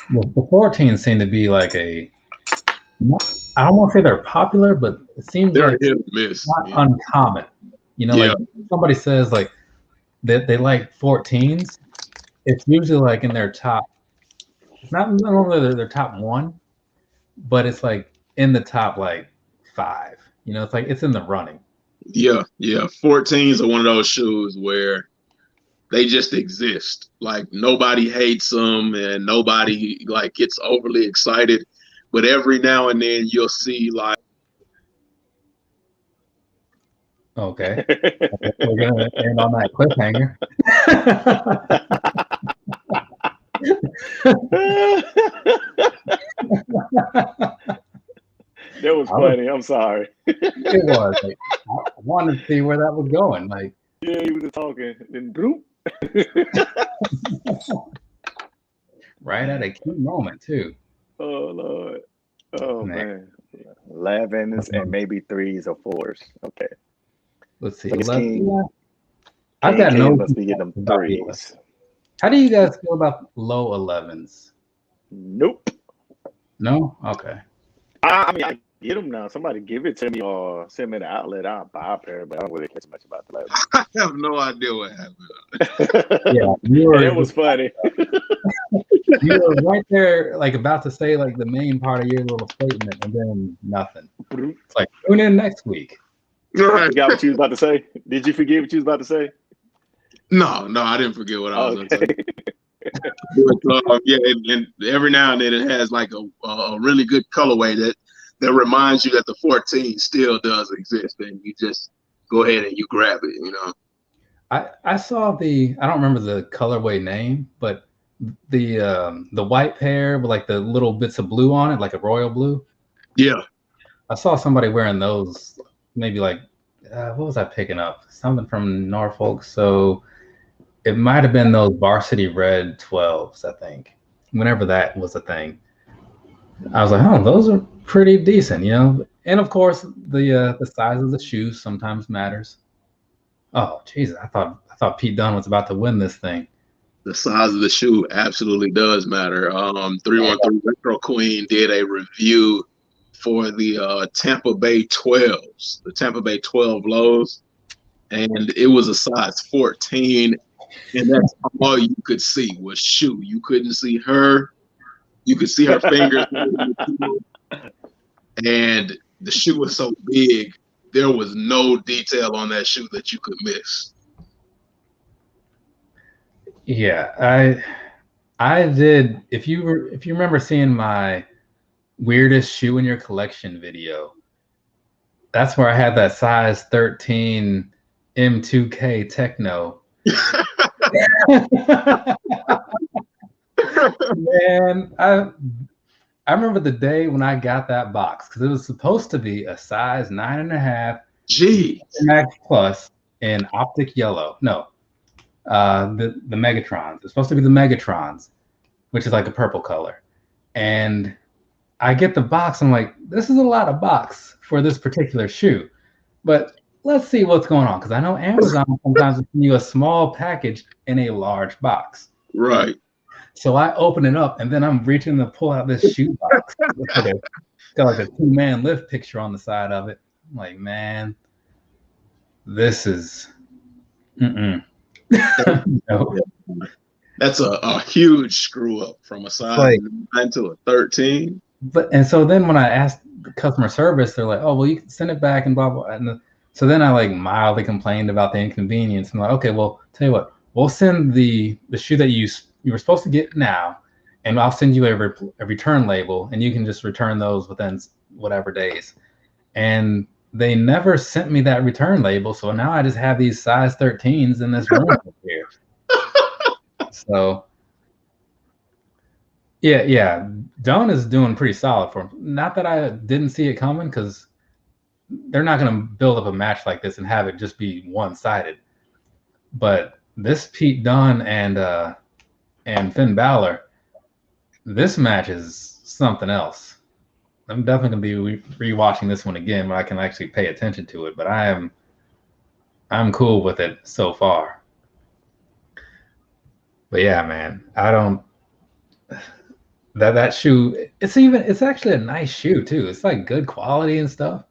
The 14s seem to be like I don't want to say they're popular, but it seems they're like miss. Not uncommon. Like somebody says like that they like 14s. It's usually like in their top. It's not normally their top 1, but it's like in the top like 5. It's like it's in the running. Yeah. 14s are one of those shoes where they just exist. Like nobody hates them and nobody like gets overly excited. But every now and then you'll see like. Okay. We're gonna end on that cliffhanger. That was funny. I'm sorry. It was. Like, I wanted to see where that was going. Like, yeah, he was just talking, then bloop. Right at a key moment too. Oh Lord. Oh man. 11s and maybe 3s or 4s. Okay. Let's see. 16. I've got no. Must be getting them 3s. How do you guys feel about low 11s? Nope. No? Okay. I mean, I get them now. Somebody give it to me or send me the outlet. I'll buy a pair, but I don't really care much about the 11. I have no idea what happened. Yeah, it was funny. You were right there, like about to say like the main part of your little statement, and then nothing. It's like, tune in next week. You forgot what you was about to say? Did you forget what you was about to say? No, I didn't forget what I was going to say. But, and every now and then it has like a really good colorway that reminds you that the 14 still does exist, and you just go ahead and you grab it. I saw I don't remember the colorway name, but the white pair with like the little bits of blue on it, like a royal blue. Yeah, I saw somebody wearing those. Maybe like what was I picking up? Something from Norfolk. So it might have been those varsity red 12s, I think. Whenever that was a thing, I was like, oh, those are pretty decent, And of course, the size of the shoe sometimes matters. Oh, Jesus, I thought Pete Dunne was about to win this thing. The size of the shoe absolutely does matter. 313 Retro Queen did a review for the Tampa Bay 12s, the Tampa Bay 12 lows, and it was a size 14, and that's all you could see was shoe. You couldn't see her. You could see her fingers. And the shoe was so big, there was no detail on that shoe that you could miss. Yeah, I did. If you remember seeing my weirdest shoe in your collection video, that's where I had that size 13 M2K Techno. Man, I remember the day when I got that box because it was supposed to be a size 9.5 Max Plus in optic yellow. No, the Megatrons. It's supposed to be the Megatrons, which is like a purple color. And I get the box. I'm like, this is a lot of box for this particular shoe. But let's see what's going on because I know Amazon sometimes will send you a small package in a large box. Right. So I open it up, and then I'm reaching to pull out this shoe box. It's got like a 2-man lift picture on the side of it. I'm like, man, this is no. That's a huge screw up from a size 9 to a 13. And so then when I asked the customer service, they're like, oh, well, you can send it back and blah, blah. And so then I like mildly complained about the inconvenience. I'm like, okay, well, tell you what, we'll send the shoe that you were supposed to get now, and I'll send you a return label, and you can just return those within whatever days. And they never sent me that return label, so now I just have these size 13s in this room here. So, yeah, John is doing pretty solid for him. Not that I didn't see it coming, because they're not going to build up a match like this and have it just be one-sided. But this Pete Dunne and Finn Balor, this match is something else. I'm definitely going to be rewatching this one again when I can actually pay attention to it. But I'm cool with it so far. But yeah, man, I don't. That shoe, it's actually a nice shoe too. It's like good quality and stuff.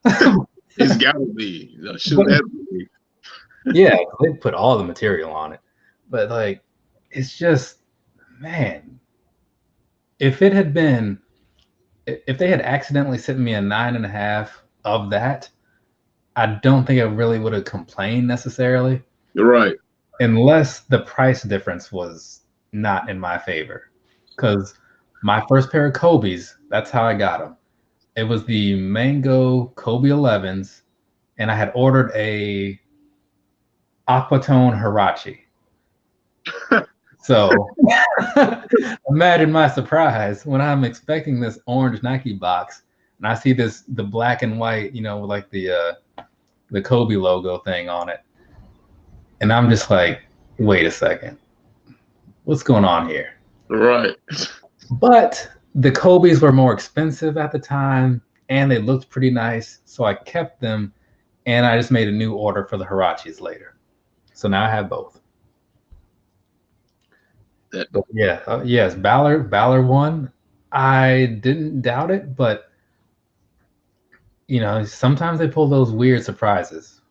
It's gotta be the shoe that. Yeah, they put all the material on it, but like, it's just, man, if they had accidentally sent me a 9.5 of that, I don't think I really would have complained necessarily. You're right. Unless the price difference was not in my favor. Because my first pair of Kobe's, that's how I got them. It was the Mango Kobe 11s, and I had ordered a Aquatone Hirachi. So imagine my surprise when I'm expecting this orange Nike box, and I see the black and white, like the Kobe logo thing on it. And I'm just like, wait a second. What's going on here? Right. But the Kobe's were more expensive at the time, and they looked pretty nice. So I kept them, and I just made a new order for the Hirachis later. So now I have both. But yeah, yes, Balor won. I didn't doubt it, but sometimes they pull those weird surprises.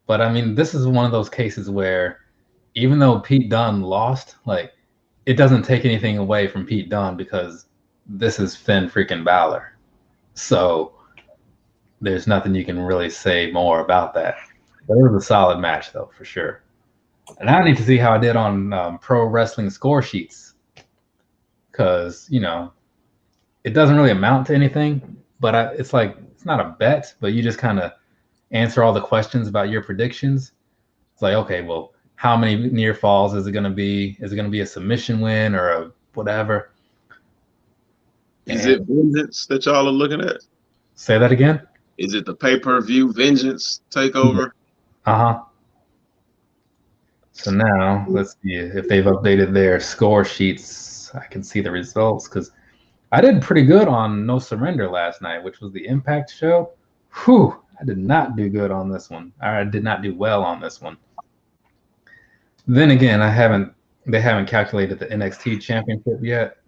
But I mean, this is one of those cases where even though Pete Dunne lost, like, it doesn't take anything away from Pete Dunne because this is Finn freaking Balor. So there's nothing you can really say more about that. But it was a solid match, though, for sure. And I need to see how I did on pro wrestling score sheets because, it doesn't really amount to anything, but it's not a bet, but you just kind of answer all the questions about your predictions. It's like, okay, well, how many near falls is it going to be? Is it going to be a submission win or a whatever? Is it Vengeance that y'all are looking at? Say that again? Is it the pay-per-view Vengeance takeover? Uh-huh. So now let's see if they've updated their score sheets. I can see the results because I did pretty good on No Surrender last night, which was the Impact show. Whew, I did not do good on this one. I did not do well on this one. Then again, they haven't calculated the NXT championship yet,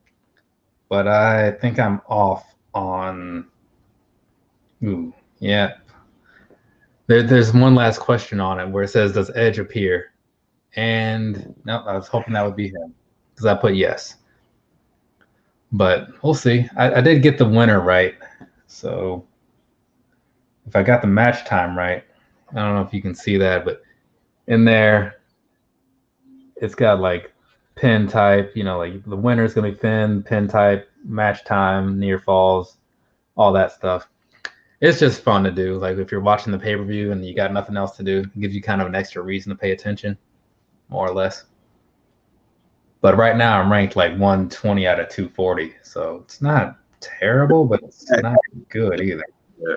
but I think I'm off on. Ooh, yeah. There's one last question on it where it says, "Does Edge appear?" And no, I was hoping that would be him because I put yes. But we'll see. I did get the winner right, so if I got the match time right, I don't know if you can see that, but in there, it's got like pin type. You know, like the winner's gonna be pin type, match time, near falls, all that stuff. It's just fun to do. Like if you're watching the pay-per-view and you got nothing else to do, it gives you kind of an extra reason to pay attention, more or less. But right now I'm ranked like 120 out of 240, so it's not terrible, but it's not good either. Yeah.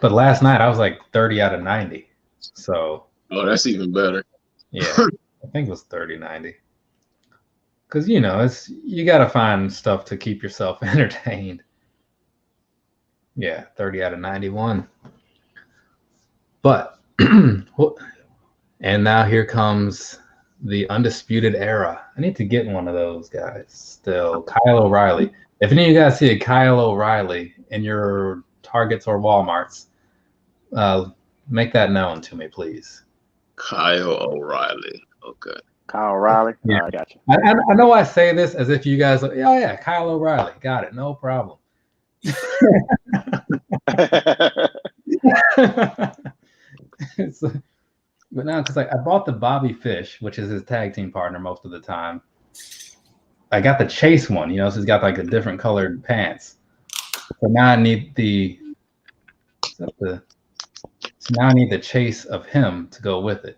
But last night I was like 30 out of 90. So that's even better. Yeah, I think it was 30-90. Because you know, you gotta find stuff to keep yourself entertained. Yeah, 30 out of 91. But and now here comes the Undisputed Era. I need to get one of those guys still. Kyle O'Reilly. If any of you guys see a Kyle O'Reilly in your Targets or Walmarts, make that known to me, please. Kyle O'Reilly. Okay. Kyle O'Reilly? Yeah. I got you. I know I say this as if you guys are, oh yeah, Kyle O'Reilly. Got it. No problem. But now, because I bought the Bobby Fish, which is his tag team partner most of the time. I got the Chase one, you know, so he's got like a different colored pants. So now I need the Chase of him to go with it.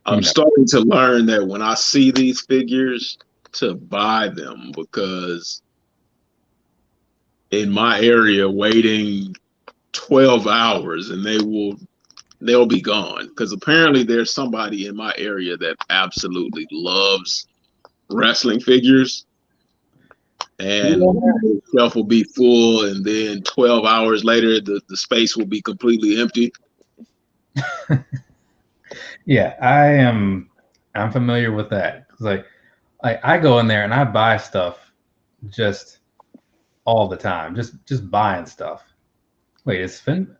I'm starting to learn that when I see these figures, to buy them, because in my area waiting 12 hours and they'll be gone, because apparently there's somebody in my area that absolutely loves wrestling figures, and the shelf will be full, and then 12 hours later the space will be completely empty. Yeah, I'm familiar with that. Like I go in there and I buy stuff just all the time, just buying stuff. Wait, is Finn?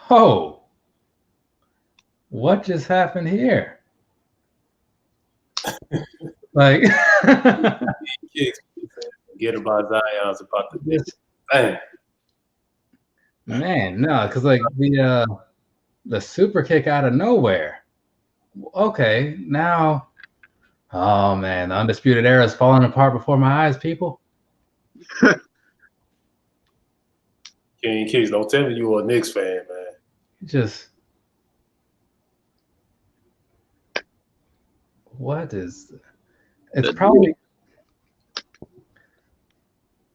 Oh, what just happened here? Like, forget about Zion's about to this. Bang. Man, no, because like the super kick out of nowhere. Okay, now, oh man, the Undisputed Era is falling apart before my eyes, people. King Keys, don't tell me you're a Knicks fan, man. Just what is? It's probably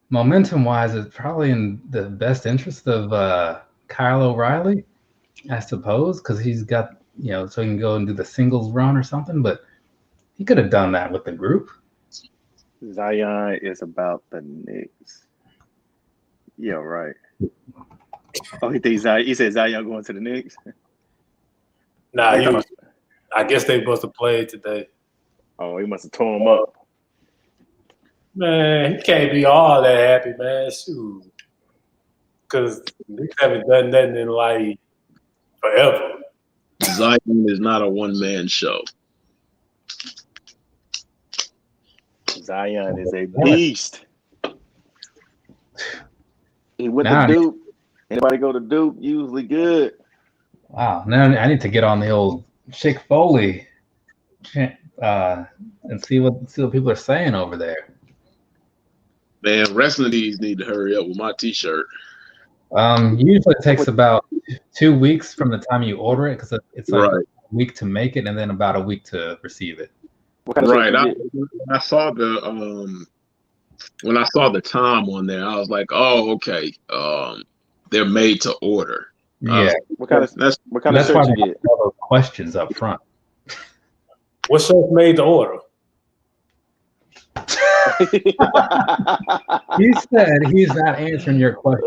momentum-wise, it's probably in the best interest of Kyle O'Reilly, I suppose, because he's got, you know, so he can go and do the singles run or something. But he could have done that with the group. Zion is about the Knicks. Yeah, right. Oh, he said Zion going to the Knicks? Nah, I guess they must have played today. Oh, he must have tore him up. Man, he can't be all that happy, man. Shoot. Because Knicks haven't done nothing in like forever. Zion is not a one-man show. Zion is a beast. He went to Duke. Anybody go to Duke, usually good. Wow. Now I need to get on the old Chick Foley and see what people are saying over there. Man, wrestling these need to hurry up with my T-shirt. Usually it takes about 2 weeks from the time you order it, because it's like a week to make it and then about a week to receive it. Right. I saw the when I saw the time on there, I was like, oh, okay. They're made to order. Yeah. What kind of shirt you get? All those questions up front. What shirt's made to order? He said he's not answering your question.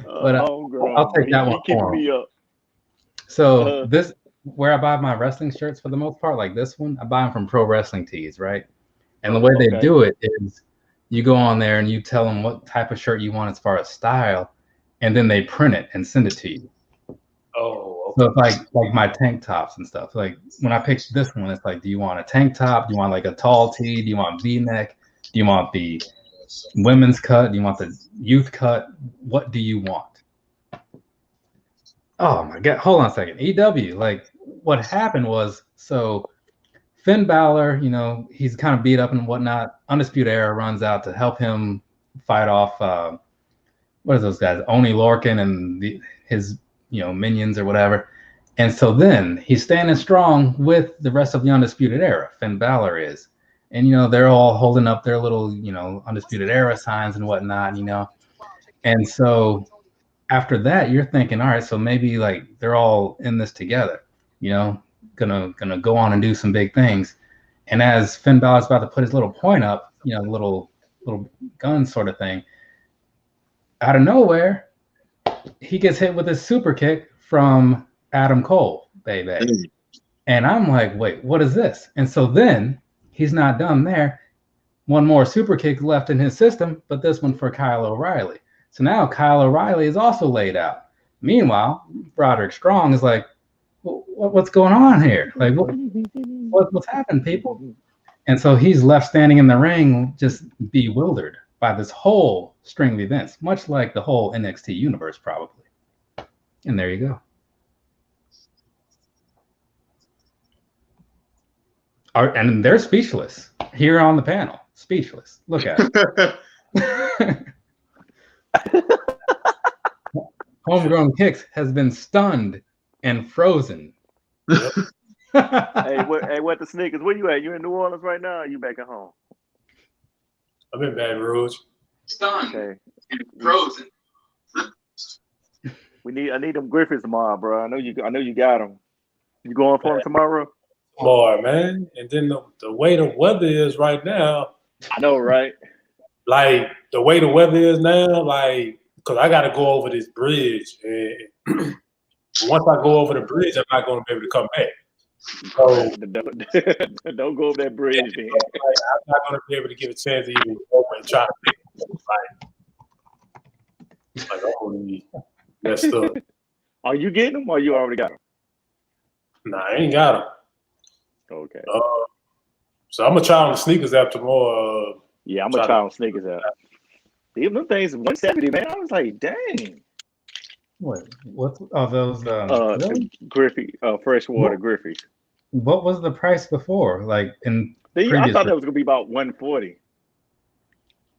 But I'll take that one for him. So this, where I buy my wrestling shirts for the most part, like this one, I buy them from Pro Wrestling Tees, right? And the way they do it is you go on there and you tell them what type of shirt you want as far as style, and then they print it and send it to you. Oh, okay. So it's like my tank tops and stuff. Like when I picked this one, it's like, do you want a tank top? Do you want like a tall tee? Do you want V-neck? Do you want the women's cut? Do you want the youth cut? What do you want? Oh my God! Hold on a second. EW, like what happened was, so Finn Balor, you know, he's kind of beat up and whatnot. Undisputed Era runs out to help him fight off what are those guys? Oni Lorcan and his, you know, minions or whatever. And so then he's standing strong with the rest of the Undisputed Era. Finn Balor is. And, you know, they're all holding up their little, you know, Undisputed Era signs and whatnot, you know. And so after that, you're thinking, all right, so maybe like they're all in this together, you know, gonna go on and do some big things. And as Finn Balor's about to put his little point up, you know, little gun sort of thing, out of nowhere, he gets hit with a super kick from Adam Cole, baby. And I'm like, wait, what is this? And so then he's not done there. One more super kick left in his system, but this one for Kyle O'Reilly. So now Kyle O'Reilly is also laid out. Meanwhile, Broderick Strong is like, what's going on here? Like, what's happened, people? And so he's left standing in the ring, just bewildered by this whole string of events, much like the whole NXT universe, probably. And there you go. And they're speechless here on the panel. Speechless. Look at it. Homegrown Kicks has been stunned and frozen. Yep. what the sneakers? Where you at? You in New Orleans right now? Or you back at home? I'm in Baton Rouge. Stunned. Okay. And frozen. I need them Griffiths tomorrow, bro. I know you got them. You going for them tomorrow? Tomorrow, man. And then the way the weather is right now. I know, right? Like the way the weather is now, like, because I got to go over this bridge, and once I go over the bridge, I'm not going to be able to come back. So don't go over that bridge. Yeah, like, I'm not going to be able to get a chance to even go over and try to pick it. Like I'm going to be messed up. Are you getting them, or you already got them? Nah, I ain't got them. Okay. So I'm gonna try on the sneakers app tomorrow. Yeah, I'm gonna try on sneakers app. Even them things 170, man. I was like, dang. What are those? Griffey, freshwater Griffey. What was the price before? Like in I thought that was gonna be about 140.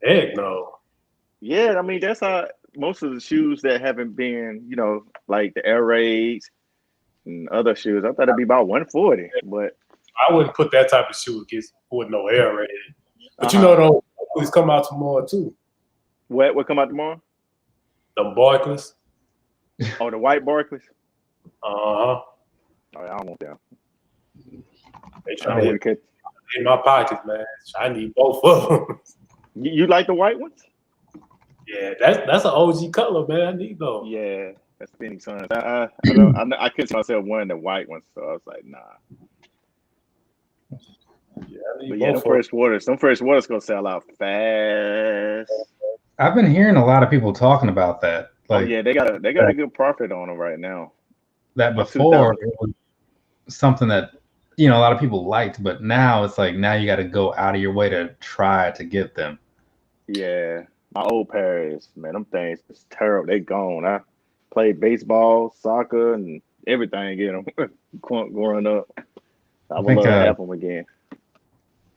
Heck no. Yeah, I mean that's how most of the shoes that haven't been, you know, like the Air Raids and other shoes. I thought it'd be about 140, but I wouldn't put that type of shoe against with no Air Raid. But you know, those come out tomorrow too. What come out tomorrow? The Barclays. Oh, the white Barclays. Oh, I don't want them. They trying to get in my pockets, man. I need both of them. You like the white ones? Yeah, that's an OG color, man. I need those. Yeah, that's Phoenix Suns. I couldn't see myself wearing the white ones, so I was like, nah. Yeah, them fresh waters gonna sell out fast. I've been hearing a lot of people talking about that. Like, yeah, they got a good profit on them right now. That before it was something that, you know, a lot of people liked, but now it's like now you got to go out of your way to try to get them. Yeah, my old pair man, them things is terrible. They gone. I played baseball, soccer, and everything in them growing up. I would love to have them again.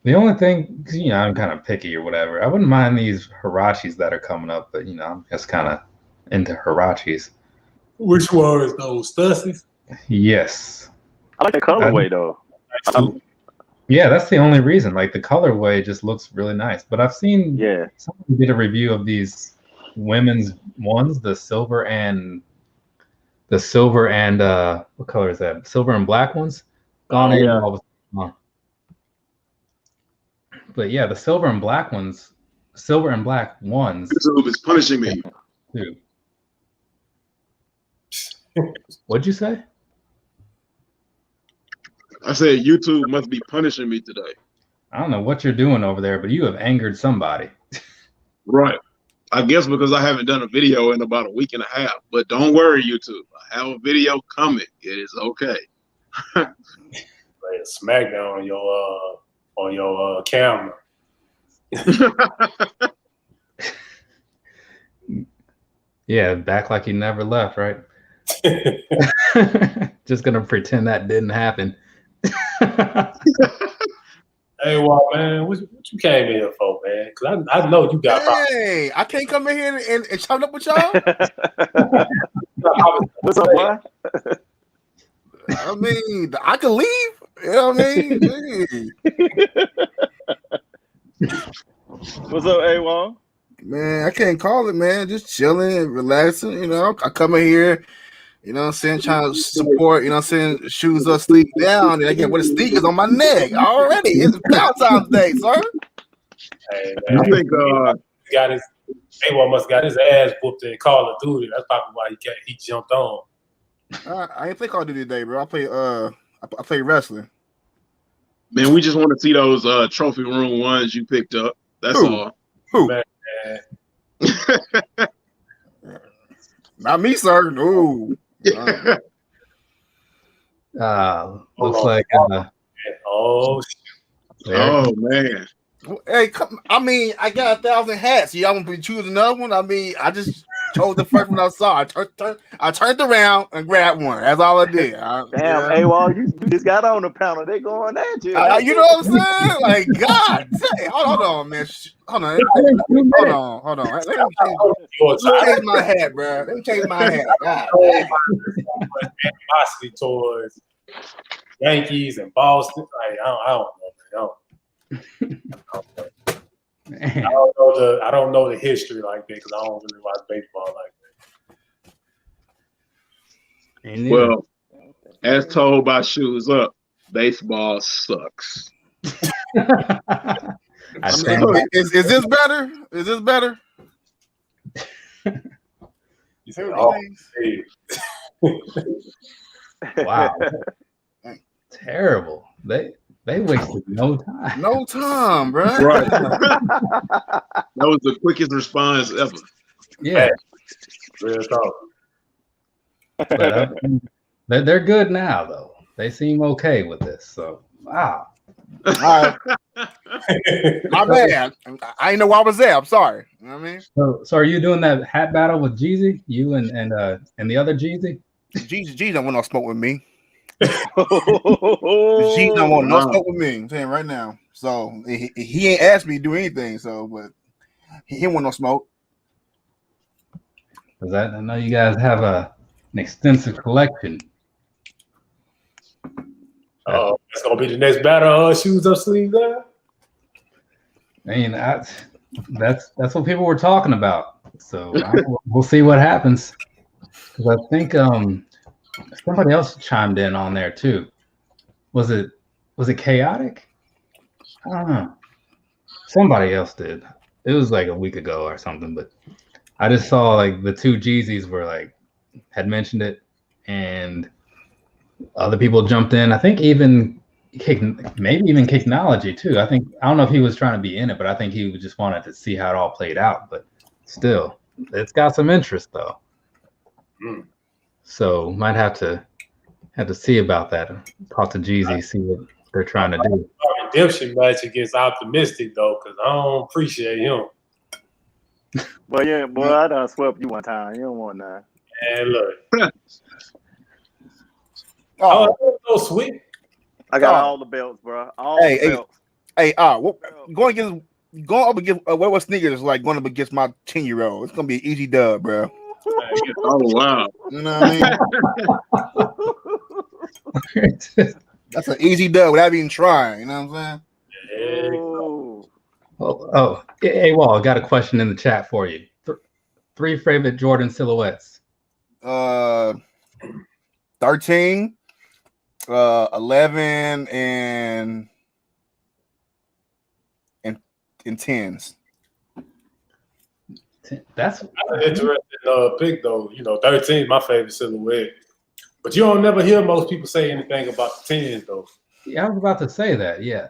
The only thing, you know, I'm kind of picky or whatever. I wouldn't mind these Hirachis that are coming up, but, you know, I'm just kind of into Hirachis. Which ones, those Stussies? Yes. I like the colorway, though. Yeah, that's the only reason. Like, the colorway just looks really nice. But I've seen someone did a review of these women's ones, the silver and what color is that? Silver and black ones? But yeah, the silver and black ones. YouTube is punishing me. Dude. What'd you say? I said YouTube must be punishing me today. I don't know what you're doing over there, but you have angered somebody. Right. I guess because I haven't done a video in about a week and a half. But don't worry, YouTube. I have a video coming. It is okay. Like a smackdown on your camera. Yeah, back like he never left, right? Just gonna pretend that didn't happen. Hey, well, man, what you came in here for, man? Because I know you got problems. Hey, I can't come in here and chop up with y'all. What's up, boy? I mean, I can leave. You know what I mean? What's up, A1? Man, I can't call it, man. Just chilling, relaxing. You know, I come in here, you know what I'm saying, trying to support, you know what I'm saying, shoes up, sleep down, and I get with the sneakers on my neck already. It's Valentine's Day, sir. Hey, man, I think got his A1 must got his ass whooped in Call of Duty. That's probably why he jumped on. I ain't play Call of Duty today, bro. I play wrestling. Man, we just want to see those trophy room ones you picked up. That's all. Who? Man. Not me, sir. No. Looks like Oh man. Hey, I mean, I got 1,000 hats. Y'all want to choose another one? I mean, I just chose the first one I saw. I turned around and grabbed one. That's all I did. Damn, AWOL, you just got on the panel. They going at you. You know what I'm saying? Like, God dang. Hold on, man. Hold on. Hold on. Let me change my hat, bro. Let me change my hat. God dang. Animosity towards Yankees and Boston. Like, I don't know, man. I don't know the history like that because I don't really watch baseball like that. Well, as told by Shoes Up, baseball sucks. Is this better? Is this better? You said, oh, hey. Wow. Terrible. They wasted no time. No time, bro. Right. That was the quickest response ever. Yeah. Real talk. But, they're good now, though. They seem okay with this. So, wow. All right. My bad. I didn't know why I was there. I'm sorry. You know what I mean? So are you doing that hat battle with Jeezy? You and the other Jeezy? Jeezy don't want no smoke with me. Jeezy don't want no smoke with me. I'm saying right now. So he ain't asked me to do anything. So, but he didn't want no smoke. Because I know you guys have an extensive collection. Oh, that's gonna be the next battle. Shoes up, sleeves down. I mean, that's what people were talking about. So we'll see what happens. Because I think somebody else chimed in on there too. Was it chaotic? I don't know. Somebody else did. It was like a week ago or something. But I just saw like the two Jeezys were like had mentioned it, and other people jumped in. I think maybe even Kicknology too. I don't know if he was trying to be in it, but I think he just wanted to see how it all played out. But still, it's got some interest though. So might have to see about that. Talk to Jeezy, see what they're trying to do. Redemption match against Optimistic though, because I don't appreciate him. But yeah, boy, I done swept you one time. You don't want none. And look. Oh, so sweet. I got all the belts, bro. All the belts. Going up against what sneakers like going up against my 10-year-old. It's gonna be an easy dub, bro. Oh wow! You know what I mean? That's an easy dub without even trying. You know what I'm saying? Hey, Wall, I got a question in the chat for you. 3 favorite Jordan silhouettes. 13, 11, and 10s. That's an interesting pick though. 13 is my favorite silhouette. But you don't never hear most people say anything about the 10s though. Yeah, I was about to say that. Yeah.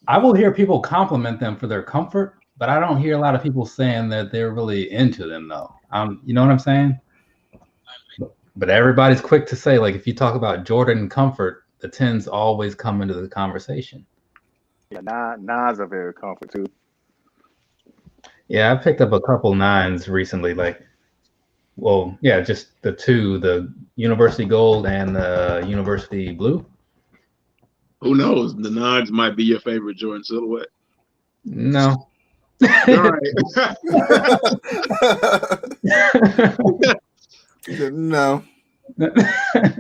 I will hear people compliment them for their comfort, but I don't hear a lot of people saying that they're really into them though. You know what I'm saying? But everybody's quick to say, like, if you talk about Jordan comfort, the 10s always come into the conversation. Yeah, 9s are very comfort too. Yeah, I picked up a couple 9s recently. Like, well, yeah, just the two, the University Gold and the University Blue. Who knows? The 9s might be your favorite Jordan silhouette. No. All right. No.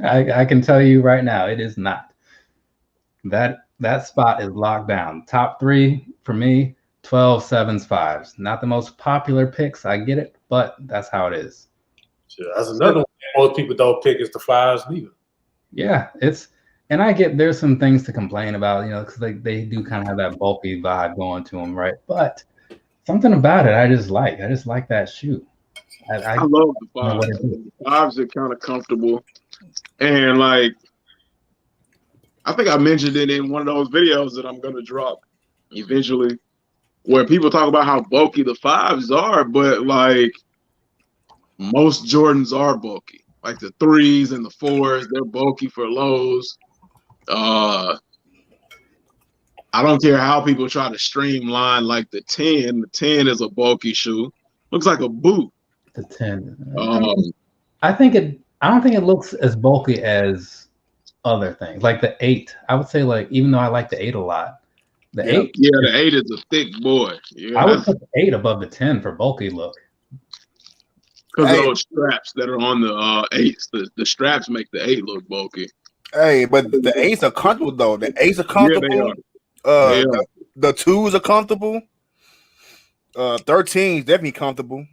I can tell you right now, it is not. That spot is locked down. Top 3 for me, 12, 7s, 5s. Not the most popular picks, I get it, but that's how it is. Sure, that's another one most people don't pick is the 5s neither. Yeah, and I get there's some things to complain about, because they do kind of have that bulky vibe going to them, right? But something about it I just like. I just like that shoe. I love the 5s. The 5s are kind of comfortable. And like, I think I mentioned it in one of those videos that I'm going to drop eventually, where people talk about how bulky the 5s are, but like most Jordans are bulky. Like the 3s and the 4s, they're bulky for lows. I don't care how people try to streamline like the 10. The 10 is a bulky shoe. Looks like a boot. The 10. I don't think it looks as bulky as other things. Like the 8. I would say, like, even though I like the 8 a lot, the 8. Yeah, the 8 is a thick boy. Yeah, I would put the 8 above the 10 for bulky look. Because of those straps that are on the 8s. The straps make the 8 look bulky. Hey, but the 8s are comfortable though. The 8s are comfortable. Yeah, they are. The 2s are comfortable. 13s definitely comfortable.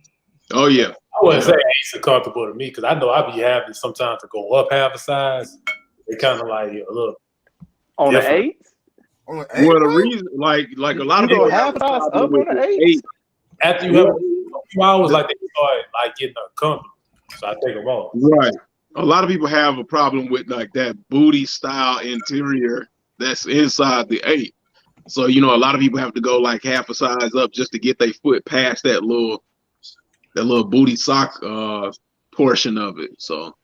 Oh yeah. I wouldn't say 8s are comfortable to me because I know I be having sometimes to go up half a size. They kind of like a little on different. The 8s. Well, the reason, like a lot of people half a size up on the 8s. After you have a few hours, like they start like getting uncomfortable, so I take them off. Right. A lot of people have a problem with like that booty style interior that's inside the 8. So a lot of people have to go like half a size up just to get their foot past that little booty sock portion of it. So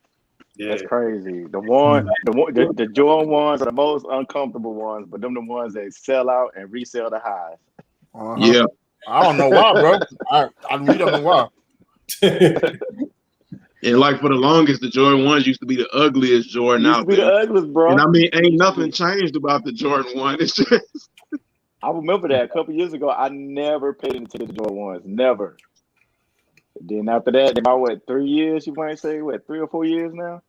yeah, that's crazy. The Jordan ones are the most uncomfortable ones, but them the ones that sell out and resell the highs. Yeah. I don't know why, bro. I really don't know why. And like for the longest, the Jordan 1s used to be the ugliest Jordan out there. The ugliest, bro. And I mean, ain't nothing changed about the Jordan 1. It's just I remember that a couple years ago. I never paid attention to the Jordan 1s. Never. Then after that, about 3 years? You might say 3 or 4 years now.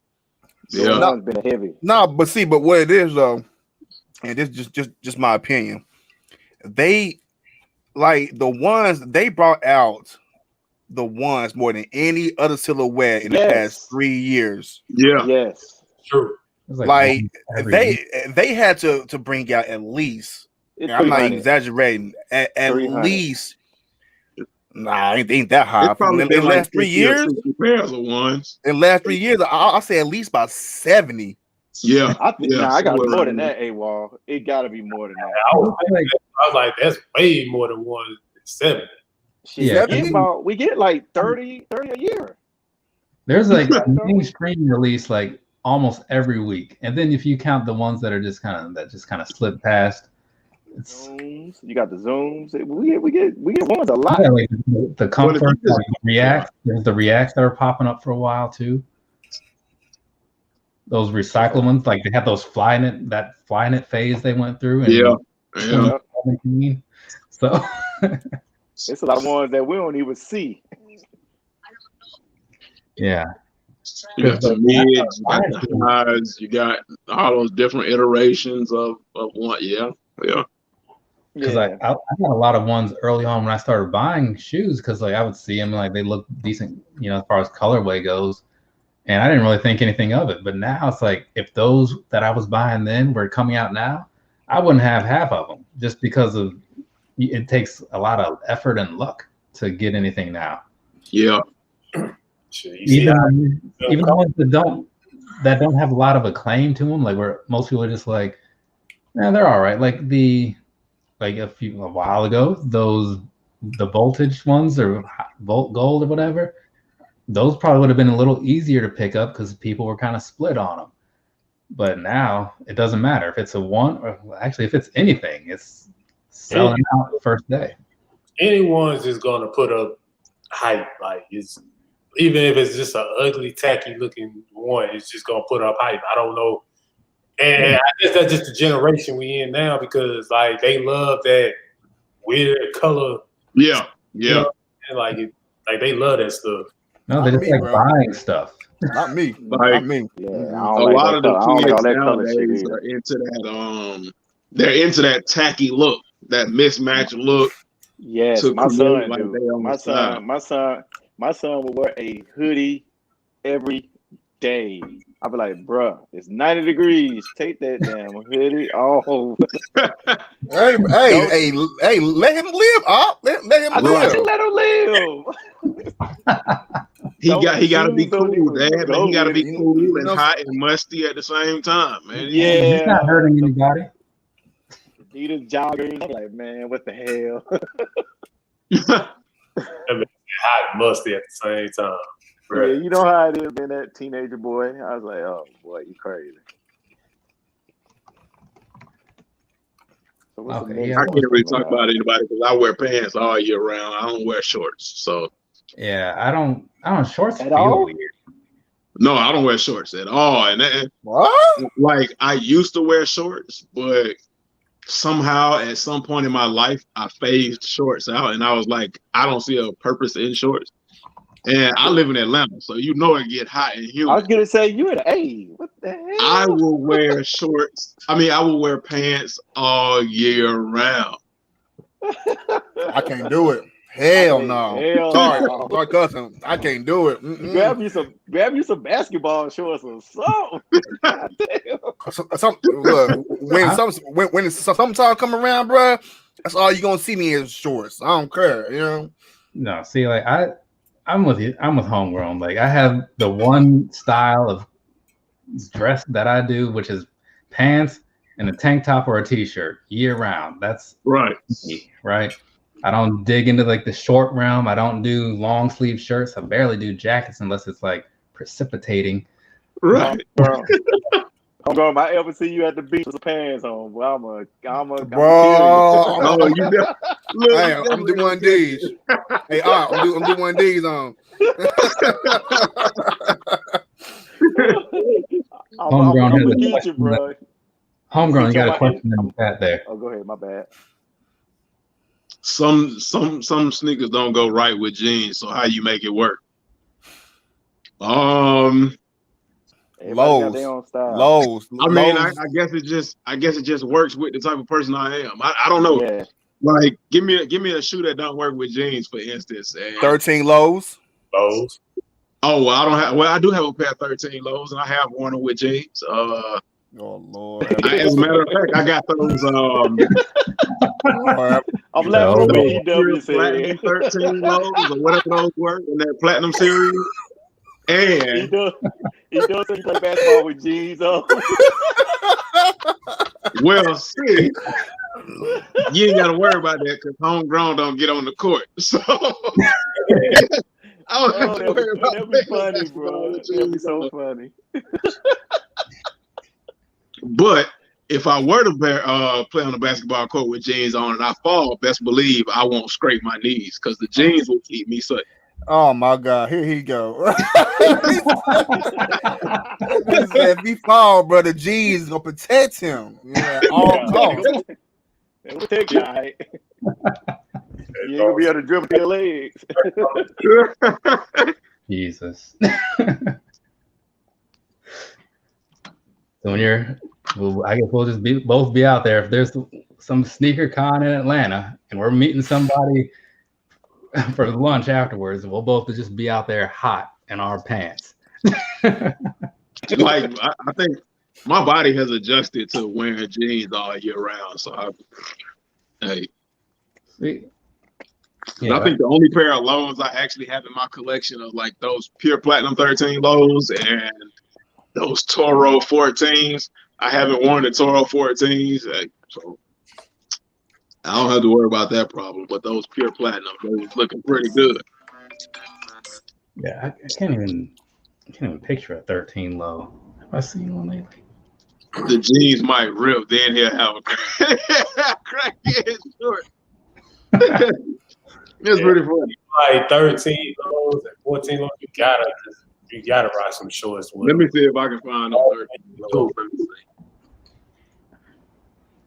Yeah, Jordan 1's been heavy. No, but what it is though, and this is just my opinion. They like the ones they brought out. The ones more than any other silhouette in the past 3 years. Yeah. Yes. True. Like they had to bring out at least. I'm not exaggerating. At least. Nah, ain't that high. In the last 3 years, pairs of ones. In the last 3 years, I'll say at least about 70. Yeah. I got more than that. A-Wall. It got to be more than that. I was like, that's way more than 170. We get like 30 a year. There's like a mainstream release like almost every week, and then if you count the ones that are just kind of slip past, Zooms. You got the Zooms. We get ones a lot. Yeah, like the Comfort, like React. There's the Reacts that are popping up for a while too. Those recycle ones, like they have those Flyknit phase they went through. Yeah. So. It's a lot of ones that we don't even see. Yeah. You got the mids, you got the highs, you got all those different iterations of one. Yeah. Because I got a lot of ones early on when I started buying shoes because like I would see them like they look decent, as far as colorway goes. And I didn't really think anything of it. But now it's like if those that I was buying then were coming out now, I wouldn't have half of them just because of it takes a lot of effort and luck to get anything now. Yeah. Even the ones that don't have a lot of acclaim to them, like where most people are just like, they're all right. Like a while ago, the voltage ones or Volt Gold or whatever, those probably would have been a little easier to pick up because people were kind of split on them. But now it doesn't matter if it's a one or actually if it's anything, it's selling out the first day. anyone's just gonna put up hype. Like it's even if it's just an ugly, tacky looking one, it's just gonna put up hype. I don't know. And I guess that's just the generation we in now because like they love that weird color. Yeah. You know, like they love that stuff. No, they just like buying stuff. Not me. Like, Not me. Yeah, a lot of the kids nowadays are into that. They're into that tacky look, that mismatched look. Yes, my son do. My son will wear a hoodie every day. I'll be like, bruh, it's 90 degrees. Take that damn hoodie off. hey, let him live. Let him live. He got to be cool, Dad. He got to be cool and hot and musty at the same time, man. Yeah, he's not hurting anybody. He just jogging. I'm like, man, what the hell? Hot and musty at the same time. Right. Yeah, you know how it is being that teenager boy. I was like, oh boy, you crazy. So I can't really talk about anybody because I wear pants all year round. I don't wear shorts, so yeah, I don't shorts at all. Weird. No, I don't wear shorts at all. And what? Like I used to wear shorts, but somehow at some point in my life I phased shorts out, and I was like, I don't see a purpose in shorts. And I live in Atlanta, so you know it get hot and humid. I was gonna say you at A. What the hell? I will wear shorts. I will wear pants all year round. I can't do it. Hell no. Sorry, cousin. I can't do it. Grab you some basketball shorts or something. Look, when summertime come around, bro, that's all you gonna see me is shorts. I don't care, you know. No, see, like I'm with you. I'm with Homegrown. Like I have the one style of dress that I do, which is pants and a tank top or a t-shirt year round. That's right. Me, right. I don't dig into like the short realm. I don't do long sleeve shirts. I barely do jackets unless it's like precipitating. Right. I'm going. If I ever see you at the beach with the pants on, well, I'm doing one of these. Hey, I'm doing one of these on. Homegrown, you got a question in the chat there. Oh, go ahead. My bad. Some sneakers don't go right with jeans. So how you make it work? Lows. I guess it just works with the type of person I am. I don't know. Yeah. Like give me a shoe that don't work with jeans, for instance. And 13 lows. Lows. Oh well, I do have a pair of 13 lows, and I have worn them with jeans. Oh Lord. As a matter of fact, I got those. I'm laughing at EW said 13 lows or whatever those were in that platinum series. And he does say you play basketball with jeans on. Well, see, you ain't got to worry about that because Homegrown don't get on the court. So I don't have to worry about that. That'd be funny, bro. That'd be so funny. But if I were to play on the basketball court with jeans on and I fall, best believe I won't scrape my knees because the jeans will keep me safe. Oh my God! Here he go. If he fall, bro, the jeans is gonna protect him. Yeah, it will protect you. Right? You ain't gonna be able to dribble your legs. Jesus. So I guess we'll just both be out there. If there's some sneaker con in Atlanta and we're meeting somebody for lunch afterwards, we'll both just be out there hot in our pants. Like I think my body has adjusted to wearing jeans all year round. So I think the only pair of lows I actually have in my collection are like those pure platinum 13 lows and those Toro 14s. I haven't worn the Toro 14s, so I don't have to worry about that problem. But those pure platinum, they're looking pretty good. Yeah, I can't even picture a 13 low. Have I seen one lately? The jeans might rip, then he'll have a crackhead short. It's pretty funny. Like 13 lows and 14 lows, you gotta rock some shorts with Let me them. see if I can find them 13 lows. Let me see.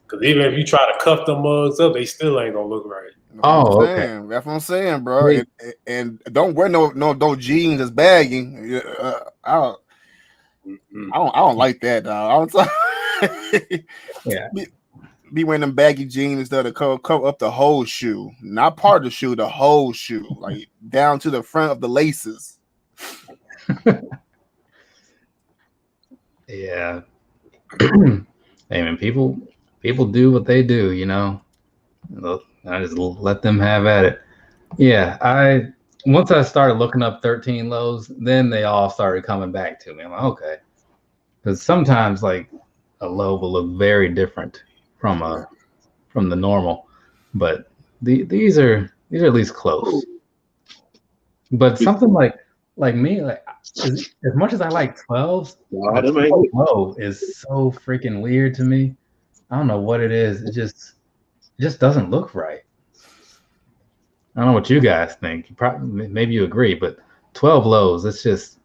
Because even if you try to cuff them mugs up, they still ain't gonna look right. Oh, okay. That's what I'm saying, bro. Wait. And don't wear no jeans that's baggy. I don't like that, dog. Yeah. Be wearing them baggy jeans instead of cover up the whole shoe, not part of the shoe, the whole shoe, like down to the front of the laces. Yeah. Hey man, people do what they do, you know. I just let them have at it. Yeah, once I started looking up 13 lows, then they all started coming back to me. I'm like, okay, because sometimes like a low will look very different from the normal, but these are at least close. But something like me, like as much as I like 12s, low is so freaking weird to me. I don't know what it is. It just doesn't look right. I don't know what you guys think. Maybe you agree, but 12 lows, it's just.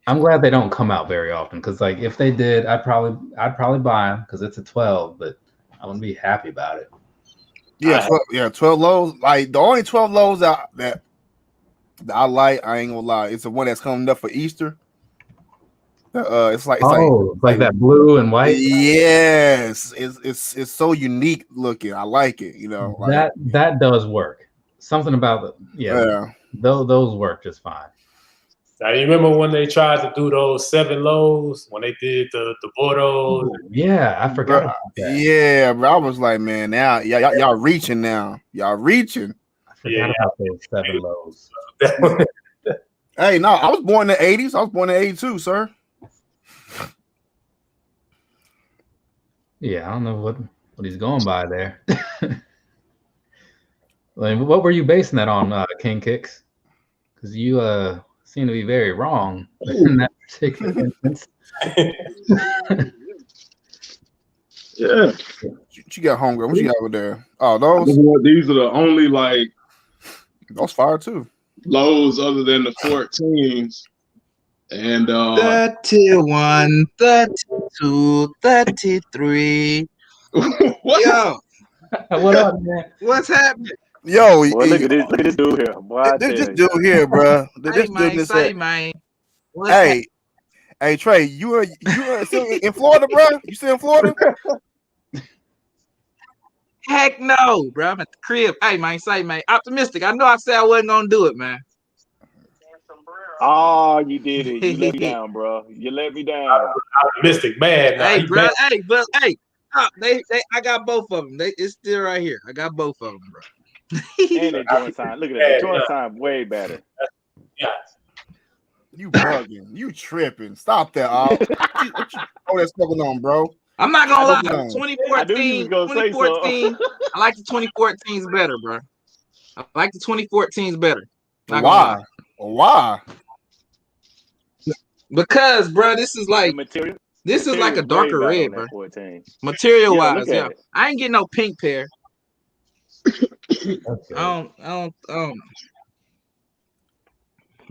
I'm glad they don't come out very often because, like, if they did, I'd probably buy them because it's a 12, but I wouldn't be happy about it. Yeah, 12 lows. Like the only 12 lows that I like, I ain't gonna lie, it's the one that's coming up for Easter. It's like that blue and white. Yes, it's so unique looking. I like it. You know, like, that does work. Something about those work just fine. Now you remember when they tried to do those 7 lows when they did the Bordeaux? Yeah, I forgot about that. Yeah, bro, I was like, man, now y'all reaching now. Y'all reaching. I forgot about those 7 lows. Hey, no, I was born in the 80s. I was born in 82, sir. Yeah, I don't know what he's going by there. Like, what were you basing that on, King Kicks? Because you seem to be very wrong in that particular instance. Yeah. She got homegirl. What you got over there? Oh, those? These are the only, like, those fire too. Lows other than the 14s. And 31, 32, 33. Yo. What up, man? What's happening? Yo, boy, look at this dude here. Boy, this dude here, bro. This dude man. Hey, Trey, you are still in Florida, bro? You still in Florida? Heck no, bro. I'm at the crib. Hey, man, man. Optimistic. I know I said I wasn't gonna do it, man. Oh, you did it. You let me down, bro. You let me down. Optimistic man. Hey, bro. Hey. I got both of them. It's still right here. I got both of them, bro. And the joint time. Look at that. The joint time way better. Yeah. You bugging. You tripping. Stop that, Al. Oh, that's going on, bro. I'm not gonna lie. 2014. I like the 2014s better, bro. I like the 2014s better. Why? Why? Because, bro, this is like this is like a darker red, bro. Material wise, yeah. I ain't getting no pink pair. I don't.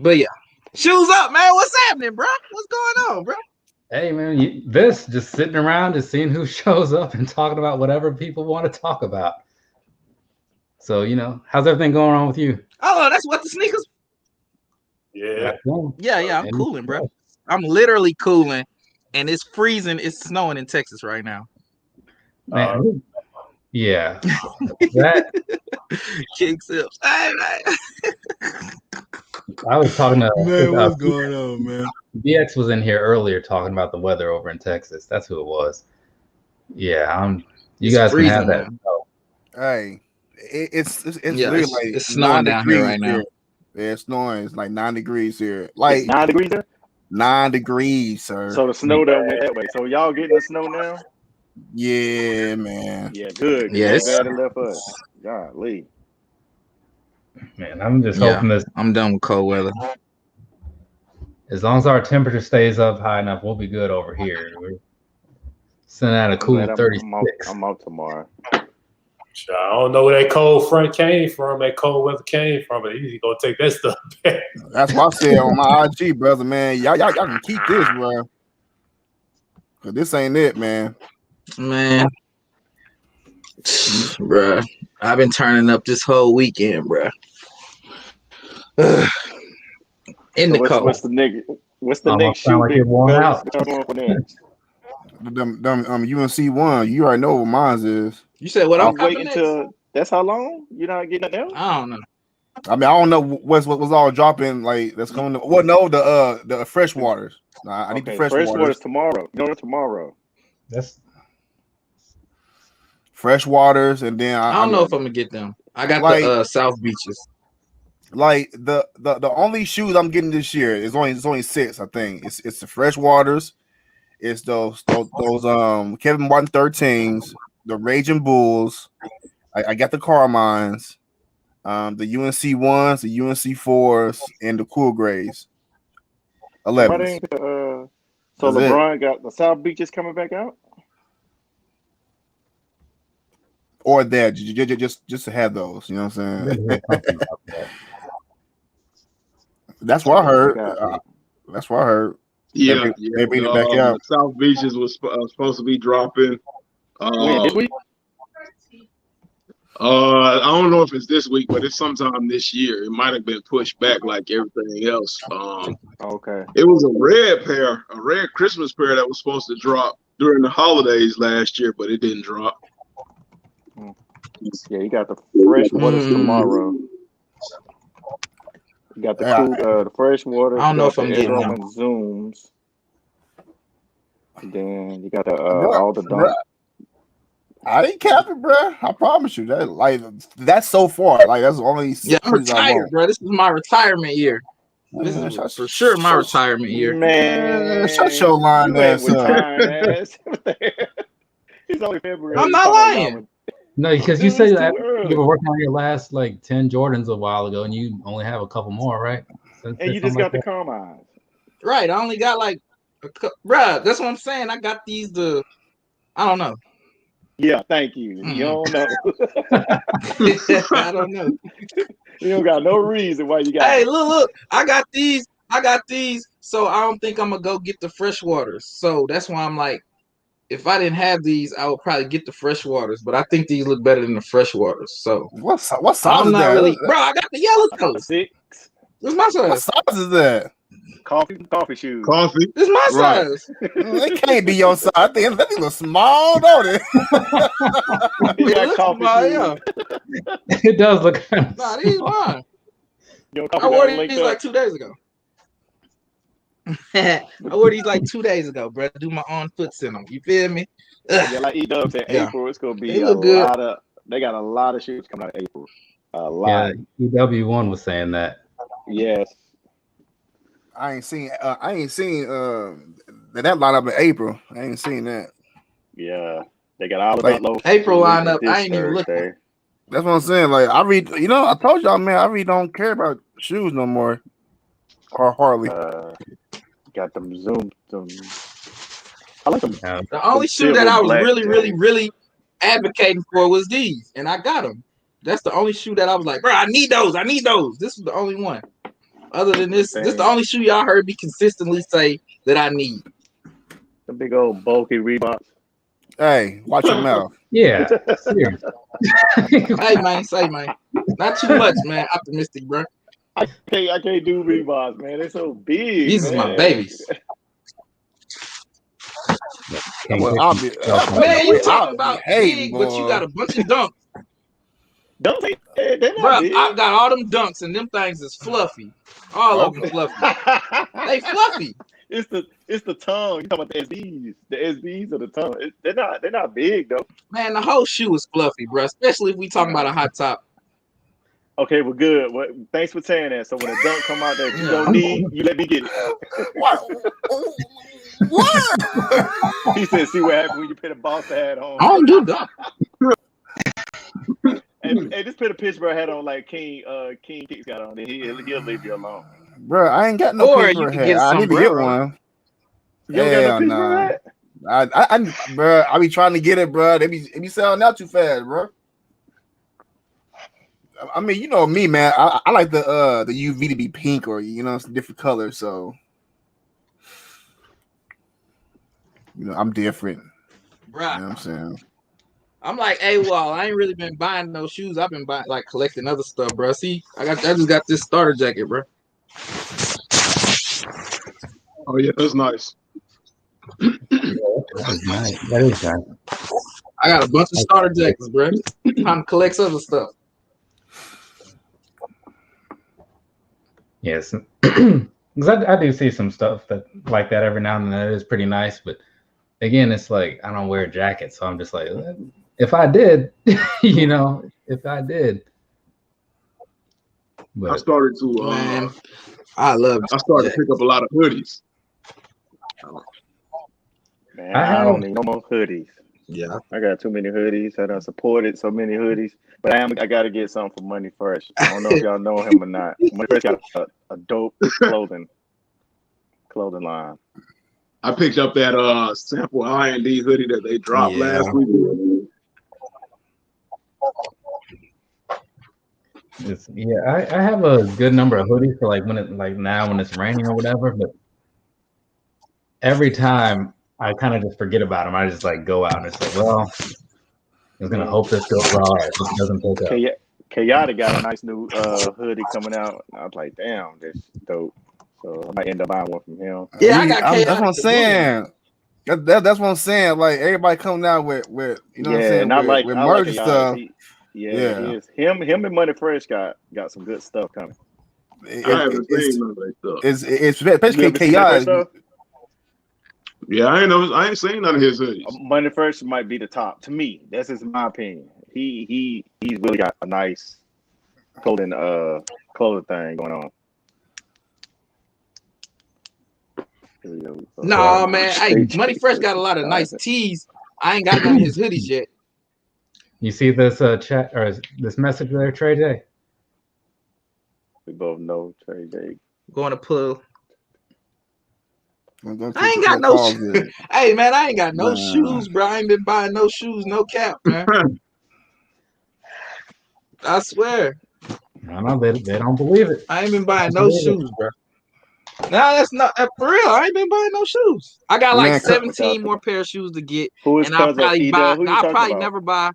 But yeah, shoes up, man. What's happening, bro? What's going on, bro? Hey, man, this just sitting around, just seeing who shows up and talking about whatever people want to talk about. So, you know, how's everything going on with you? Oh, that's what the sneakers. Yeah. Yeah. I'm cooling, bro. I'm literally cooling, and it's freezing. It's snowing in Texas right now. Man, yeah. That kicks up. I was talking to man, what's going on, man? DX was in here earlier talking about the weather over in Texas. That's who it was. Yeah, you guys can have that. Hey, it's really like it's snowing down here right now. Yeah, it's snowing. It's like 9 degrees here. Like it's 9 degrees there? 9 degrees, sir. So the snow done went that way. So y'all getting the snow now? Yeah, man. Yeah, good. Yeah, it's glad it left us. Golly. Man, I'm just hoping this. I'm done with cold weather. As long as our temperature stays up high enough, we'll be good over here. We're sending out a cool 36. I'm out tomorrow. I don't know where that cold front came from, that cold weather came from, but he's gonna take that stuff back. That's what I said on my IG, brother, man. Y'all can keep this, bro. Cause this ain't it, man. Man, bruh, I've been turning up this whole weekend, bruh. In the cold. What's the next shoe? Like it worn out. Them UNC one. You already know what mine is. You said what? I'm waiting till. That's how long? You're not getting that down? I don't know. I mean, I don't know what was all dropping like that's coming. Well, no, the fresh waters. Nah, I need the fresh waters tomorrow. No, tomorrow. That's fresh waters, and then I don't know if I'm gonna get them. I got like, the South Beaches. Like the only shoes I'm getting this year is only 6. I think it's the fresh waters. It's those Kevin Martin 13s, the Raging Bulls. I got the Carmines, the UNC 1s, the UNC 4s, and the Cool Grays. 11s. So LeBron got the South Beaches coming back out? Or that, just to have those, you know what I'm saying? That's what I heard. That's what I heard. Yeah, they bring it back out. South Beaches was supposed to be dropping. This week? I don't know if it's this week, but it's sometime this year. It might have been pushed back like everything else. Okay. It was a red Christmas pair that was supposed to drop during the holidays last year, but it didn't drop. Yeah, you got the fresh waters tomorrow. You got the fresh water. I don't know if I'm getting them. Zooms. Then you got the all the dunks. I ain't capping, bro. I promise you that. That's so far. Like that's only. Yeah, I'm retired, bro. This is my retirement year. This is for sure my retirement year. Man, shut your line ass up. He's only February. I'm not lying. No, because you said that you were working on your last like 10 Jordans a while ago, and you only have a couple more, right? And you just got the Carmine. Right. I only got like, bruh, that's what I'm saying. I got these I don't know. Yeah, thank you. You don't know. I don't know. You don't got no reason why you got. Hey, look. I got these. So I don't think I'm gonna go get the fresh waters. So that's why I'm like, if I didn't have these, I would probably get the fresh waters. But I think these look better than the fresh waters. So what size is that? I'm not really, bro. I got the yellow colors. 6. What's my size? What size is that? Coffee shoes. Coffee. This is my size. It can't be your size. I think that thing looks small, don't it? You got coffee shoes. Yeah. It does look kind of Nah, these mine. I wore these like 2 days ago. I wore these like 2 days ago, bro. Do my own foots in them. You feel me? Yeah, like E-Dubs in April. It's gonna be a lot of. They got a lot of shoes coming out of April. A lot. Yeah, EW1 was saying that. Yes. I ain't seen that lineup in April. I ain't seen that. Yeah, they got all of that low April lineup. I ain't even looking. That's what I'm saying. Like I read, I told y'all, man, I really don't care about shoes no more, or hardly. Got them Zoom. I like them. The only shoe that I was really advocating for was these, and I got them. That's the only shoe that I was like, bro, I need those. This was the only one. Other than this, this is the only shoe y'all heard me consistently say that I need. The big old bulky Reeboks. Hey, watch your mouth. Yeah. Hey, man. Not too much, man. Optimistic, bro. I can't do Reeboks, man. They're so big. These are my babies. Man, you talking about big, but you got a bunch of dunks. Dunks, they're not bro, big. I got all them dunks, and them things is fluffy. All of them fluffy. They fluffy. It's the tongue. You talking about the SBs? The SBs or the tongue? They're not big though. Man, the whole shoe is fluffy, bro. Especially if we talking about a hot top. Okay, well, good. Well, thanks for saying that. So when a dunk come out that you don't need, you let me get it. What? He said, "See what happens when you put a boss hat on." I don't do dunk. Hey, just put a Pittsburgh hat on like King Kicks got on. Then he'll leave you alone. Bro, I ain't got no Pittsburgh hat. I need to get one. You don't got no Pittsburgh hat? Bro, I be trying to get it, bro. They be selling out too fast, bro. I mean, you know me, man. I like the UV to be pink or some different colors. So I'm different. Bruh. You know what I'm saying? I'm like, hey, well, I ain't really been buying no shoes. I've been buying collecting other stuff, bro. See, I just got this starter jacket, bro. Oh yeah, that's nice. That is nice. That is nice. I got a bunch of starter jackets, bro. Time to collect other stuff. Yes, because I do see some stuff that like that every now and then. That is pretty nice, but again, it's like I don't wear jackets, so I'm just like, if I did, if I did. But I started to man, I started to pick up a lot of hoodies. Man, I don't need no more hoodies. Yeah, I got too many hoodies. I done supported so many hoodies, but I got to get something for Money Fresh. I don't know if y'all know him or not. Money Fresh got a dope clothing line. I picked up that sample I&D hoodie that they dropped last week. I have a good number of hoodies for now when it's raining or whatever, but every time I kind of just forget about them. I just go out and it's like, well, I'm gonna hope this goes all right. This doesn't pick up. Kayada got a nice new hoodie coming out. I was like, damn, this dope. So I might end up buying one from him. Yeah, I got Kayada. That's what I'm saying. That's what I'm saying. Like everybody coming out with what I'm saying, with merch stuff. Him and Money Fresh got some good stuff coming. I haven't seen none of that stuff. It's especially Kayada. Yeah, I ain't seen none of his hoodies. Money Fresh might be the top to me. That's just my opinion. He's really got a nice clothing thing going on. No, man. Hey, Money Fresh got a lot of nice tees. I ain't got none of his hoodies yet. You see this chat or this message there, Trey J? We both know Trey J. Going to pull. I ain't got no shoes. Hey, man, I ain't got no shoes, bro. I ain't been buying no shoes, no cap, man. I swear. I know they don't believe it. I ain't been buying no shoes, bro. No, that's not for real. I ain't been buying no shoes. I got 17 more pair of shoes to get, and I'll probably never buy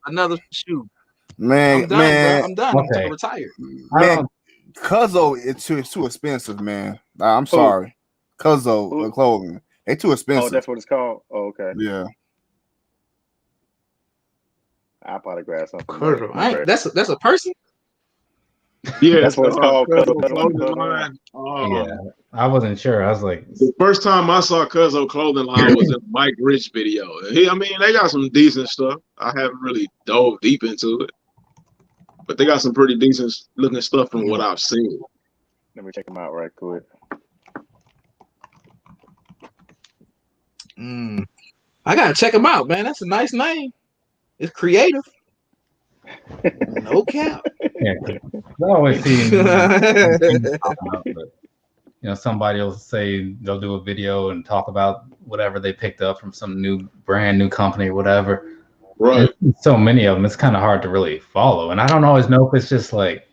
another shoe. Man, I'm done, bro. I'm done. Okay. I'm retired. Man, Cuzzo is too expensive, man. I'm sorry. Cuzzo clothing. They too expensive. Oh, that's what it's called? Oh, okay. Yeah. I'll probably grab something. That's a person? Yeah, that's what it's called. Yeah, I wasn't sure. I was like, the first time I saw Cuzzo clothing line was in a Mike Rich video. They got some decent stuff. I haven't really dove deep into it, but they got some pretty decent looking stuff from what I've seen. Let me check them out right quick. I gotta check them out, man. That's a nice name. It's creative. No cap. Yeah, I always see somebody will say they'll do a video and talk about whatever they picked up from some brand new company or whatever. Right. And so many of them, it's kind of hard to really follow. And I don't always know if it's just like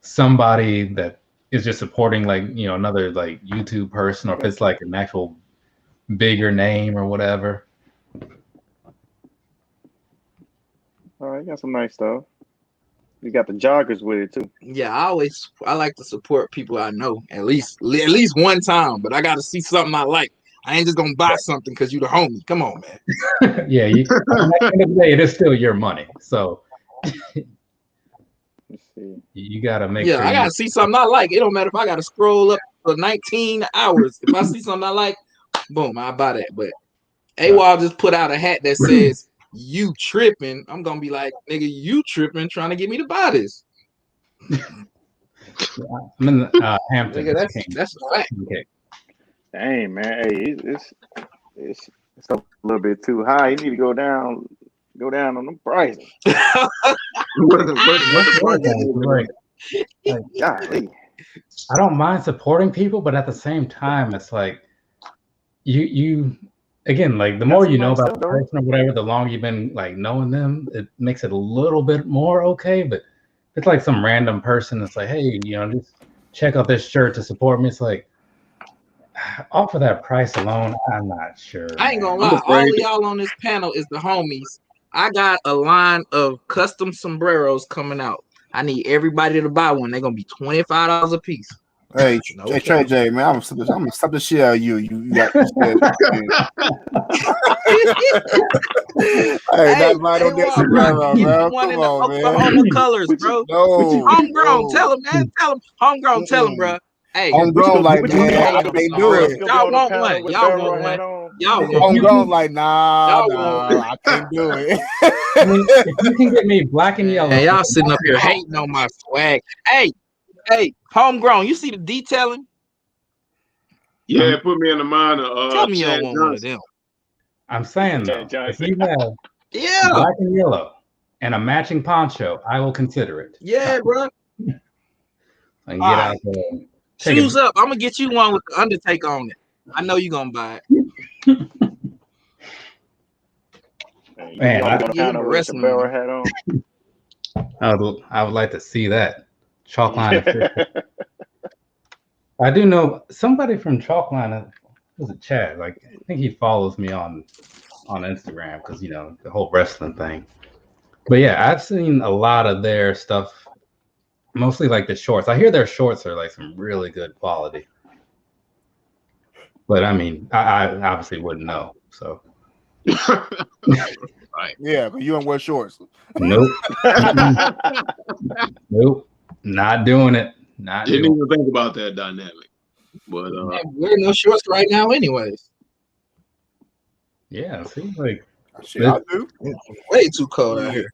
somebody that is just supporting another YouTube person, or if it's like an actual bigger name or whatever. All right, got some nice stuff. You got the joggers with it too. Yeah, I like to support people I know at least one time, but I got to see something I like. I ain't just gonna buy something because you the homie. Come on, man. Yeah, at the end of the day, it is still your money, so you gotta make sure. Yeah, I gotta see something I like. It don't matter if I gotta scroll up for 19 hours. If I see something I like, boom, I buy that. But AWOL just put out a hat that says "You tripping." I'm gonna be like, nigga, you tripping, trying to get me to buy this. I'm in Hampton. Nigga, that's a fact. Okay. Dang, man, hey, it's a little bit too high. You need to go down on the prices. Golly. I don't mind supporting people, but at the same time, it's like you again, the more you know about the person or whatever, the longer you've been knowing them, it makes it a little bit more okay. But it's like some random person that's like, hey, just check out this shirt to support me. It's like, off of that price alone, I'm not sure. I ain't gonna lie. All of y'all on this panel is the homies. I got a line of custom sombreros coming out. I need everybody to buy one. They're gonna be $25 a piece. Hey, Trey J, man, I'm gonna stop the shit out of you. You got this shit. Hey, that's my sombrero, bro. Come on, man. Oklahoma colors, bro. Homegrown. Tell him, man. Tell him. Homegrown. Tell him, bro. Hey, homegrown, like, man, I can't do it. Y'all want one? Y'all want one? Y'all want homegrown, like, nah, I can't do it. If you can get me black and yellow, and y'all sitting up here hating on my swag. Hey, homegrown. You see the detailing? Yeah, put me in the mind of. Tell me you don't want one of them. I'm saying though, if you have black and yellow and a matching poncho, I will consider it. Yeah, bro. And get out there. Shoes up. I'm gonna get you one with the Undertaker on it. I know you're gonna buy it. Man, I would like to see that Chalkline. I do know somebody from Chalkline. Was it Chad? Like, I think he follows me on Instagram because the whole wrestling thing. But yeah, I've seen a lot of their stuff. Mostly like the shorts. I hear their shorts are like some really good quality. But I mean, I obviously wouldn't know. So right. Yeah, but you don't wear shorts. Nope. Nope. Not doing it. Didn't even think about that dynamic. But we're no shorts right now, anyways. Yeah, it seems like shit, I do. Way too cold out here.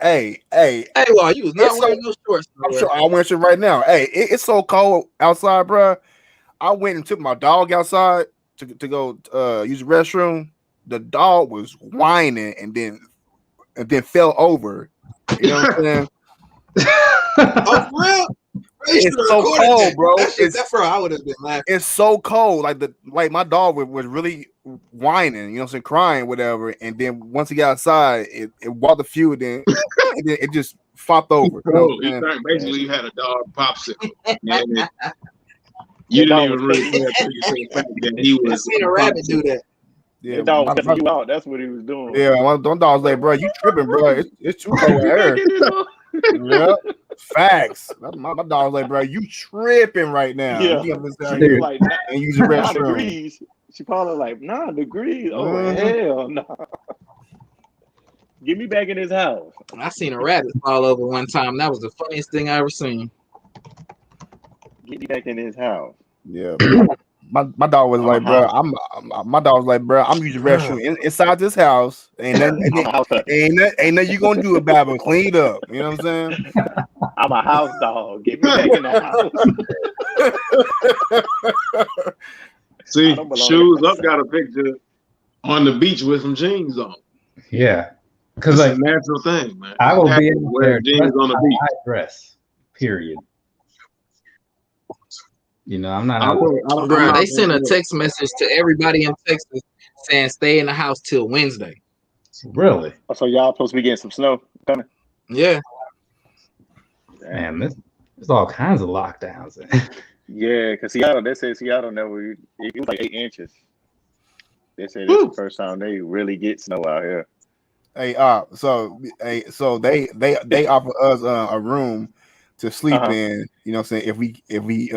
Hey, well, you was not wearing no shorts. I'm sure I wear shit right now. Hey, it's so cold outside, bro. I went and took my dog outside to go use the restroom. The dog was whining and then fell over. You know what I'm saying? Oh, for real? It's so cold, bro. I would have been laughing. It's so cold. Like my dog was really whining, crying, whatever. And then once he got outside, it walked a few, and then it just flopped over. Basically, you had a dog popsicle. You didn't even really say the fact that he was. I seen a rabbit do that. Yeah, dog was cussing you out. That's what he was doing. Yeah, my dog was like, bro, you tripping, bro. It's too cold here. Yeah, facts. My dog was like, bro, you tripping right now. Yeah, here like, and use the restroom. Degrees. She probably like 9 degrees. Oh hell no! Get me back in his house. I seen a rabbit fall over one time. That was the funniest thing I ever seen. Get me back in his house. Yeah. My dog was like, bro, my dog was like, bro, I'm using the restroom inside this house. Ain't nothing you gonna do about it. Clean it up. You know what I'm saying? I'm a house dog. Get me back in the house. See, Shoes Up got a picture on the beach with some jeans on. Yeah, because like a natural thing, man. I will be able to wear jeans on the beach. Dress. Period. I'm not. Bro, they sent a text message to everybody in Texas saying stay in the house till Wednesday. Really? So y'all supposed to be getting some snow coming? Yeah. Man, there's all kinds of lockdowns. Yeah, because Seattle, they said Seattle never. It was like 8 inches. They said it's the first time they really get snow out here. Hey, so they offer us a room to sleep in. You know what I'm saying? If we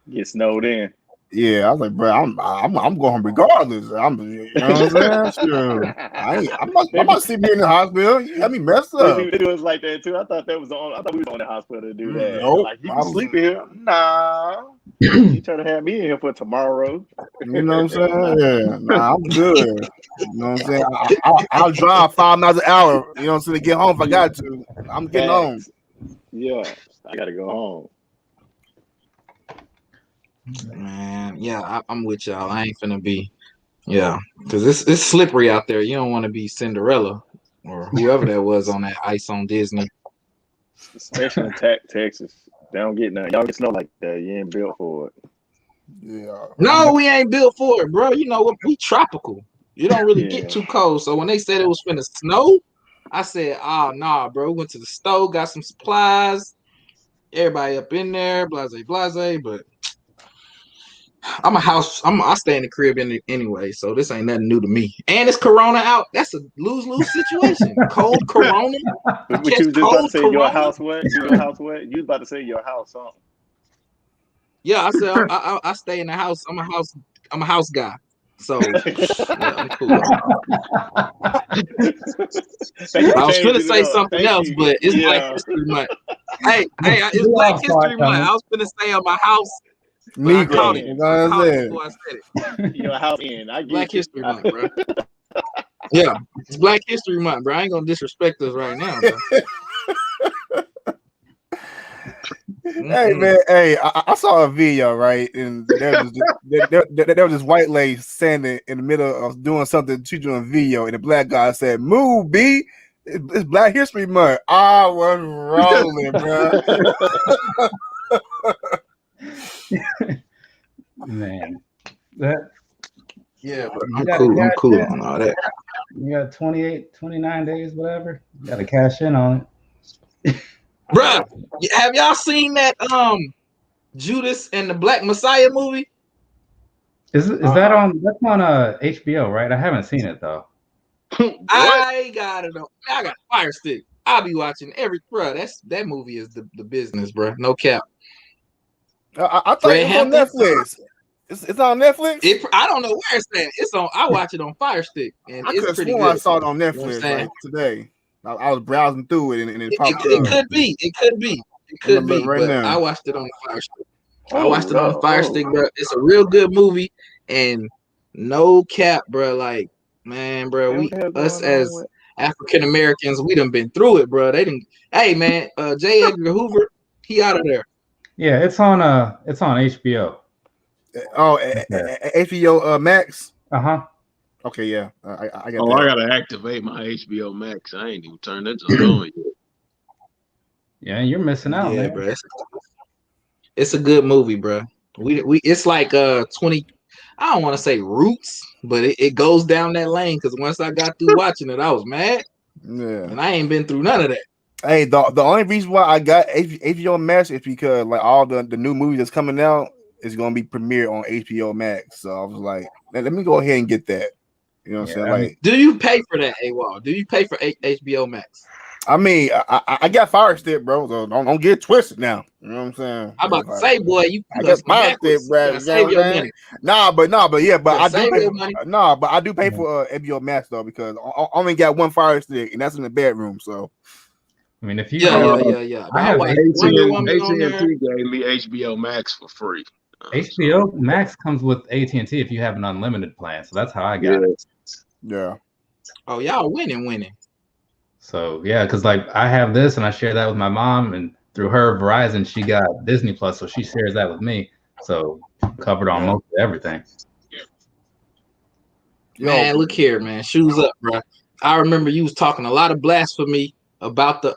get snowed in. Yeah, I was like, bro, I'm going home regardless. You know what I'm saying? Sure. I'm not sleeping here in the hospital. You got me messed up. They do us like that too. I thought we was on the hospital to do that. Nope. Like, you can sleep here. Nah. You trying to have me in here for tomorrow. You know what I'm saying? Yeah. Nah, I'm good. You know what I'm saying? I'll drive 5 miles an hour, you know what I'm saying, to get home if I got to. I'm getting home. Yeah. I gotta go home. Man, yeah, I'm with y'all. I ain't finna be, because it's slippery out there. You don't want to be Cinderella or whoever that was on that ice on Disney. Especially in Texas, they don't get nothing. Y'all get snow like that. You ain't built for it. Yeah. No, we ain't built for it, bro. You know what? We tropical. You don't really get too cold. So when they said it was finna snow, I said, oh nah, bro. Went to the store, got some supplies. Everybody up in there, blase. But I stay in the crib anyway, so this ain't nothing new to me. And it's Corona out. That's a lose-lose situation. Cold Corona. But you was just about to say corona? Your house what? Your house what? You was about to say your house, huh? Yeah, I said I stay in the house. I'm a house guy. So yeah, I'm cool. I was gonna say something else, but it's Black History Month. Hey, it's Black History Month. I was gonna say on my house. Me, I caught it. I caught it before I said it. Your house in. I Black History Month, bro. Yeah, it's Black History Month, bro. I ain't gonna disrespect us right now, bro. Hey man, hey, I saw a video, right? And there was this white lady standing in the middle of doing something. She doing a video, and the black guy said, "Move, B. It's Black History Month." I was rolling, bro. Man, that. Yeah, but I'm cool on all that. You got 29 days, whatever. You got to cash in on it. Bruh, have y'all seen that Judas and the Black Messiah movie? Is that on? That's on HBO, right? I haven't seen it though. I got it on. I got a Fire Stick. I'll be watching every that movie is the business, bro. No cap. I thought it was on Netflix. It's on Netflix. I don't know where it's at. It's on. I watch it on Fire Stick, and it's pretty good. I saw it on Netflix today. I was browsing through it, and it popped up. It could be. Right but now. I watched it on the Fire Stick. I watched it on the Fire Stick, bro. It's a real good movie, and no cap, bro. Like, man, bro, us as African Americans, we done been through it, bro. They didn't. Hey, man, J. Edgar Hoover, he out of there. Yeah, it's on HBO. Oh, HBO Max. Okay, yeah, I got. Oh, that. I gotta activate my HBO Max. I ain't even turned that on yet. Yeah, you're missing out, man. Bro. It's a good movie, bro. We it's like 20. I don't want to say roots, but it goes down that lane because once I got through watching it, I was mad. Yeah, and I ain't been through none of that. Hey, the only reason why I got HBO Max is because like all the new movies that's coming out is gonna be premiered on HBO Max. So I was like, let me go ahead and get that. You know what I'm saying? Like, do you pay for that, AWOL? Do you pay for HBO Max? I mean, I got Fire Stick, bro. So don't get twisted now. You know what I'm saying? I'm about to say, boy, I got Fire Stick, bro. Save your money. Nah, but I do pay. But I do pay for HBO Max though because I only got one Fire Stick, and that's in the bedroom. So, I mean, if you yeah. I have AT&T gave me HBO Max for free. HBO Max comes with AT&T if you have an unlimited plan, so that's how I got it. Yeah. Oh, y'all winning. So yeah, because like I have this and I share that with my mom, and through her Verizon, she got Disney Plus, so she shares that with me. So covered on most of everything. Man, look here, man. Shoes up, bro. I remember you was talking a lot of blasphemy about the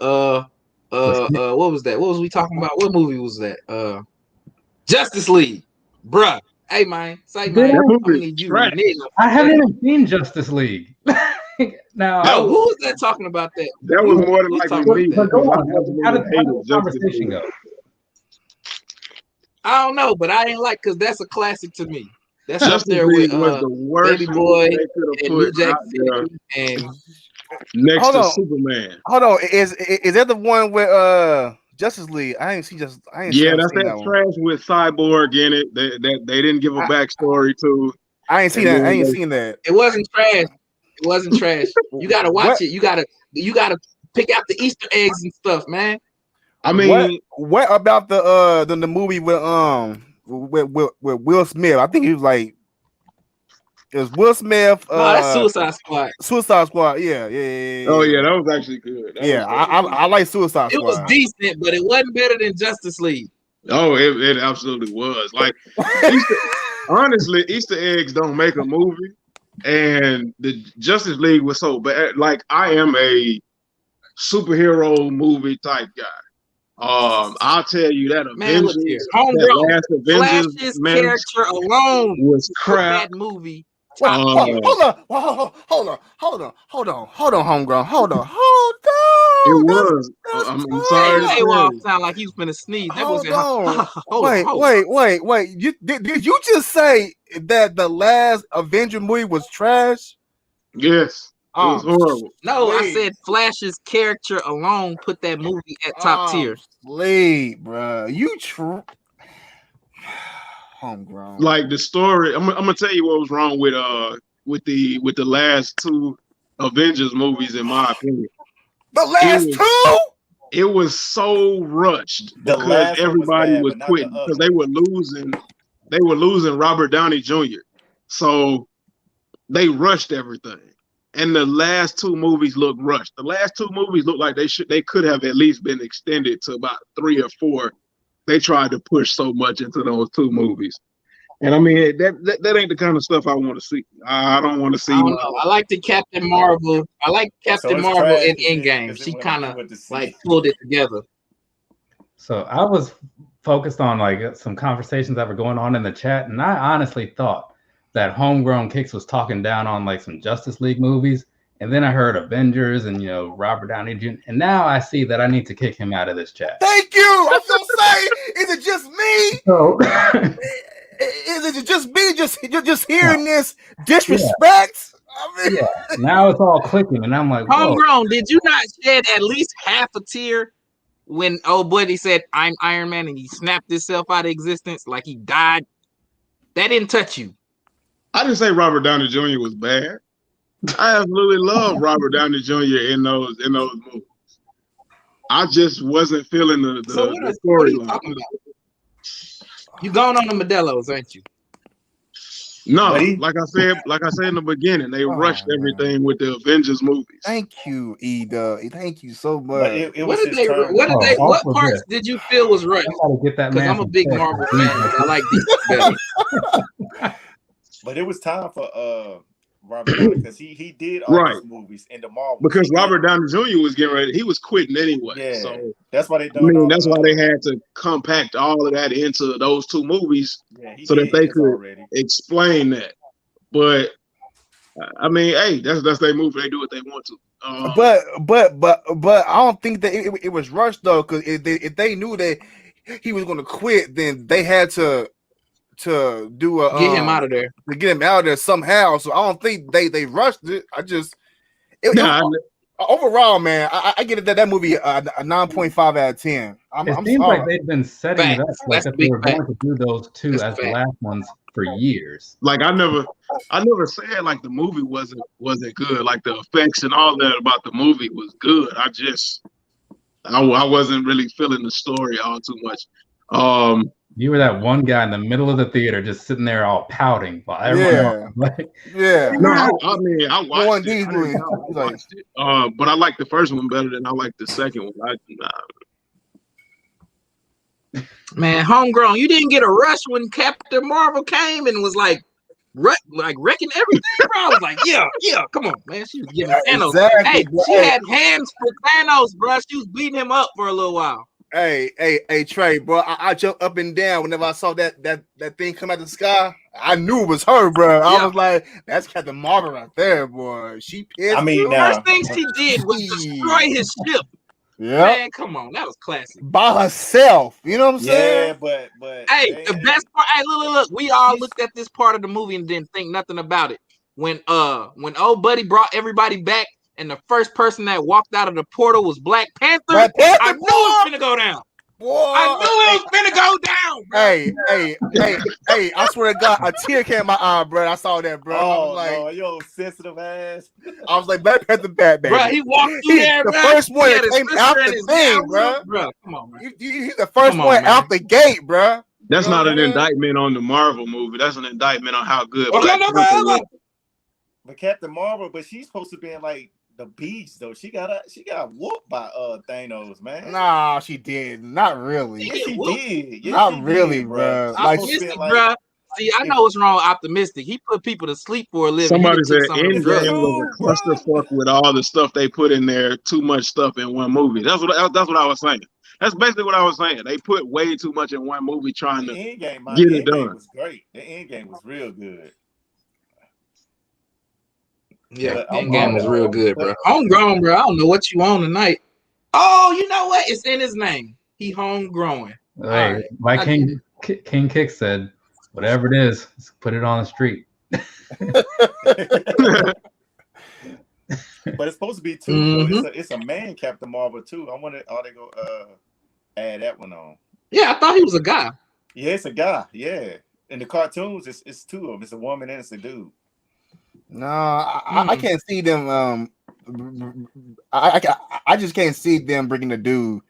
what was that? What was we talking about? What movie was that? Justice League, bruh. Hey man, say man, I haven't even seen Justice League. Now, who was that talking about that? That was more than likely me. How did the conversation go? I don't know, but I ain't like because that's a classic to me. That's Justice up there League with was the worst Baby Boy and New Jack City and next to Superman. Hold on, is that the one with Justice League? I ain't seen just. I ain't that's that trash with Cyborg in it. They didn't give a backstory to. I ain't seen that. I ain't seen that. It wasn't trash. It wasn't trash. You gotta watch it. You gotta pick out the Easter eggs and stuff, man. I mean, what about the movie with Will Smith? I think he was like, it was Will Smith. No, that's Suicide Squad. Suicide Squad. Yeah. Oh yeah, that was actually good. I like Suicide Squad. It was decent, but it wasn't better than Justice League. Oh, it absolutely was. Like, honestly, Easter eggs don't make a movie, and the Justice League was so bad. Like, I am a superhero movie type guy. I'll tell you that Flash's character alone was crap. That movie Hold on, homegrown. Hold on. It was. I'm sorry. Hey, well, sound like he was finna sneeze. That was wait. Did you just say that the last Avenger movie was trash? Yes. It was horrible. No, I said Flash's character alone put that movie at top tier. Sleep, bro. Homegrown. Like the story, I'm gonna tell you what was wrong with the last two Avengers movies, in my opinion. The last two? It was so rushed because everybody was quitting because they were losing Robert Downey Jr. So they rushed everything. And the last two movies look rushed. The last two movies look like they could have at least been extended to about 3 or 4. They tried to push so much into those two movies. And I mean, that ain't the kind of stuff I want to see. I don't want to see. I like the Captain Marvel. I like Captain Marvel in Endgame. She kind of like pulled it together. So I was focused on like some conversations that were going on in the chat, and I honestly thought that Homegrown Kicks was talking down on like some Justice League movies, and then I heard Avengers and Robert Downey Jr. And now I see that I need to kick him out of this chat. Thank you. I was gonna say, is it just me? So, is it just me? Just hearing this disrespect? I mean, now it's all clicking, and I'm like, Homegrown, did you not shed at least half a tear when old buddy said, "I'm Iron Man," and he snapped himself out of existence like he died? That didn't touch you. I didn't say Robert Downey Jr. was bad. I absolutely love Robert Downey Jr. in those movies. I just wasn't feeling the storyline. What are you talking about? You going on the Modelo's, ain't you? No, like I said in the beginning, they rushed everything with the Avengers movies. Thank you, E-Dub. Thank you so much. What parts did you feel was rushed? Because I'm a big Marvel fan. I like these better. But it was time for Robert Downey because he did all these movies in the Marvel. Because Robert Downey Jr. was getting ready, he was quitting anyway. Yeah, so that's why they done. That's why they had to compact all of that into those two movies so that they could explain that. But I mean, hey, that's their movie. They do what they want to. But I don't think that it was rushed though, because if they knew that he was going to quit, then they had to do a get him out of there. To get him out of there somehow. So I don't think they rushed it. Overall, man, I get it that movie a 9.5 out of 10. It seems like they've been setting it up like that they were going to do those two as the last ones for years. Like I never said like the movie wasn't good. Like the effects and all that about the movie was good. I wasn't really feeling the story all too much. You were that one guy in the middle of the theater just sitting there all pouting while everyone else, like, No, I watched it. But I like the first one better than I like the second one. Man, Homegrown, you didn't get a rush when Captain Marvel came and was like wrecking everything, bro. I was like, yeah, come on, man. She was giving Thanos. Exactly, hey, she had hands for Thanos, bro. She was beating him up for a little while. Hey, Trey, bro. I jumped up and down whenever I saw that thing come out of the sky. I knew it was her, bro. I was like, that's Captain Marvel right there, boy. She pissed. I mean, the first thing she did was destroy his ship. Yeah, man, come on, that was classic. By herself, you know what I'm saying? Yeah, but hey, the best part. Hey, look. We all looked at this part of the movie and didn't think nothing about it. When old buddy brought everybody back, and the first person that walked out of the portal was Black Panther. I knew it was finna go down. Boy, I knew it was finna go down, bro. Hey, I swear to God, a tear came in my eye, bro. I saw that, bro. Oh, I was like, no, yo, sensitive ass. I was like, Black Panther bad, baby. Bro, he walked through there, the bro. first one that came out the thing, bro. Bro, come on, man. He's the first one out the gate, bro. That's not an indictment on the Marvel movie. That's an indictment on how good Black Panther was. But Captain Marvel, but she's supposed to be in like the beast though. She got whooped by Thanos, man. Nah, she did. Not really. Yes, she did. Yes, not she really, did, bro. Optimistic, bro. See, I know what's wrong with Optimistic. He put people to sleep for a living. Somebody said Endgame was a clusterfuck with all the stuff they put in there. Too much stuff in one movie. That's what I was saying. That's basically what I was saying. They put way too much in one movie trying to get it done. Was great. The Endgame was real good. Yeah, But I'm Endgame was real good, bro. Homegrown, bro. I don't know what you on tonight. Oh, you know what? It's in his name. He homegrown. Hey, right, my King Kick said, whatever it is, let's put it on the street. But it's supposed to be two. Though. It's a man Captain Marvel too. I wonder are they go add that one on? Yeah, I thought he was a guy. Yeah, it's a guy. Yeah, in the cartoons, it's two of them. It's a woman and it's a dude. No, I can't see them. I just can't see them bringing the dude.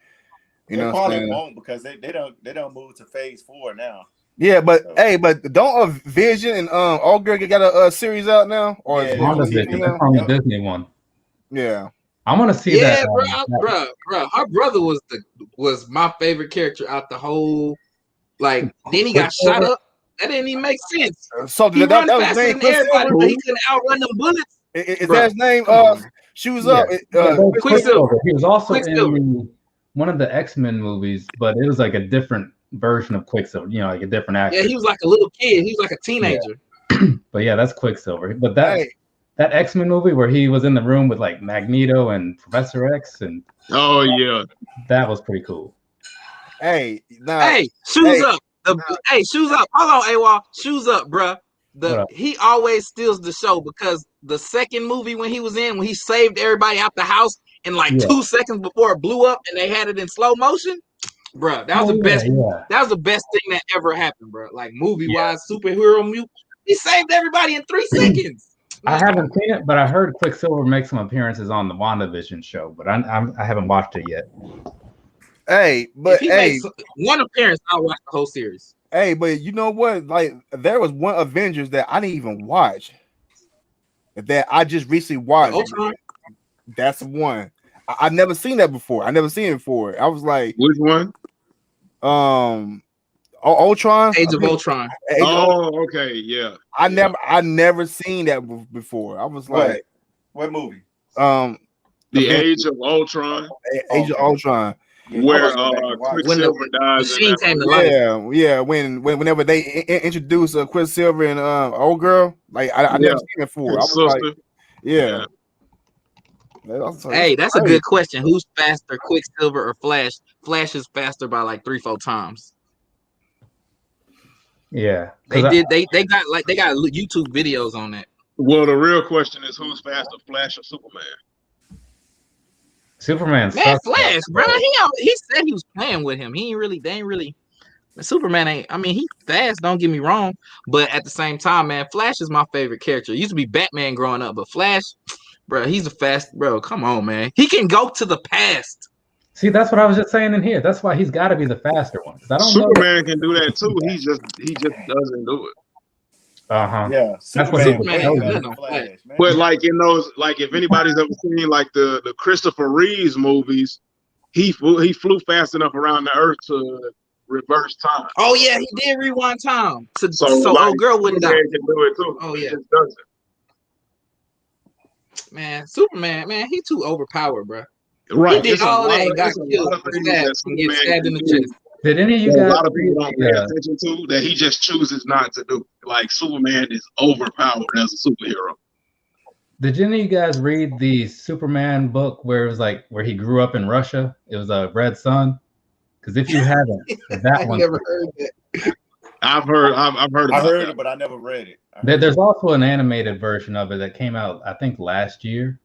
You know, probably won't because they don't move to phase 4 now. Yeah, but hey, but don't Vision and Ogre got a series out now, or That's on the Disney one. Yeah, I want to see that. Bro, her brother was my favorite character out the whole. Like, then he got shot up. That didn't even make sense. So he that run was faster than everybody, but he couldn't outrun them bullets. Is that his name? Shoes Up. Quicksilver. He was also in one of the X-Men movies, but it was like a different version of Quicksilver. You know, like a different actor. Yeah, he was like a little kid. He was like a teenager. Yeah. But yeah, that's Quicksilver. But that X-Men movie where he was in the room with like Magneto and Professor X and that was pretty cool. Shoes Up. Shoes Up. Hold on, AWOL. Shoes Up, bruh. He always steals the show because the second movie when he saved everybody out the house in like 2 seconds before it blew up and they had it in slow motion, bruh. That was the best. That was the best thing that ever happened, bruh. Like movie-wise, superhero movie. He saved everybody in 3 seconds. I haven't seen it, but I heard Quicksilver make some appearances on the WandaVision show, but I haven't watched it yet. If he makes one appearance, I'll watch the whole series. Hey, but you know what? Like, there was one Avengers that I didn't even watch that I just recently watched. That's one. I've never seen that before. I never seen it before. I was like, which one? Ultron. Age of Ultron. Okay, yeah. I never seen that before. I was like, what movie? The Age of Ultron. Age of Ultron. Where Quicksilver dies. Whenever they introduce Quicksilver and old girl, like I never seen it before. I was like, hey, that's a good question. Who's faster, Quicksilver or Flash? Flash is faster by like 3-4 times. Yeah, they got YouTube videos on that. Well, the real question is who's faster, Flash or Superman? Superman. Flash, bro. He said he was playing with him. They ain't really. Superman ain't. I mean, he fast. Don't get me wrong, but at the same time, man, Flash is my favorite character. It used to be Batman growing up, but Flash, bro, he's a fast bro. Come on, man. He can go to the past. See, that's what I was just saying in here. That's why he's got to be the faster one. Superman can do that too. He just doesn't do it. Yeah, that's what Superman. But like in those, like if anybody's ever seen like the Christopher Reeves movies, he flew fast enough around the earth to reverse time. Oh yeah, he did rewind time. So old girl wouldn't die. Can do it too. Oh yeah, he just does it. Man, Superman, man, he too overpowered, bro. Right, he did all that and got killed and get stabbed in the chest. Did any of you guys? A lot of people don't pay attention to that. He just chooses not to do. Like Superman is overpowered as a superhero. Did any of you guys read the Superman book where it was like where he grew up in Russia? It was a Red Sun. Because if you haven't, that one. I never heard that. I've heard it, but I never read it. There's also an animated version of it that came out, I think, last year.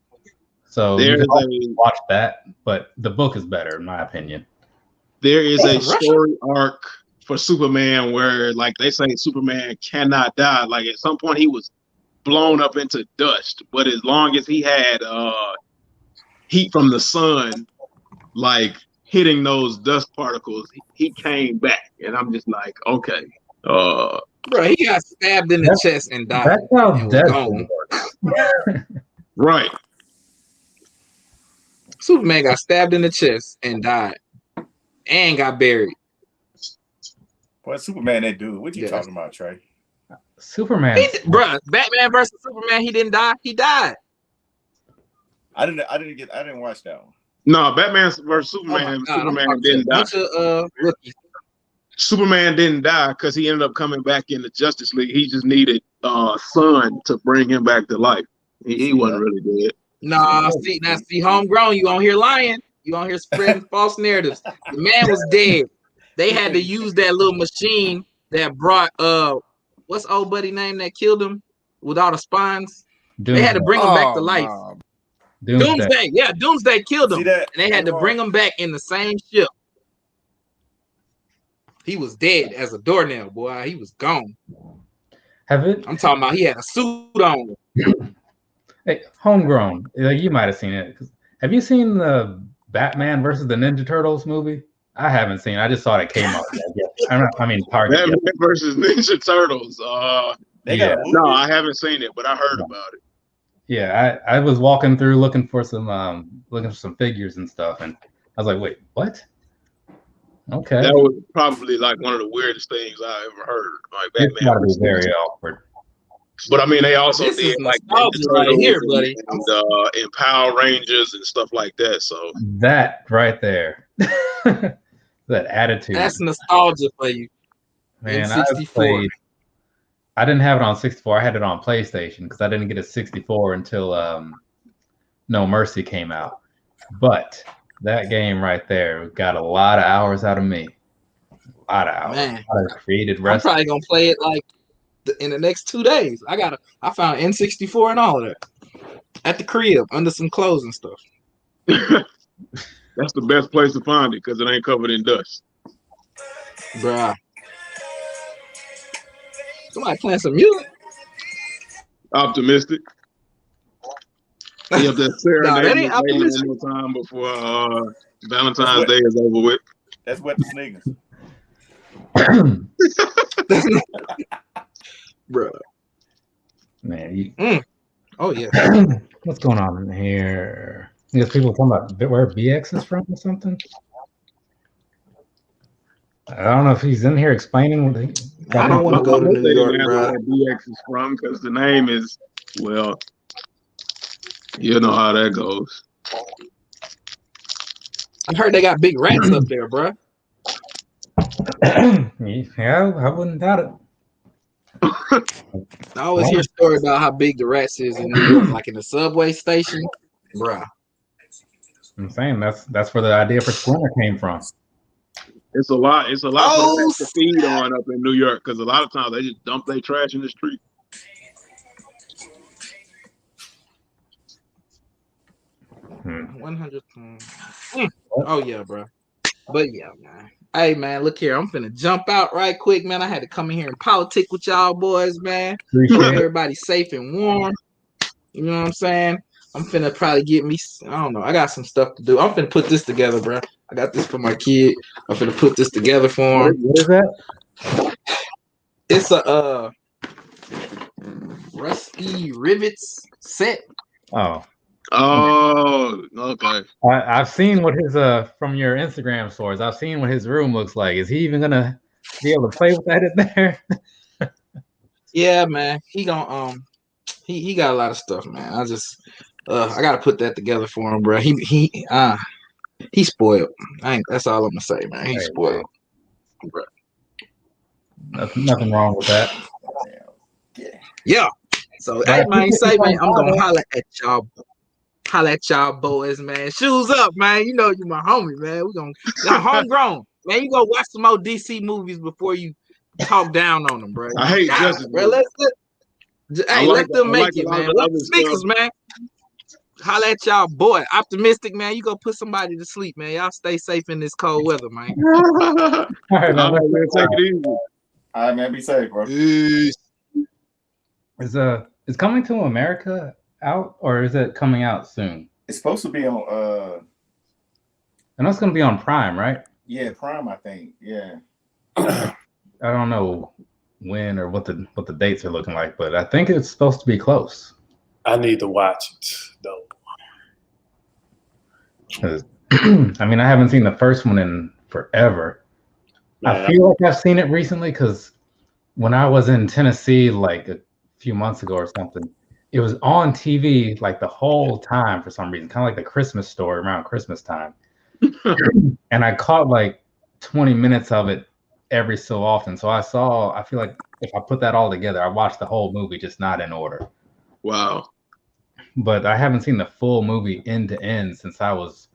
So you can watch that, but the book is better, in my opinion. There is a story arc for Superman where, like, they say Superman cannot die. Like, at some point, he was blown up into dust, but as long as he had heat from the sun, like hitting those dust particles, he came back. And I'm just like, okay. Bro, he got stabbed in the chest and died. That's how Deadpool works. Right. Superman got stabbed in the chest and died. And got buried. Boy, Superman, that dude. What you talking about, Trey? Superman, bruh. Batman versus Superman. He didn't die. He died. I didn't watch that one. No, Batman versus Superman. Superman didn't die. Superman didn't die because he ended up coming back in the Justice League. He just needed Sun to bring him back to life. He wasn't really dead. Nah, see, homegrown. You on here lying. You on here spreading false narratives. The man was dead. They had to use that little machine that brought what's old buddy name that killed him with all the spines? Doomsday. They had to bring him back to life. Doomsday. Yeah, Doomsday killed him. And they had to bring him back in the same ship. He was dead as a doornail, boy. He was gone. I'm talking about he had a suit on. Hey, homegrown. Like, you might have seen it. Have you seen the Batman versus the Ninja Turtles movie? I haven't seen it. I just saw it came out. Batman versus Ninja Turtles. No, I haven't seen it, but I heard about it. Yeah, I was walking through looking for some figures and stuff, and I was like, wait, what? Okay. That was probably like one of the weirdest things I ever heard. Like Batman. It's gotta be very awkward. But I mean, they also did like right here, buddy, and Power Rangers and stuff like that. So that right there, that attitude. That's nostalgia for you. Man, I didn't have it on 64. I had it on PlayStation because I didn't get a 64 until No Mercy came out. But that game right there got a lot of hours out of me. A lot of hours. Man, I created. I'm probably gonna play it like in the next 2 days. I found N64 and all of that at the crib under some clothes and stuff. That's the best place to find it because it ain't covered in dust. Bruh. Somebody playing some music. Optimistic. Yeah, that serenade one more time before Valentine's Day is over with. That's what the sneakers. Bro. Man, oh yeah. What's going on in here? Because people talking about where BX is from or something. I don't know if he's in here explaining what I don't want to go to New York, bro. Where BX is from because the name is, well, you know how that goes. I heard they got big rats up there, bro. Yeah, I wouldn't doubt it. I always hear stories about how big the rats is in New York, like in the subway station, bruh. I'm saying that's where the idea for Splinter came from. It's a lot. It's a lot to feed on up in New York because a lot of times they just dump their trash in the street. Hmm. 100. Oh yeah, bro. But yeah, man. Hey man, look here. I'm finna jump out right quick, man. I had to come in here and politic with y'all boys, man. Everybody safe and warm. You know what I'm saying? I'm finna probably get me. I don't know. I got some stuff to do. I'm finna put this together, bro. I got this for my kid. I'm finna put this together for him. What is that? It's a Rusty Rivets set. Oh, okay. I've seen what his from your Instagram stories. I've seen what his room looks like. Is he even gonna be able to play with that in there? Yeah, man. He gonna he got a lot of stuff, man. I gotta put that together for him, bro. He's spoiled. That's all I'm gonna say, man. He's spoiled, bro. Nothing wrong with that. Yeah. So hey man, say man, I'm gonna holler at y'all boys, man. Shoes up, man. You know you my homie, man. We gonna homegrown, man. You go watch some more DC movies before you talk down on them, bro. I hate Justice, bro. Let them make it, man. What sneakers, man? Holla at y'all, boy. Optimistic, man. You go put somebody to sleep, man. Y'all stay safe in this cold weather, man. All right, man. Take it easy. All right, man. Be safe, bro. Is Coming to America out, or is it coming out soon? It's supposed to be on. I know it's going to be on Prime, right? Yeah, Prime. I think. Yeah. I don't know when or what the dates are looking like, but I think it's supposed to be close. I need to watch it though. I mean, I haven't seen the first one in forever. Man, I feel like I've seen it recently because when I was in Tennessee, like a few months ago or something, it was on TV like the whole time for some reason, kind of like the Christmas story around Christmas time. And I caught like 20 minutes of it every so often. So I feel like if I put that all together, I watched the whole movie, just not in order. Wow. but I haven't seen the full movie end to end since I was.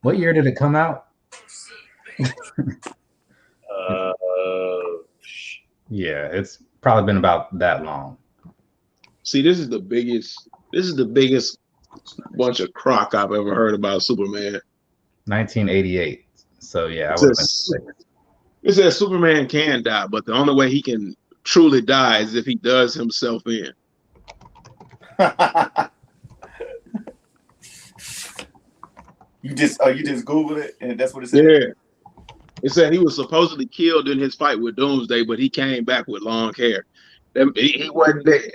What year did it come out? Yeah, it's probably been about that long. See, this is the biggest bunch of crock I've ever heard about Superman. 1988. So yeah, it says Superman can die, but the only way he can truly die is if he does himself in. You just Googled it and that's what it said? Yeah. It said he was supposedly killed in his fight with Doomsday, but he came back with long hair. He wasn't dead.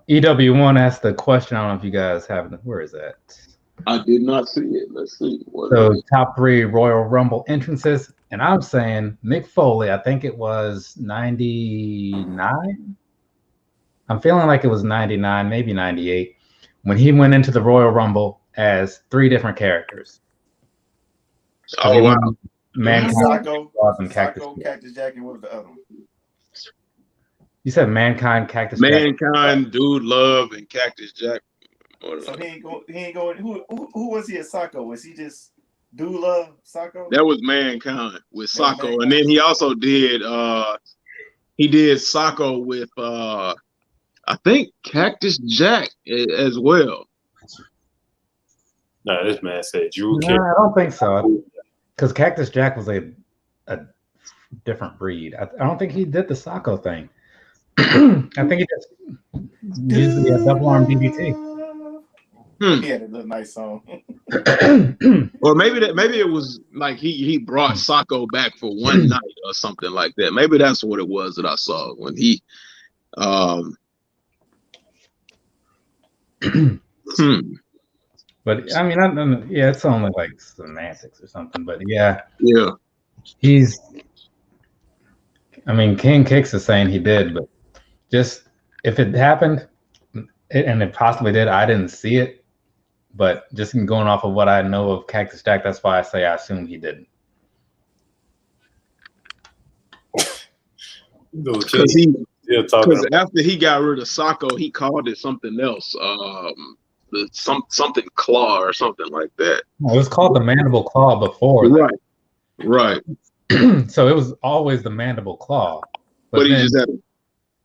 EW1 asked the question. I don't know if you guys have it. Where is that? I did not see it. Let's see. So top 3 Royal Rumble entrances, and I'm saying Mick Foley. I think it was 99. I'm feeling like it was 99, maybe 98, when he went into the Royal Rumble as 3 different characters. Oh wow! Mankind, and Cactus Jack, and what was the other one? You said Mankind, Cactus Jack. Mankind, Dude Love, and Cactus Jack. So he ain't going. Who was he at Socko? Was he just Dude Love Socko? That was Mankind with Socko, and then he also did Socko with I think Cactus Jack as well. No, this man said Drew. No, I don't think so. Because Cactus Jack was a different breed. I don't think he did the Socko thing. I think he just used the double arm DDT. He had a little nice song. Or maybe it was like he brought Socko back for one night or something like that. Maybe that's what it was that I saw when he. But I mean, yeah, it's only like semantics or something. But yeah, he's. I mean, King Kicks is saying he did, but just if it happened, and it possibly did, I didn't see it. But just going off of what I know of Cactus Jack, that's why I say I assume he didn't. Because after he got rid of Socko, he called it something else. Something claw or something like that. It was called the mandible claw before. Right. So it was always the mandible claw. But he just had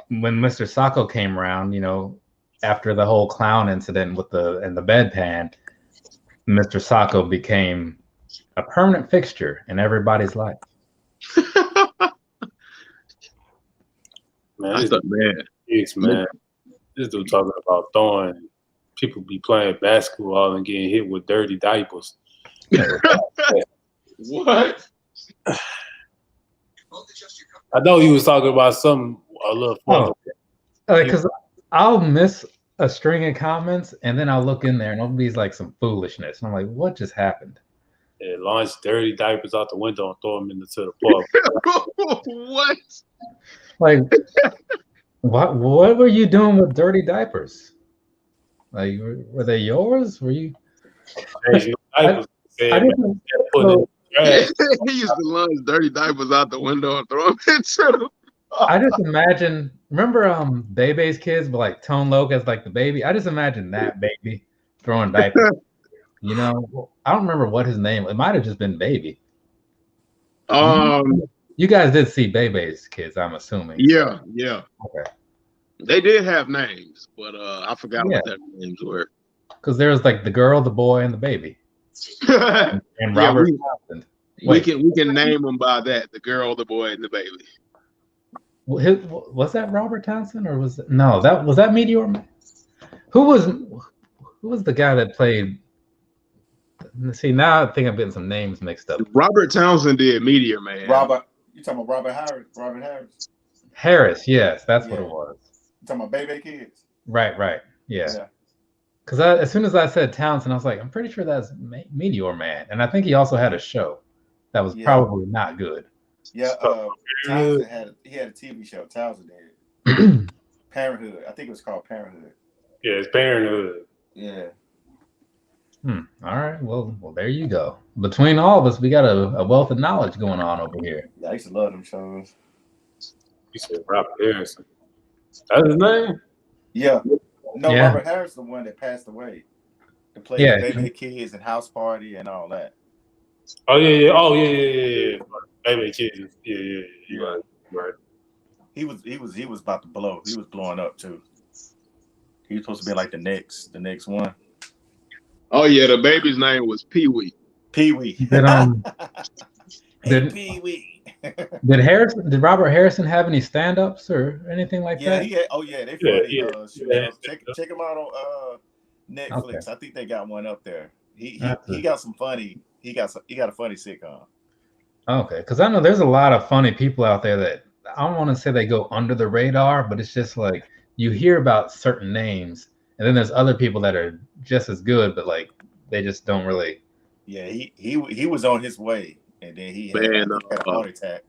when Mr. Socko came around, after the whole clown incident with the bedpan, Mr. Socko became a permanent fixture in everybody's life. Man, this dude talking about throwing. People be playing basketball and getting hit with dirty diapers. What? I know he was talking about something a little fun. Because I'll miss a string of comments and then I'll look in there and it'll be like some foolishness. And I'm like, what just happened? Yeah, launch dirty diapers out the window and throw them into the park. What? Like, what were you doing with dirty diapers? Like, were they yours? Were you? He used to launch dirty diapers out the window and throw them into them. I just imagine. Remember, Bebe's kids, but like Tone Loc as like the baby. I just imagine that baby throwing diapers. I don't remember what his name. It might have just been Baby. You guys did see Bebe's kids, I'm assuming. Yeah. Okay. They did have names, but I forgot what their names were. Because there was like the girl, the boy, and the baby. and Robert Townsend. We can name them by that: the girl, the boy, and the baby. Was that Robert Townsend or was that Meteor Man? Who was the guy that played? See, now I think I'm getting some names mixed up. Robert Townsend did Meteor Man. You talking about Robert Harris? Robert Harris. Harris, yes, that's what it was. You talking about Baby Kids? Right, yeah. Because as soon as I said Townsend, I was like, I'm pretty sure that's Meteor Man, and I think he also had a show that was probably not good. Yeah, Townsend had a TV show. Townsend did. Parenthood. I think it was called Parenthood. Yeah, it's Parenthood. Yeah. All right. Well, there you go. Between all of us, we got a wealth of knowledge going on over here. Yeah, I used to love them shows. You said Robert Harrison. That's his name? Yeah. No, Yeah. Robert Harris, the one that passed away. To play Yeah. Baby the Kids and House Party and all that. Oh yeah. Oh yeah. Baby Kids. Yeah. You're right. He was about to blow. He was blowing up too. He was supposed to be like the next one. Oh yeah, the baby's name was Pee Wee. Pee Wee. Did Pee Wee. Did Robert Harrison have any stand-ups or anything like that? Yeah, they funny. Check him out on Netflix. Okay. I think they got one up there. He got some funny. He got a funny sitcom. Okay, because I know there's a lot of funny people out there that I don't want to say they go under the radar, but it's just like you hear about certain names, and then there's other people that are just as good, but like they just don't really. Yeah, he was on his way, and then he had a heart attack.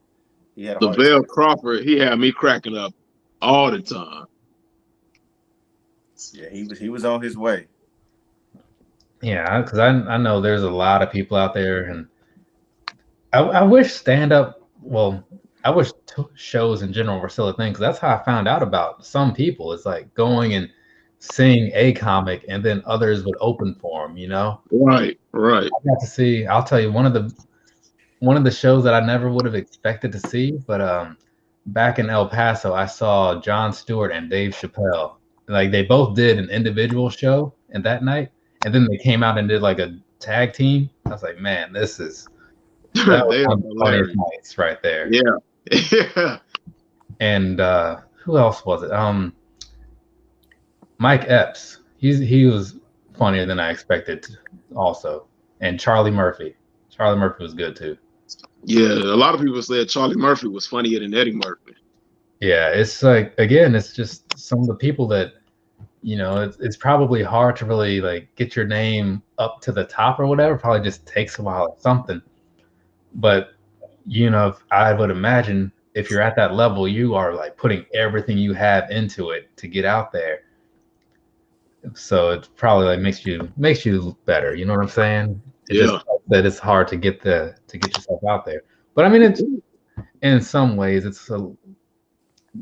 Lavelle Crawford, he had me cracking up all the time. Yeah, he was on his way. Yeah, because I know there's a lot of people out there, and I wish stand-up. Well, I wish shows in general were still a thing, because that's how I found out about some people. It's like going and seeing a comic, and then others would open for them. Right. I got to see. I'll tell you one of the shows that I never would have expected to see, but back in El Paso, I saw Jon Stewart and Dave Chappelle. Like they both did an individual show, and that night, and then they came out and did like a tag team. I was like, man, this is that was one of the funniest nights right there. Yeah. And who else was it? Mike Epps. He was funnier than I expected also. And Charlie Murphy. Charlie Murphy was good too. Yeah, a lot of people said Charlie Murphy was funnier than Eddie Murphy. Yeah, it's like, again, it's just some of the people that, it's probably hard to really like get your name up to the top or whatever. Probably just takes a while or something. But, I would imagine if you're at that level, you are like putting everything you have into it to get out there. So it probably like makes you better. You know what I'm saying? Just that it's hard to get yourself out there. But I mean, it's in some ways it's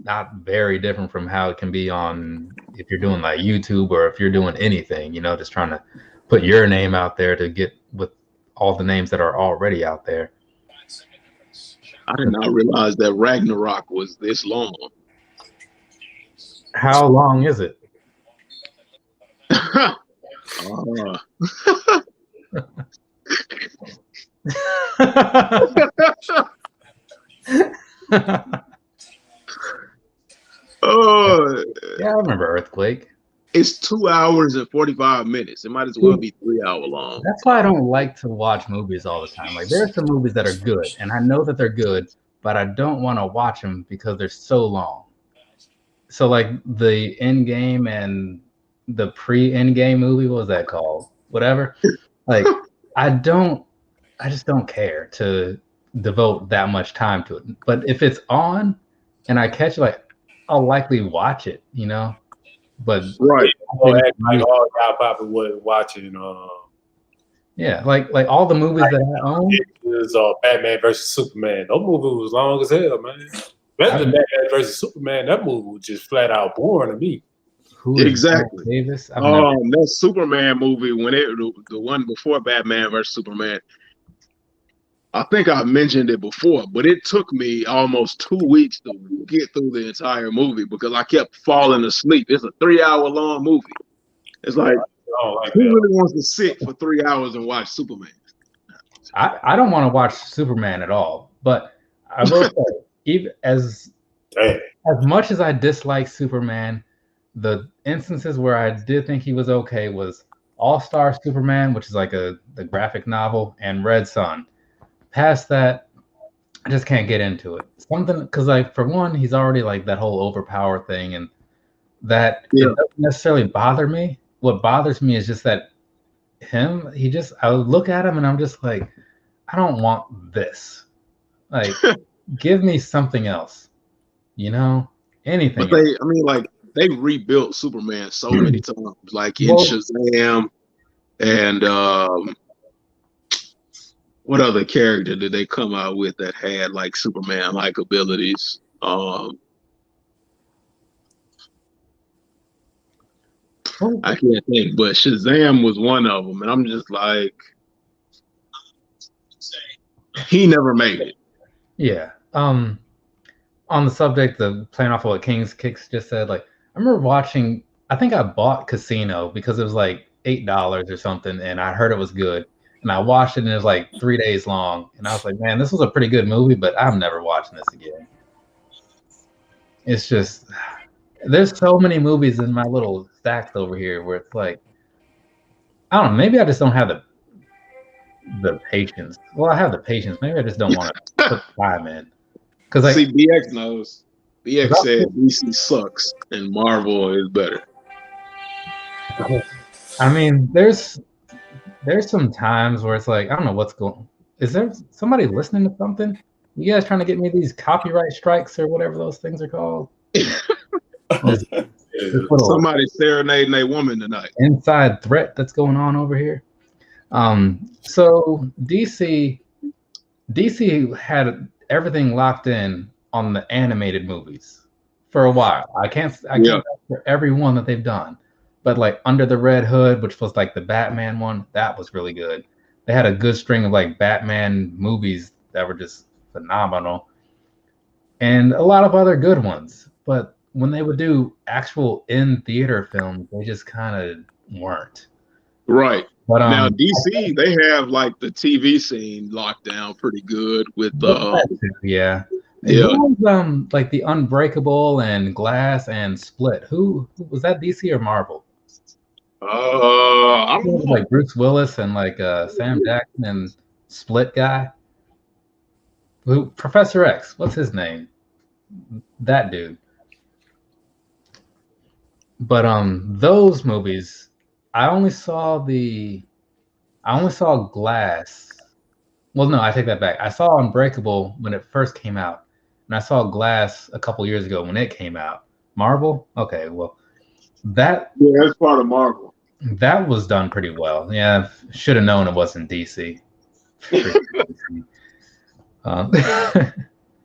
not very different from how it can be on if you're doing like YouTube or if you're doing anything. Just trying to put your name out there to get with all the names that are already out there. I did not realize that Ragnarok was this long. How long is it? Oh yeah, I remember Earthquake. It's 2 hours and 45 minutes. It might as well be 3 hour long. That's why I don't like to watch movies all the time. Like there are some movies that are good, and I know that they're good, but I don't want to watch them because they're so long. So like the Endgame and the pre-Endgame movie, what was that called? Whatever. Like I just don't care to devote that much time to it. But if it's on and I catch it, like I'll likely watch it, But right, like all y'all probably wasn't watching. Yeah, like all the movies that I own. Is Batman versus Superman. That movie was long as hell, man. Better than Batman versus Superman. That movie was just flat out boring to me. Exactly. Davis? That Superman movie when the one before Batman versus Superman. I think I mentioned it before, but it took me almost 2 weeks to get through the entire movie because I kept falling asleep. It's a 3 hour long movie. It's like, who really wants to sit for 3 hours and watch Superman? I don't want to watch Superman at all, but I will say, even as much as I dislike Superman, the instances where I did think he was okay was All-Star Superman, which is like the graphic novel, and Red Son. Past that, I just can't get into it. Something because, like, for one, he's already like that whole overpower thing, and that it doesn't necessarily bother me. What bothers me is just that I look at him and I'm just like, I don't want this. Like, give me something else. Anything. But they rebuilt Superman so many times, like in Shazam, and what other character did they come out with that had like Superman like abilities? I can't think, but Shazam was one of them, and I'm just like, he never made it. Yeah. On the subject of playing off of what King's Kicks just said, like I remember watching. I think I bought Casino because it was like $8 or something, and I heard it was good. And I watched it, and it was like 3 days long. And I was like, man, this was a pretty good movie, but I'm never watching this again. It's just, there's so many movies in my little stacks over here where it's like, I don't know, maybe I just don't have the patience. Well, I have the patience. Maybe I just don't want to put time in. Because like, see, BX knows. BX said DC sucks and Marvel is better. I mean, there's some times where it's like, I don't know what's going. Is there somebody listening to something? You guys trying to get me these copyright strikes or whatever those things are called? Somebody serenading a woman tonight. Inside threat that's going on over here. So DC had everything locked in on the animated movies for a while. I can't for every one that they've done. But like Under the Red Hood, which was like the Batman one, that was really good. They had a good string of like Batman movies that were just phenomenal. And a lot of other good ones. But when they would do actual in-theater films, they just kind of weren't. Right. But now DC, they have like the TV scene locked down pretty good with yeah. Who was, like the Unbreakable and Glass and Split? Who was that? DC or Marvel? I don't know. Like Bruce Willis and like Sam Jackson and Split guy. Who Professor X? What's his name? That dude. But those movies, I only saw Glass. Well, no, I take that back. I saw Unbreakable when it first came out, and I saw Glass a couple years ago when it came out. Marvel? Okay, well, that's part of Marvel. That was done pretty well. Yeah, should have known it wasn't DC. He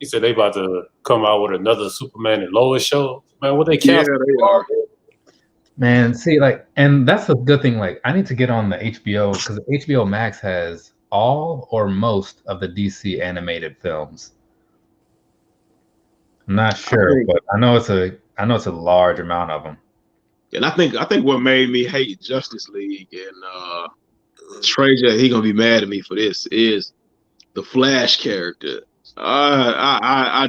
said they about to come out with another Superman and Lois show. Man, what they cancel? Yeah, they are. Man, see, like, and that's a good thing. Like, I need to get on the HBO because HBO Max has all or most of the DC animated films. I'm not sure, but I know it's a large amount of them. And I think what made me hate Justice League and Trajan, he gonna be mad at me for this, is the Flash character. I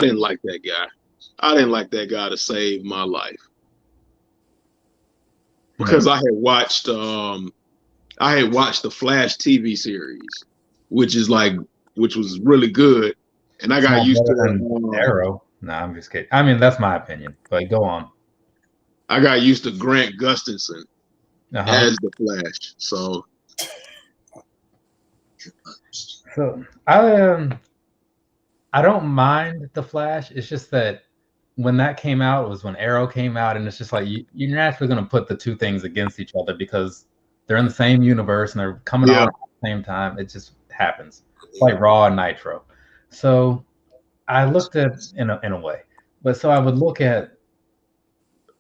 didn't like that guy. I didn't like that guy to save my life. Because I had watched the Flash TV series, which was really good, and I got used to Arrow. No, I'm just kidding. I mean, that's my opinion, but go on. I got used to Grant Gustinson as the Flash, so I don't mind the Flash. It's just that when that came out, it was when Arrow came out, and it's just like you're naturally going to put the two things against each other because they're in the same universe and they're coming out at the same time. It just happens. It's like Raw and Nitro. So I looked at in a way, but so I would look at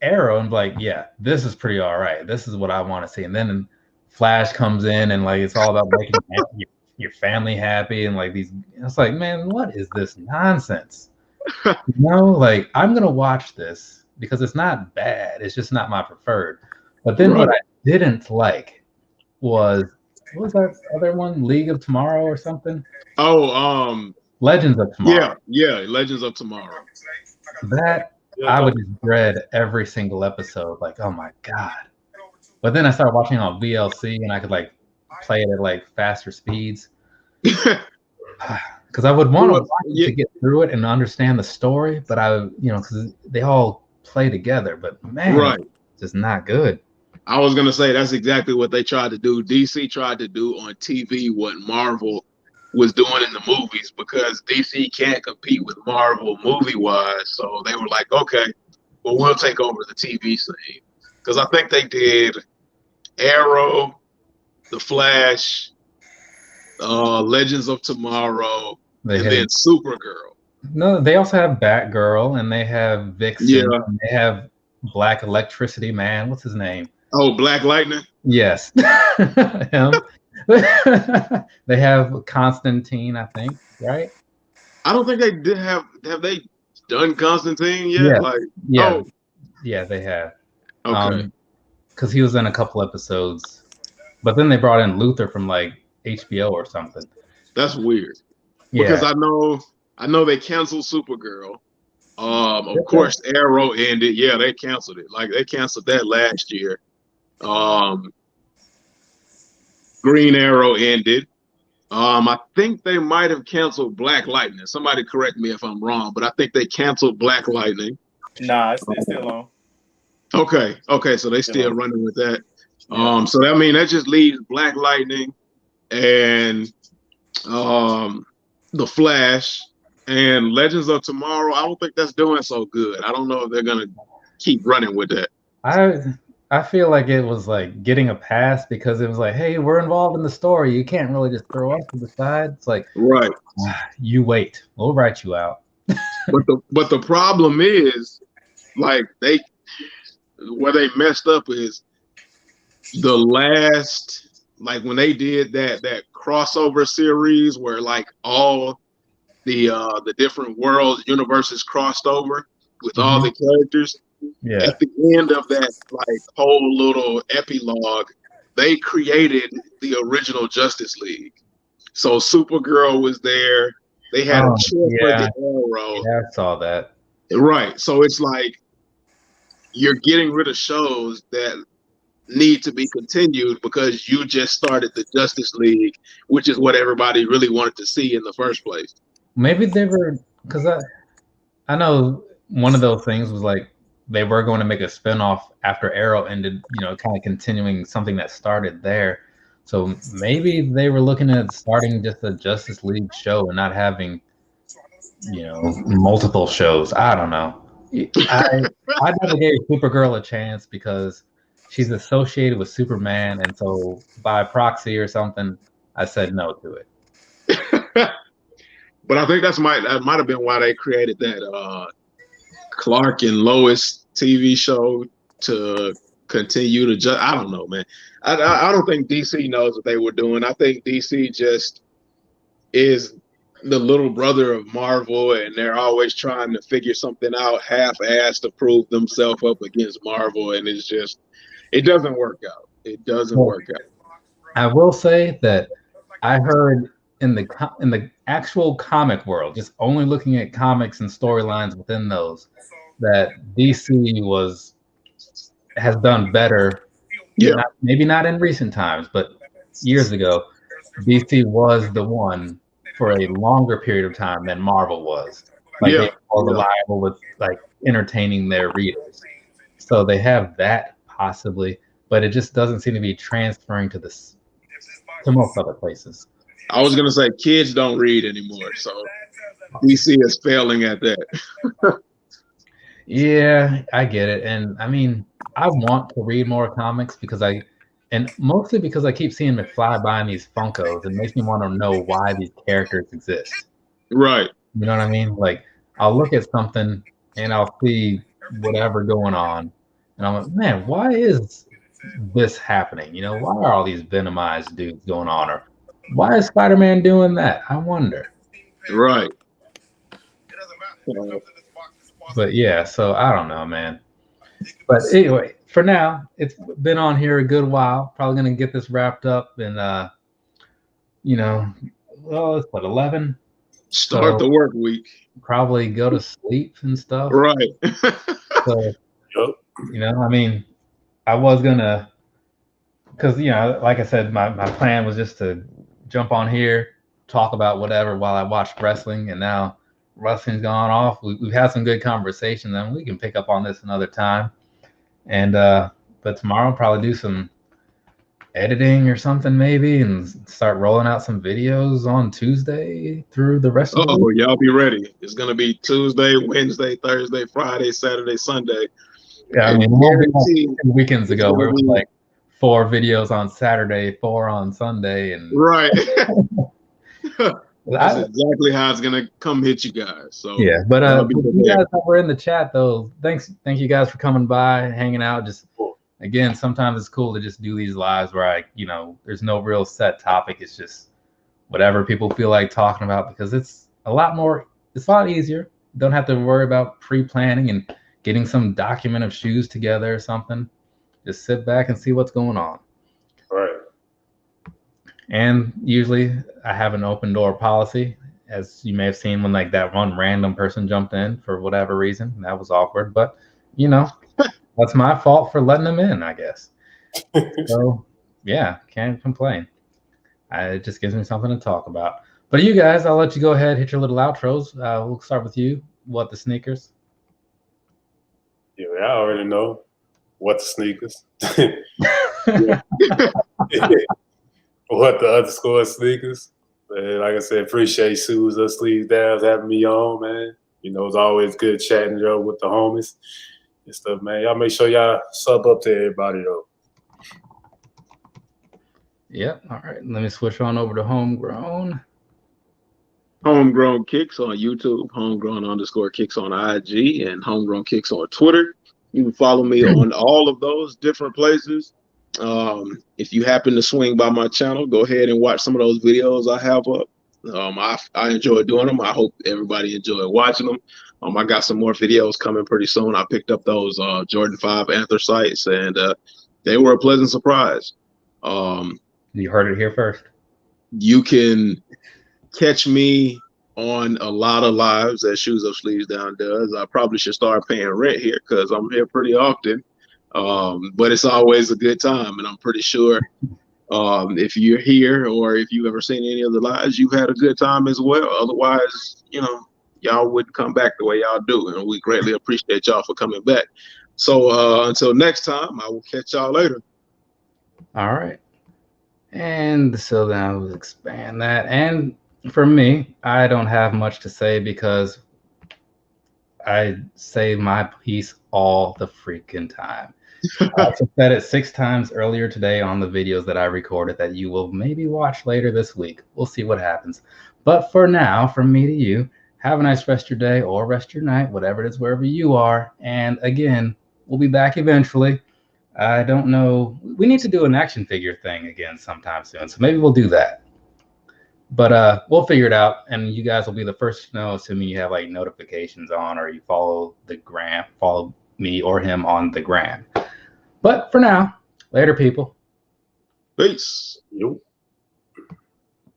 Arrow and be like, yeah, this is pretty all right. This is what I want to see. And then Flash comes in and like it's all about making your family happy and like these. It's like, man, what is this nonsense? Like I'm gonna watch this because it's not bad. It's just not my preferred. But then what I didn't like was what was that other one? League of Tomorrow or something? Legends of Tomorrow. Yeah, Legends of Tomorrow. That I would just dread every single episode. Like, oh my god! But then I started watching on VLC, and I could like play it at like faster speeds. Because I would want to watch it to get through it and understand the story, but because they all play together. But man, it's just not good. I was gonna say that's exactly what they tried to do. DC tried to do on TV what Marvel was doing in the movies because DC can't compete with Marvel movie-wise. So they were like, okay, well, we'll take over the TV scene. Because I think they did Arrow, The Flash, Legends of Tomorrow, and then Supergirl. No, they also have Batgirl, and they have Vixen. Yeah. And they have Black Electricity Man. What's his name? Oh, Black Lightning. Yes, him. They have Constantine, I think, right? I don't think they did have they done Constantine yet? Yeah. Like, yeah, oh, yeah, they have. okay. Because he was in a couple episodes, but then they brought in Luther from like HBO or something. That's weird. Yeah. Because I know they canceled Supergirl. Of course, Arrow ended. Yeah, they canceled it. Like they canceled that last year. Green Arrow ended. I think they might have canceled Black Lightning. Somebody correct me if I'm wrong, but I think they canceled Black Lightning. Nah, it's still on. Okay, so they still running with that. Yeah. So I mean that just leaves Black Lightning and The Flash and Legends of Tomorrow. I don't think that's doing so good. I don't know if they're gonna keep running with that. I feel like it was like getting a pass because it was like, hey, we're involved in the story. You can't really just throw us to the side. It's like, right. You wait. We'll write you out. but the problem is, like where they messed up is the last, like when they did that crossover series where like all the different worlds, universes crossed over with all the characters. Yeah. At the end of that like whole little epilogue, they created the original Justice League. So Supergirl was there. They had a chip for the Arrow. Yeah, I saw that. Right. So it's like you're getting rid of shows that need to be continued because you just started the Justice League, which is what everybody really wanted to see in the first place. Maybe they were, because I know one of those things was like they were going to make a spinoff after Arrow ended, kind of continuing something that started there. So maybe they were looking at starting just a Justice League show and not having, multiple shows. I don't know. I never gave Supergirl a chance because she's associated with Superman, and so by proxy or something, I said no to it. But I think that might have been why they created that Clark and Lois TV show to continue to I don't know, man. I don't think DC knows what they were doing. I think DC just is the little brother of Marvel, and they're always trying to figure something out half-assed to prove themselves up against Marvel, and it's just it doesn't work out. It doesn't work out. I will say that I heard in the actual comic world, just only looking at comics and storylines within those, that DC has done better. Yeah, maybe not in recent times, but years ago, DC was the one for a longer period of time than Marvel was. Like they were reliable with like entertaining their readers. So they have that possibly, but it just doesn't seem to be transferring to most other places. I was gonna say kids don't read anymore, so DC is failing at that. Yeah, I get it, and I mean, I want to read more comics mostly because I keep seeing them fly by in these Funkos. It makes me want to know why these characters exist. Right. You know what I mean? Like, I'll look at something and I'll see whatever going on, and I'm like, man, why is this happening? Why are all these Venomized dudes going on? Or why is Spider-Man doing that? I wonder. Right. But yeah, so I don't know, man. But anyway, for now, it's been on here a good while. Probably gonna get this wrapped up and it's 11. Start the work week. Probably go to sleep and stuff. Right. So I mean, I was gonna, because like I said, my plan was just to jump on here, talk about whatever while I watched wrestling, and now wrestling's gone off. We've had some good conversations, and we can pick up on this another time. And but tomorrow I'll probably do some editing or something maybe, and start rolling out some videos on Tuesday through the rest of the week. Y'all be ready. It's gonna be Tuesday, Wednesday, Thursday, Friday, Saturday, Sunday. Yeah, I mean, weekends ago where it was like 4 videos on Saturday, 4 on Sunday, and right. That's exactly how it's gonna come hit you guys. So yeah, but you guys that were in the chat though, thank you guys for coming by, hanging out. Just again, sometimes it's cool to just do these lives where there's no real set topic. It's just whatever people feel like talking about, because it's a lot easier. Don't have to worry about pre-planning and getting some document of shoes together or something. Just sit back and see what's going on. Right. And usually I have an open door policy, as you may have seen when that one random person jumped in for whatever reason. That was awkward, but that's my fault for letting them in, I guess. So yeah, can't complain. It just gives me something to talk about. But you guys, I'll let you go ahead, hit your little outros. We'll start with you. What the sneakers? Yeah, I already know. What the sneakers? What the underscore sneakers? And like I said, appreciate Sue's Sleeves Downs having me on, man. It's always good chatting with the homies and stuff, man. Y'all make sure y'all sub up to everybody though. Yep. All right. Let me switch on over to Homegrown. Homegrown Kicks on YouTube, Homegrown_Kicks on IG, and Homegrown Kicks on Twitter. You can follow me on all of those different places. If you happen to swing by my channel, go ahead and watch some of those videos I have up. I enjoy doing them. I hope everybody enjoyed watching them. I got some more videos coming pretty soon. I picked up those Jordan 5 anthracites, and they were a pleasant surprise. You heard it here first. You can catch me on a lot of lives that Shoes Up Sleeves Down does. I probably should start paying rent here because I'm here pretty often. But it's always a good time, and I'm pretty sure if you're here or if you've ever seen any of the lives, you've had a good time as well. Otherwise, y'all wouldn't come back the way y'all do, and we greatly appreciate y'all for coming back. So until next time, I will catch y'all later. All right. And so then I will expand that. And for me, I don't have much to say because I say my piece all the freaking time. I said it 6 times earlier today on the videos that I recorded that you will maybe watch later this week. We'll see what happens. But for now, from me to you, have a nice rest of your day or rest of your night, whatever it is, wherever you are. And again, we'll be back eventually. I don't know. We need to do an action figure thing again sometime soon. So maybe we'll do that. But we'll figure it out. And you guys will be the first to know, assuming you have notifications on or you follow me or him on the gram. But for now, later, people. Peace. Yo.